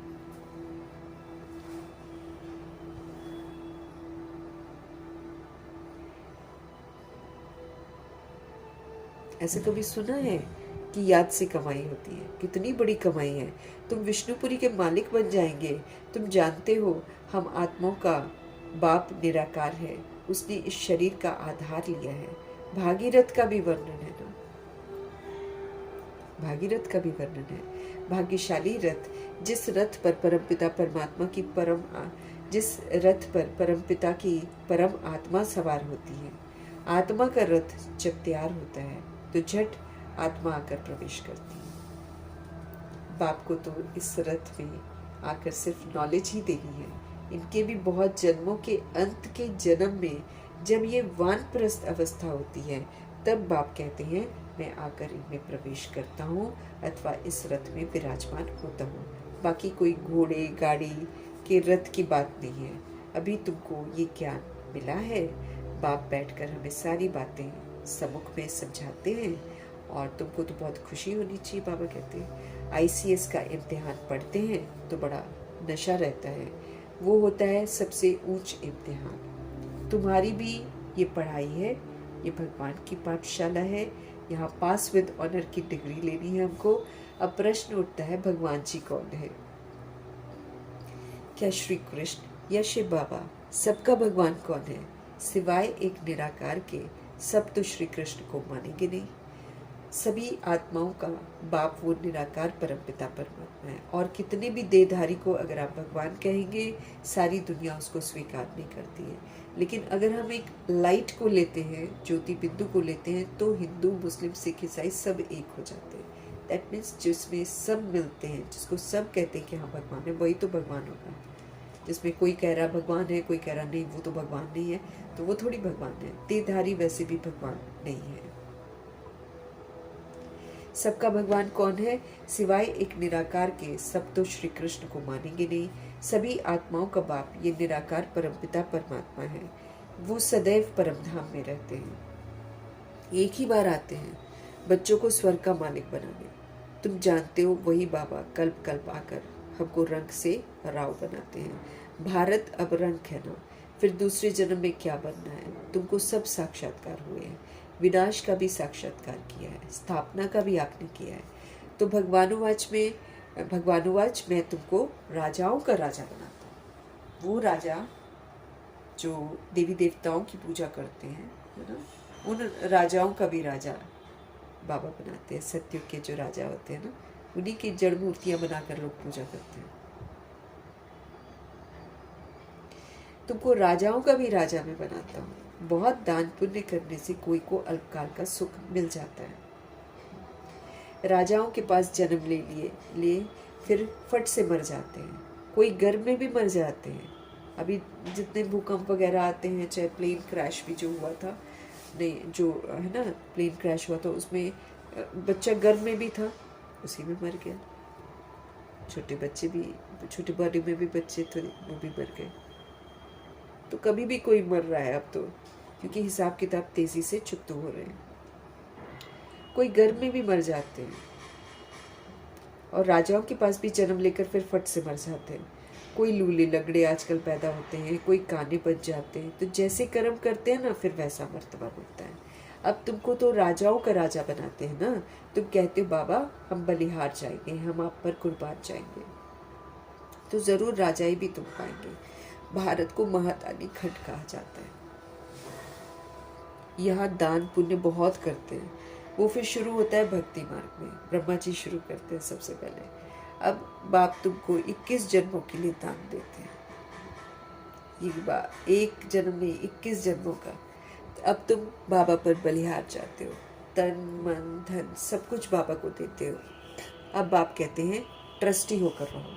[SPEAKER 1] ऐसे कभी सुना है कि याद से कमाई होती है? कितनी बड़ी कमाई है। तुम विष्णुपुरी के मालिक बन जाएंगे। तुम जानते हो, हम आत्माओं का बाप निराकार है, उसने इस शरीर का आधार लिया है। भागीरथ का भी वर्णन है ना, भागीरथ का भी वर्णन है। भाग्यशाली रथ, जिस रथ पर परमपिता परमात्मा की जिस रथ पर परमपिता की परम आत्मा सवार होती है। आत्मा का रथ जब तैयार होता है तो झट आत्मा आकर प्रवेश करती है। बाप को तो इस रथ में आकर सिर्फ नॉलेज ही देनी है। इनके भी बहुत जन्मों के अंत के जन्म में जब ये वानप्रस्थ अवस्था होती है, तब बाप कहते हैं मैं आकर इनमें प्रवेश करता हूँ अथवा इस रथ में विराजमान होता हूँ। बाकी कोई घोड़े गाड़ी के रथ की बात नहीं है। अभी तुमको ये ज्ञान मिला है, बाप बैठकर हमें सारी बातें सम्मुख में समझाते हैं और तुमको तो बहुत खुशी होनी चाहिए। बाबा कहते हैं आईसीएस का इम्तिहान पढ़ते हैं तो बड़ा नशा रहता है, वो होता है सबसे ऊंच इम्तिहान। तुम्हारी भी ये पढ़ाई है, ये भगवान की पाठशाला है, यहाँ पास विद ऑनर की डिग्री लेनी है हमको। अब प्रश्न उठता है भगवान जी कौन है? क्या श्री कृष्ण या शिव बाबा? सबका भगवान कौन है? सिवाय एक निराकार के सब तो श्री कृष्ण को मानेंगे नहीं। सभी आत्माओं का बाप वो निराकार परमपिता परमात्मा है। और कितने भी देहधारी को अगर आप भगवान कहेंगे, सारी दुनिया उसको स्वीकार नहीं करती है। लेकिन अगर हम एक लाइट को लेते हैं, ज्योति बिंदु को लेते हैं, तो हिंदू मुस्लिम सिख ईसाई सब एक हो जाते हैं। दैट मीन्स जिसमें सब मिलते हैं, जिसको सब कहते हैं कि हाँ भगवान है, वही तो भगवान होगा। जिसमें कोई कह रहा भगवान है, कोई कह रहा नहीं वो तो भगवान नहीं है, तो वो थोड़ी भगवान है। देहधारी वैसे भी भगवान नहीं है। सबका भगवान कौन है? सिवाय एक निराकार के सब तो श्री कृष्ण को मानेंगे नहीं। सभी आत्माओं का बाप ये निराकार परमपिता परमात्मा है। वो सदैव परमधाम में रहते हैं, एक ही बार आते हैं बच्चों को स्वर्ग का मालिक बनाने। तुम जानते हो वही बाबा कल्प कल्प आकर हमको रंग से राव बनाते हैं। भारत अब रंग है ना, फिर दूसरे जन्म में क्या बनना है? तुमको सब साक्षात्कार हुए हैं, विनाश का भी साक्षात्कार किया है, स्थापना का भी आपने किया है। तो भगवानुवाच मैं तुमको राजाओं का राजा बनाता हूँ। वो राजा जो देवी देवताओं की पूजा करते हैं, है ना, उन राजाओं का भी राजा बाबा बनाते हैं। सत्युग के जो राजा होते हैं ना, उन्हीं की जड़ मूर्तियां बनाकर लोग पूजा करते हैं। तुमको राजाओं का भी राजा मैं बनाता हूँ। बहुत दान पुण्य करने से कोई को अल्पकाल का सुख मिल जाता है। राजाओं के पास जन्म ले फिर फट से मर जाते हैं, कोई गर्भ में भी मर जाते हैं। अभी जितने भूकंप वगैरह आते हैं, चाहे प्लेन क्रैश भी जो हुआ था, नहीं जो है ना प्लेन क्रैश हुआ था, उसमें बच्चा गर्भ में भी था, उसी में मर गया। छोटे बच्चे भी, छोटे बॉडी में भी बच्चे थे, वो भी मर गए। तो कभी भी कोई मर रहा है अब तो, क्योंकि हिसाब किताब तेजी से चुकते हो रहे हैं। कोई गर्भ में भी मर जाते हैं, और राजाओं के पास भी जन्म लेकर फिर फट से मर जाते हैं। कोई लूले लगड़े आजकल पैदा होते हैं, कोई काने बच जाते हैं। तो जैसे कर्म करते हैं ना, फिर वैसा मर्तबा मिलता है। अब तुमको तो राजाओं का राजा बनाते हैं ना, तुम कहते हो बाबा हम बलिहार जाएंगे, हम आप पर कुर्बान जाएंगे, तो जरूर राजाई भी तुम पाएंगे। भारत को महादानी खंड कहा जाता है। यहाँ दान पुण्य बहुत करते हैं। वो फिर शुरू होता है भक्ति मार्ग में। ब्रह्मा जी शुरू करते हैं सबसे पहले। अब बाप तुमको 21 जन्मों के लिए दान देते हैं। ये बात एक जन्म नहीं, 21 जन्मों का। अब तुम बाबा पर बलिहार जाते हो, तन मन धन सब कुछ बाबा को देते हो। अब बाप कहते हैं ट्रस्टी होकर रहो।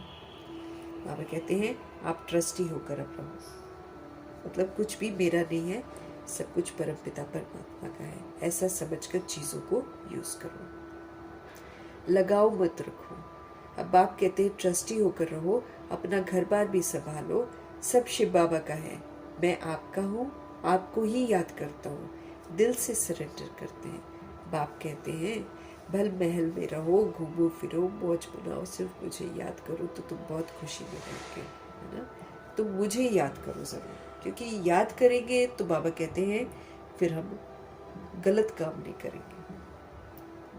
[SPEAKER 1] बाबा कहते हैं आप ट्रस्टी होकर अब रहो, मतलब कुछ भी मेरा नहीं है, सब कुछ परमपिता परमात्मा का है, ऐसा समझकर चीजों को यूज करो, लगाओ मत रखो। अब बाप कहते हैं ट्रस्टी होकर रहो, अपना घर बार भी संभालो, सब शिव बाबा का है, मैं आपका हूँ, आपको ही याद करता हूँ, दिल से सरेंडर करते हैं। बाप कहते हैं भल महल में रहो, घूमो फिरो, मौज बनाओ, सिर्फ मुझे याद करो तो तुम बहुत खुशी में रहोगे, है ना। तुम मुझे याद करो जरूर, क्योंकि याद करेंगे तो बाबा कहते हैं फिर हम गलत काम नहीं करेंगे,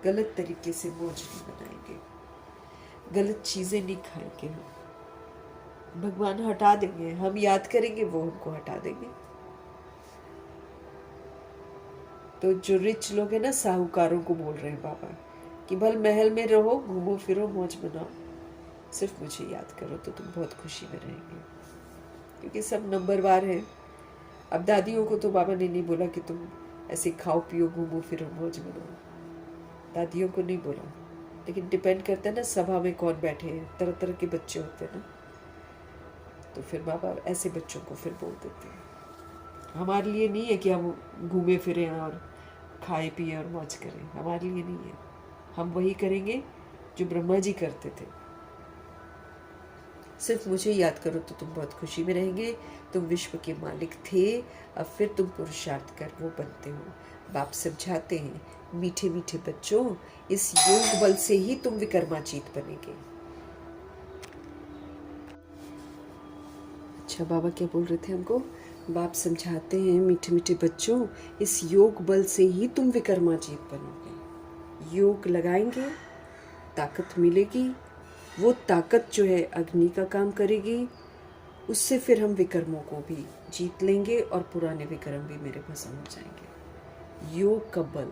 [SPEAKER 1] गलत तरीके से मौज नहीं बनाएंगे, गलत चीजें नहीं खाएंगे। हम भगवान हटा देंगे, हम याद करेंगे वो हमको हटा देंगे। तो जो रिच लोग हैं ना, साहूकारों को बोल रहे हैं बाबा कि भल महल में रहो, घूमो फिरो, मौज बनाओ, सिर्फ मुझे याद करो तो तुम बहुत खुशी में रहेंगे, क्योंकि सब नंबरवार है। अब दादियों को तो बाबा ने नहीं बोला कि तुम ऐसे खाओ पियो घूमो फिरो मौज बनाओ, दादियों को नहीं बोला। लेकिन डिपेंड करता है ना सभा में कौन बैठे हैं, तरह तरह के बच्चे होते हैं ना, तो फिर बाबा ऐसे बच्चों को फिर बोल देते हैं। हमारे लिए नहीं है कि हम घूमे फिरें और खाए पिए और मौज करें, हमारे लिए नहीं है। हम वही करेंगे जो ब्रह्मा जी करते थे, सिर्फ मुझे याद करो तो तुम बहुत खुशी में रहेंगे। तुम विश्व के मालिक थे, अब फिर तुम पुरुषार्थ कर वो बनते हो। बाप समझाते हैं मीठे मीठे बच्चों, इस योग बल से ही तुम विक्रमाजीत बनेंगे। अच्छा, बाबा क्या बोल रहे थे हमको? बाप समझाते हैं मीठे मीठे बच्चों, इस योग बल से ही तुम विक्रमाजीत बनोगे। योग लगाएंगे, ताकत मिलेगी, वो ताकत जो है अग्नि का काम करेगी, उससे फिर हम विक्रमों को भी जीत लेंगे और पुराने विक्रम भी मेरे भस्म हो जाएंगे। योग का बल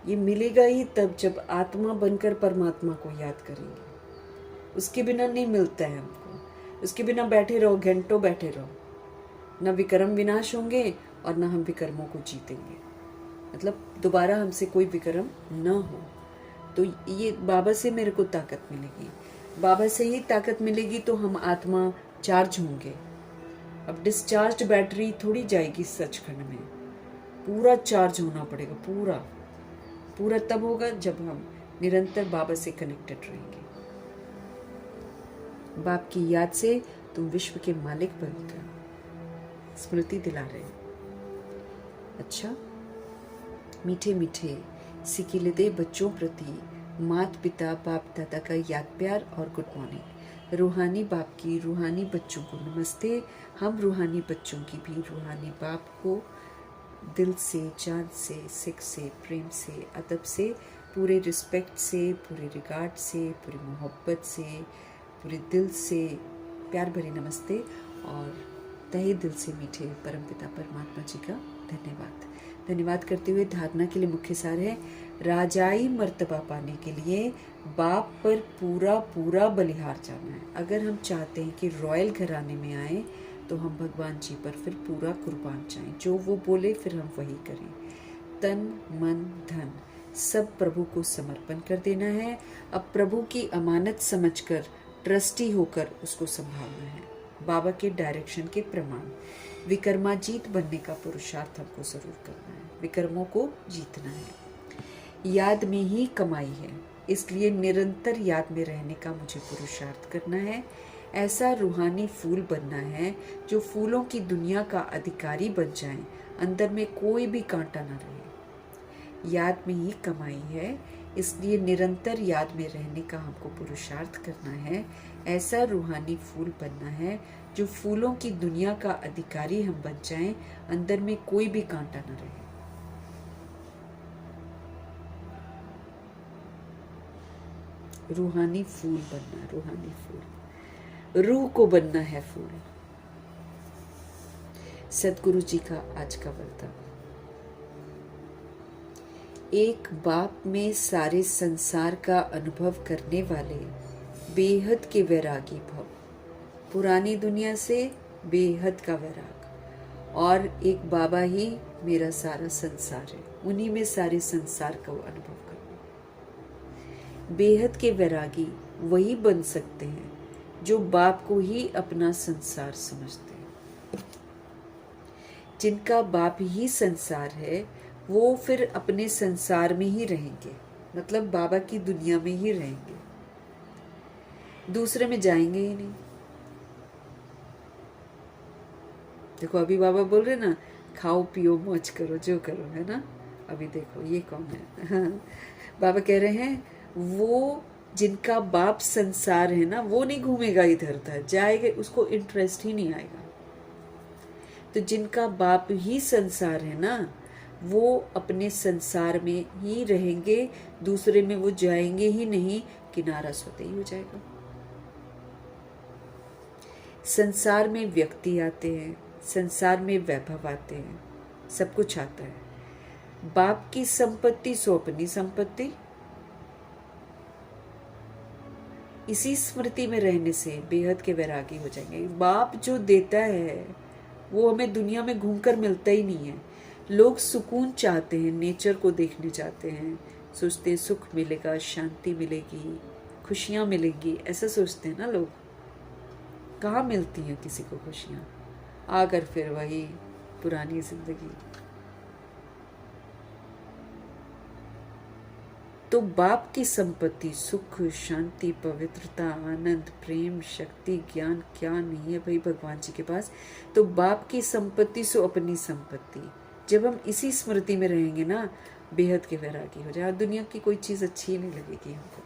[SPEAKER 1] ये मिलेगा ही तब जब आत्मा बनकर परमात्मा को याद करेंगे। उसके बिना नहीं मिलता है हमको। उसके बिना बैठे रहो, घंटों बैठे रहो, न विक्रम विनाश होंगे और न हम विक्रमों को जीतेंगे, मतलब दोबारा हमसे कोई विक्रम न हो। तो ये बाबा से मेरे को ताकत मिलेगी, बाबा से ही ताकत मिलेगी तो हम आत्मा चार्ज होंगे। अब डिस्चार्ज बैटरी थोड़ी जाएगी सचखंड में, पूरा चार्ज होना पड़ेगा, पूरा पूरा तब होगा जब हम निरंतर बाबा से कनेक्टेड रहेंगे। बाप की याद से तुम विश्व के मालिक बनकर स्मृति दिला रहे हैं। अच्छा, मीठे मीठे सिकिलदे बच्चों प्रति माता पिता बाप दादा का याद प्यार और गुड मॉर्निंग। रूहानी बाप की रूहानी बच्चों को नमस्ते। हम रूहानी बच्चों की भी रूहानी बाप को दिल से, जान से, सिख से, प्रेम से, अदब से, पूरे रिस्पेक्ट से, पूरे रिगार्ड से, पूरी मोहब्बत से, पूरे दिल से प्यार भरी नमस्ते और तहे दिल से मीठे परमपिता परमात्मा जी का धन्यवाद। धन्यवाद करते हुए धारणा के लिए मुख्य सार है, राजाई मर्तबा पाने के लिए बाप पर पूरा पूरा बलिहार जाना है। अगर हम चाहते हैं कि रॉयल घराने में आए तो हम भगवान जी पर फिर पूरा कुर्बान जाएं, जो वो बोले फिर हम वही करें। तन मन धन सब प्रभु को समर्पण कर देना है। अब प्रभु की अमानत समझकर ट्रस्टी होकर उसको संभालना है। बाबा के डायरेक्शन के प्रमाण। विक्रमाजीत बनने का पुरुषार्थ हमको जरूर करना है, विक्रमों को जीतना है। याद में ही कमाई है, इसलिए निरंतर याद में रहने का मुझे पुरुषार्थ करना है। ऐसा रूहानी फूल बनना है जो फूलों की दुनिया का अधिकारी बन जाए, अंदर में कोई भी कांटा ना रहे। याद में ही कमाई है, इसलिए निरंतर याद में रहने का हमको पुरुषार्थ करना है। ऐसा रूहानी फूल बनना है जो फूलों की दुनिया का अधिकारी हम बन जाएं, अंदर में कोई भी कांटा न रहे। रूहानी फूल बनना, रूहानी फूल, रूह को बनना है फूल। सदगुरु जी का आज का वरदान। एक बाप में सारे संसार का अनुभव करने वाले बेहद के वैरागी भव। पुरानी दुनिया से बेहद का वैराग, और एक बाबा ही मेरा सारा संसार है, उन्हीं में सारे संसार का अनुभव करना। बेहद के वैरागी वही बन सकते हैं जो बाप को ही अपना संसार समझते हैं। जिनका बाप ही संसार है वो फिर अपने संसार में ही रहेंगे, मतलब बाबा की दुनिया में ही रहेंगे, दूसरे में जाएंगे ही नहीं। देखो अभी बाबा बोल रहे ना, खाओ पियो मौज करो जो करो, है ना। अभी देखो ये कौन है, हाँ। बाबा कह रहे हैं वो जिनका बाप संसार है ना, वो नहीं घूमेगा इधर उधर, जाएगा, उसको इंटरेस्ट ही नहीं आएगा। तो जिनका बाप ही संसार है ना, वो अपने संसार में ही रहेंगे, दूसरे में वो जाएंगे ही नहीं, किनारा स्वतः ही हो जाएगा। संसार में व्यक्ति आते हैं, संसार में वैभव आते हैं, सब कुछ आता है। बाप की संपत्ति सो अपनी संपत्ति। इसी स्मृति में रहने से बेहद के वैरागी हो जाएंगे। बाप जो देता है वो हमें दुनिया में घूमकर मिलता ही नहीं है। लोग सुकून चाहते हैं, नेचर को देखने जाते हैं, सोचते हैं सुख मिलेगा, शांति मिलेगी, खुशियां मिलेंगी, ऐसा सोचते हैं ना लोग। कहाँ मिलती हैं किसी को खुशियां, आकर फिर वही पुरानी जिंदगी। तो बाप की संपत्ति सुख, शांति, पवित्रता, आनंद, प्रेम, शक्ति, ज्ञान क्या नहीं है भाई भगवान जी के पास। तो बाप की संपत्ति सो अपनी संपत्ति। जब हम इसी स्मृति में रहेंगे ना, बेहद के वैरागी हो जाए। दुनिया की कोई चीज अच्छी नहीं लगेगी हमको।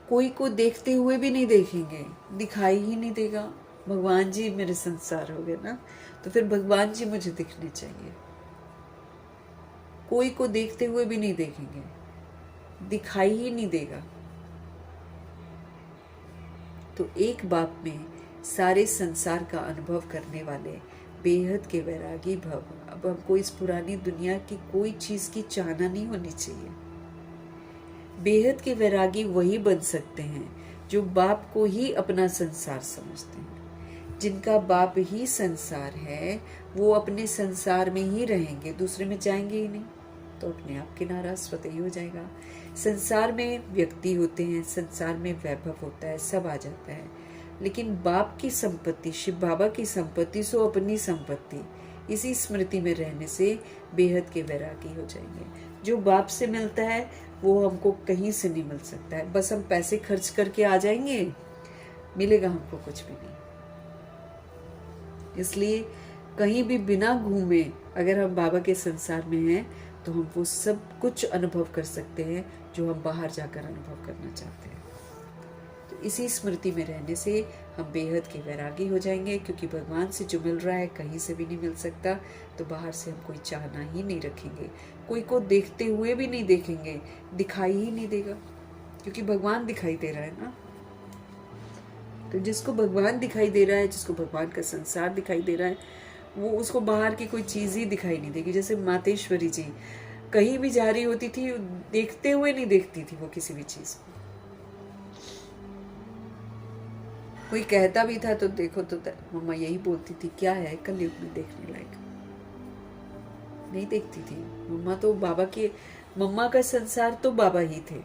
[SPEAKER 1] कोई को देखते हुए भी नहीं देखेंगे, दिखाई ही नहीं देगा। भगवान जी मेरे संसार हो गए ना, तो फिर भगवान जी मुझे दिखने चाहिए। कोई को देखते हुए भी नहीं देखेंगे, दिखाई ही नहीं देगा। तो एक बाप में सारे संसार का अनुभव करने वाले बेहद के वैरागी भव। अब हमको इस पुरानी दुनिया की कोई चीज की चाहना नहीं होनी चाहिए। बेहद के वैरागी वही बन सकते हैं जो बाप को ही अपना संसार समझते हैं। जिनका बाप ही संसार है वो अपने संसार में ही रहेंगे, दूसरे में जाएंगे ही नहीं, तो अपने आप किनारा स्वतः ही हो जाएगा। संसार में व्यक्ति होते हैं, संसार में वैभव होता है, सब आ जाता है, लेकिन बाप की संपत्ति, शिव बाबा की संपत्ति सो अपनी संपत्ति। इसी स्मृति में रहने से बेहद के वैरागी हो जाएंगे। जो बाप से मिलता है वो हमको कहीं से नहीं मिल सकता है। बस हम पैसे खर्च करके आ जाएंगे, मिलेगा हमको कुछ भी नहीं। इसलिए कहीं भी बिना घूमे अगर हम बाबा के संसार में हैं तो हम वो सब कुछ अनुभव कर सकते हैं जो हम बाहर जाकर अनुभव करना चाहते हैं। तो इसी स्मृति में रहने से हम बेहद के वैरागी हो जाएंगे, क्योंकि भगवान से जो मिल रहा है कहीं से भी नहीं मिल सकता। तो बाहर से हम कोई चाहना ही नहीं रखेंगे, कोई को देखते हुए भी नहीं देखेंगे, दिखाई ही नहीं देगा, क्योंकि भगवान दिखाई दे रहा है ना। तो जिसको भगवान दिखाई दे रहा है, जिसको भगवान का संसार दिखाई दे रहा है, वो उसको बाहर की कोई चीज ही दिखाई नहीं देगी। जैसे मातेश्वरी जी कहीं भी जा रही होती थी, देखते हुए नहीं देखती थी वो किसी भी चीज को। कोई कहता भी था तो देखो तो मम्मा यही बोलती थी, क्या है कलयुग में देखने लायक, नहीं देखती थी मम्मा। तो बाबा के, मम्मा का संसार तो बाबा ही थे,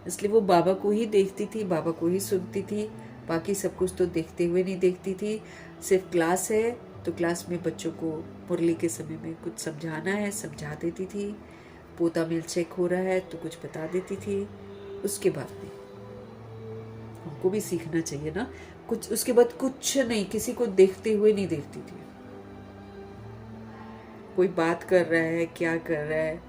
[SPEAKER 1] इसलिए वो बाबा को ही देखती थी, बाबा को ही सुनती थी, बाकी सब कुछ तो देखते हुए नहीं देखती थी। सिर्फ क्लास है तो क्लास में बच्चों को मुरली के समय में कुछ समझाना है, समझा देती थी। पोता मिल्क शेक हो रहा है तो कुछ बता देती थी। उसके बाद नहीं, हमको भी सीखना चाहिए ना कुछ। उसके बाद कुछ नहीं, किसी को देखते हुए नहीं देखती थी। कोई बात कर रहा है, क्या कर रहा है,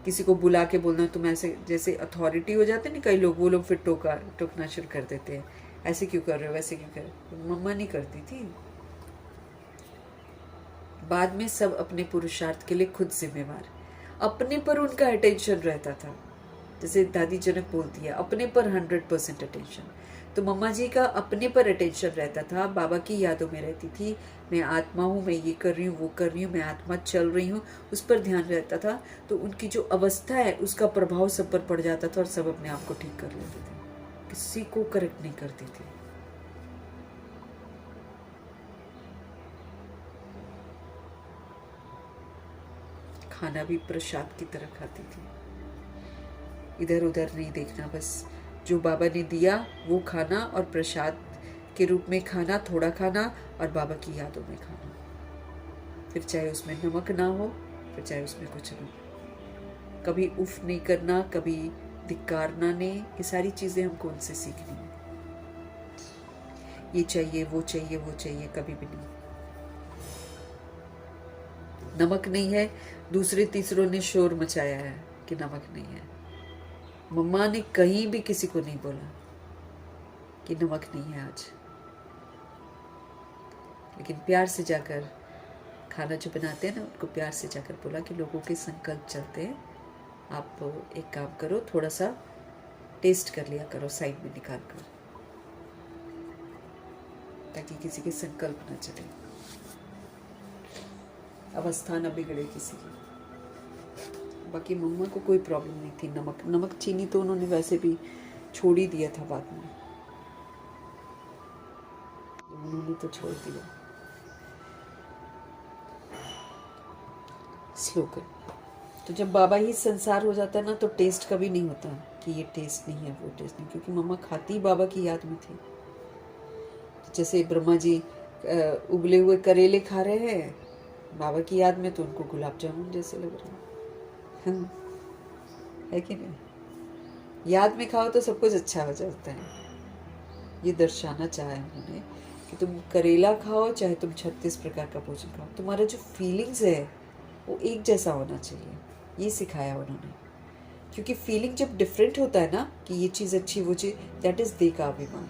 [SPEAKER 1] किसी को बुला के बोलना, तुम ऐसे, जैसे अथॉरिटी हो जाते नहीं कई लोग, वो लोग फिर टोकना शुरू कर देते हैं, ऐसे क्यों कर रहे हो, वैसे क्यों कर रहे हो। मम्मा नहीं करती थी। बाद में सब अपने पुरुषार्थ के लिए खुद जिम्मेवार, अपने पर उनका अटेंशन रहता था। जैसे दादी जनक बोलती है, अपने पर 100% अटेंशन। तो मम्मा जी का अपने पर अटेंशन रहता था, बाबा की यादों में रहती थी। मैं आत्मा हूँ, मैं ये कर रही हूँ, वो कर रही हूँ, मैं आत्मा चल रही हूँ, उस पर ध्यान रहता था। तो उनकी जो अवस्था है उसका प्रभाव सब पर पड़ जाता था और सब अपने आप को ठीक कर लेते थे, किसी को करेक्ट नहीं करती थी। खाना भी प्रसाद की तरह खाती थी, इधर उधर नहीं देखना, बस जो बाबा ने दिया वो खाना और प्रसाद के रूप में खाना, थोड़ा खाना और बाबा की यादों में खाना। फिर चाहे उसमें नमक ना हो, फिर चाहे उसमें कुछ ना हो। कभी उफ नहीं करना, कभी धिक्कारना नहीं। ये सारी चीज़ें हमको उनसे सीखनी है। ये चाहिए, वो चाहिए, वो चाहिए, कभी भी नहीं। नमक नहीं है, दूसरे तीसरों ने शोर मचाया है कि नमक नहीं है। मम्मा ने कहीं भी किसी को नहीं बोला कि नमक नहीं है आज, लेकिन प्यार से जाकर खाना जो बनाते हैं ना, उनको प्यार से जाकर बोला कि लोगों के संकल्प चलते हैं, आप एक काम करो, थोड़ा सा टेस्ट कर लिया करो साइड में निकाल कर, ताकि किसी के संकल्प न चले, अवस्था न बिगड़े किसी की। बाकी मम्मा को कोई प्रॉब्लम नहीं थी। नमक चीनी तो उन्होंने वैसे भी छोड़ ही दिया था बाद में, उन्होंने तो छोड़ दिया। स्लोगन, तो जब बाबा ही संसार हो जाता है ना, तो टेस्ट कभी नहीं होता कि ये टेस्ट नहीं है, वो टेस्ट नहीं, क्योंकि मम्मा खाती बाबा की याद में थी। जैसे ब्रह्मा जी उबले हुए करेले खा रहे हैं बाबा की याद में, तो उनको गुलाब जामुन जैसे लग रहे हैं, है कि नहीं। याद में खाओ तो सब कुछ अच्छा हो जाता है। ये दर्शाना चाहा है उन्होंने कि तुम करेला खाओ, चाहे तुम 36 प्रकार का भोजन खाओ, तुम्हारा जो फीलिंग्स है वो एक जैसा होना चाहिए। ये सिखाया उन्होंने, क्योंकि फीलिंग जब डिफरेंट होता है ना, कि ये चीज़ अच्छी, वो चीज़, दैट इज देह का अभिमान।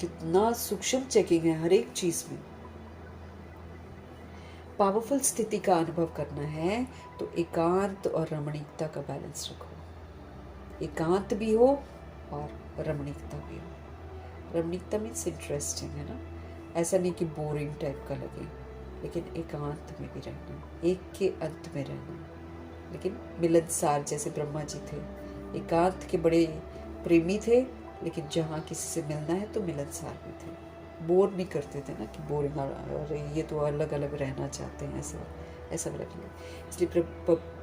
[SPEAKER 1] कितना सूक्ष्म चेकिंग है हर एक चीज़ में। पावरफुल स्थिति का अनुभव करना है तो एकांत और रमणीकता का बैलेंस रखो। एकांत भी हो और रमणीकता भी हो। रमणीकता मीन्स इंटरेस्टिंग, है ना, ऐसा नहीं कि बोरिंग टाइप का लगे, लेकिन एकांत में भी रहना, एक के अंत में रहना, लेकिन मिलनसार। जैसे ब्रह्मा जी थे, एकांत के बड़े प्रेमी थे, लेकिन जहाँ किसी से मिलना है तो मिलनसार भी थे। बोर नहीं करते थे ना कि बोरिंग, और ये तो अलग अलग रहना चाहते हैं, ऐसा लगेगा। इसलिए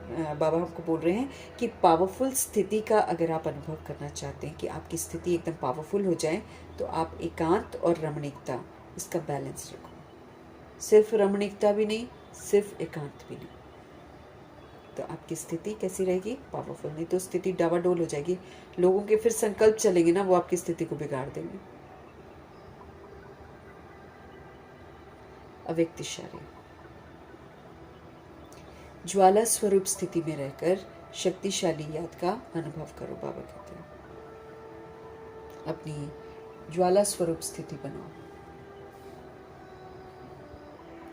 [SPEAKER 1] बाबा हमको बोल रहे हैं कि पावरफुल स्थिति का अगर आप अनुभव करना चाहते हैं कि आपकी स्थिति एकदम पावरफुल हो जाए, तो आप एकांत और रमणीकता, इसका बैलेंस रखो। सिर्फ रमणीकता भी नहीं, सिर्फ एकांत भी नहीं, तो आपकी स्थिति कैसी रहेगी, पावरफुल। नहीं तो स्थिति डावाडोल हो जाएगी, लोगों के फिर संकल्प चलेंगे ना, वो आपकी स्थिति को बिगाड़ देंगे। अव्यक्तिशाली, ज्वाला स्वरूप स्थिति में रहकर शक्तिशाली याद का अनुभव करो, बाबा कहते हैं। अपनी ज्वाला स्वरूप स्थिति बनाओ।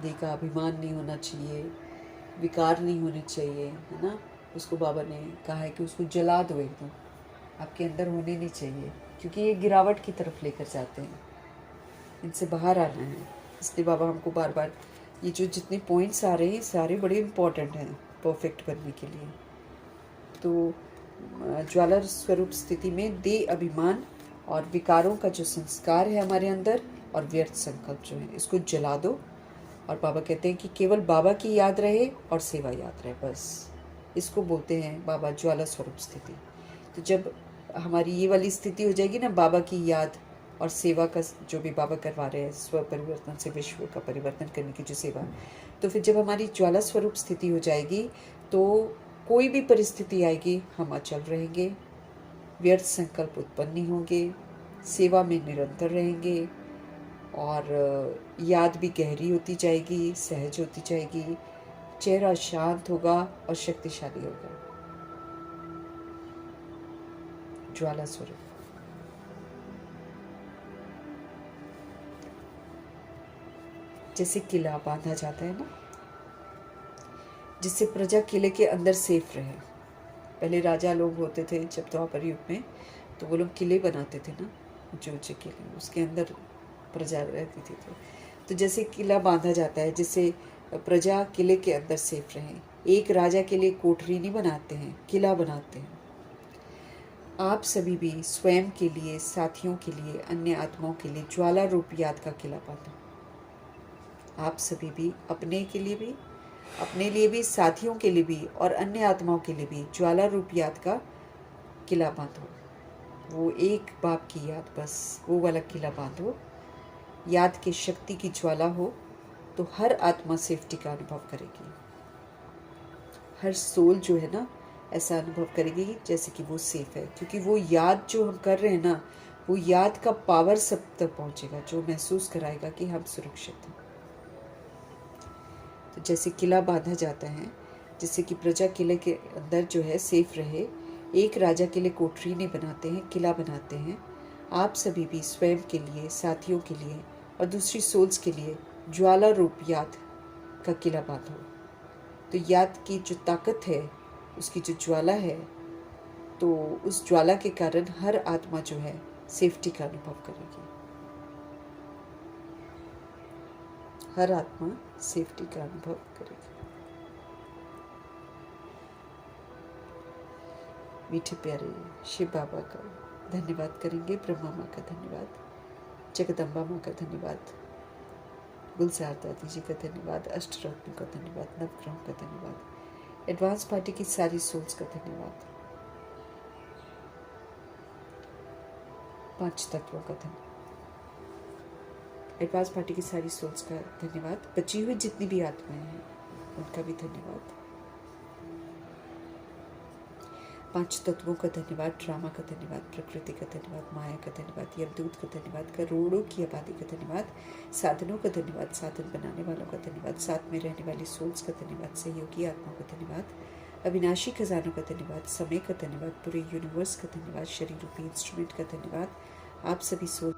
[SPEAKER 1] देह का अभिमान नहीं होना चाहिए, विकार नहीं होने चाहिए, है ना। उसको बाबा ने कहा है कि उसको जला दो एकदम, आपके अंदर होने नहीं चाहिए, क्योंकि ये गिरावट की तरफ लेकर जाते हैं, इनसे बाहर आना है। इसलिए बाबा हमको बार बार ये जो जितने पॉइंट्स आ रहे हैं सारे बड़े इम्पॉर्टेंट हैं परफेक्ट बनने के लिए। तो ज्वाला स्वरूप स्थिति में देह अभिमान और विकारों का जो संस्कार है हमारे अंदर, और व्यर्थ संकल्प जो है, इसको जला दो। और बाबा कहते हैं कि केवल बाबा की याद रहे और सेवा याद रहे, बस इसको बोलते हैं बाबा ज्वाला स्वरूप स्थिति। तो जब हमारी ये वाली स्थिति हो जाएगी ना, बाबा की याद और सेवा का जो भी बाबा करवा रहे हैं, स्व परिवर्तन से विश्व का परिवर्तन करने की जो सेवा, तो फिर जब हमारी ज्वाला स्वरूप स्थिति हो जाएगी तो कोई भी परिस्थिति आएगी हम अचल रहेंगे, व्यर्थ संकल्प उत्पन्न नहीं होंगे, सेवा में निरंतर रहेंगे और याद भी गहरी होती जाएगी, सहज होती जाएगी, चेहरा शांत होगा और शक्तिशाली होगा। ज्वाला स्वरूप जैसे किला बांधा जाता है ना, जिससे प्रजा किले के अंदर सेफ रहे। पहले राजा लोग होते थे जब द्वापर युग में, तो वो लोग किले बनाते थे ना, ऊंचे ऊंचे किले, उसके अंदर प्रजा रहती थी। तो जैसे किला बांधा जाता है जिससे प्रजा किले के अंदर सेफ रहे। एक राजा के लिए कोठरी नहीं बनाते हैं, किला बनाते हैं। आप सभी भी स्वयं के लिए, साथियों के लिए, अन्य आत्माओं के लिए ज्वाला रूप याद का किला बांधो। आप सभी भी अपने लिए भी, साथियों के लिए भी और अन्य आत्माओं के लिए भी ज्वाला रूप याद का किला बांधो। वो एक बाप की याद, बस वो वाला किला बांधो। याद की शक्ति की ज्वाला हो तो हर आत्मा सेफ्टी का अनुभव करेगी। हर सोल जो है ना, ऐसा अनुभव करेगी जैसे कि वो सेफ है, क्योंकि वो याद जो हम कर रहे हैं ना, वो याद का पावर सब तक पहुंचेगा, जो महसूस कराएगा कि हम सुरक्षित हैं। तो जैसे किला बांधा जाता है, जिससे कि प्रजा किले के अंदर जो है सेफ रहे। एक राजा के लिए कोठरी नहीं बनाते हैं, किला बनाते हैं। आप सभी भी स्वयं के लिए, साथियों के लिए और दूसरी सोल्स के लिए ज्वाला रूप याद का किला बांधो। तो याद की जो ताकत है, उसकी जो ज्वाला है, तो उस ज्वाला के कारण हर आत्मा जो है सेफ्टी का अनुभव करेगी। हर आत्मा सेफ्टी का अनुभव करेगी। मीठे प्यारे शिव बाबा का धन्यवाद करेंगे, ब्रह्मा माँ का धन्यवाद, जगदम्बा माँ का धन्यवाद, गुलजार दादी जी का धन्यवाद, अष्टरत्न का धन्यवाद, नवग्रहों का धन्यवाद, एडवांस पार्टी की सारी सोल्स का धन्यवाद, 5 तत्वों का धन्यवाद, एडवांस पार्टी की सारी सोल्स का धन्यवाद, बची हुई जितनी भी आत्माएं हैं उनका भी धन्यवाद, 5 तत्वों का धन्यवाद, ड्रामा का धन्यवाद, प्रकृति का धन्यवाद, माया का धन्यवाद, यमदूत का धन्यवाद, करोड़ों की आबादी का धन्यवाद, साधनों का धन्यवाद, साधन बनाने वालों का धन्यवाद, साथ में रहने वाली सोल्स का धन्यवाद, सहयोगी आत्माओं का धन्यवाद, अविनाशी खजानों का धन्यवाद, समय का धन्यवाद, पूरे यूनिवर्स का धन्यवाद, शरीर रूपी इंस्ट्रूमेंट का धन्यवाद। आप सभी सोल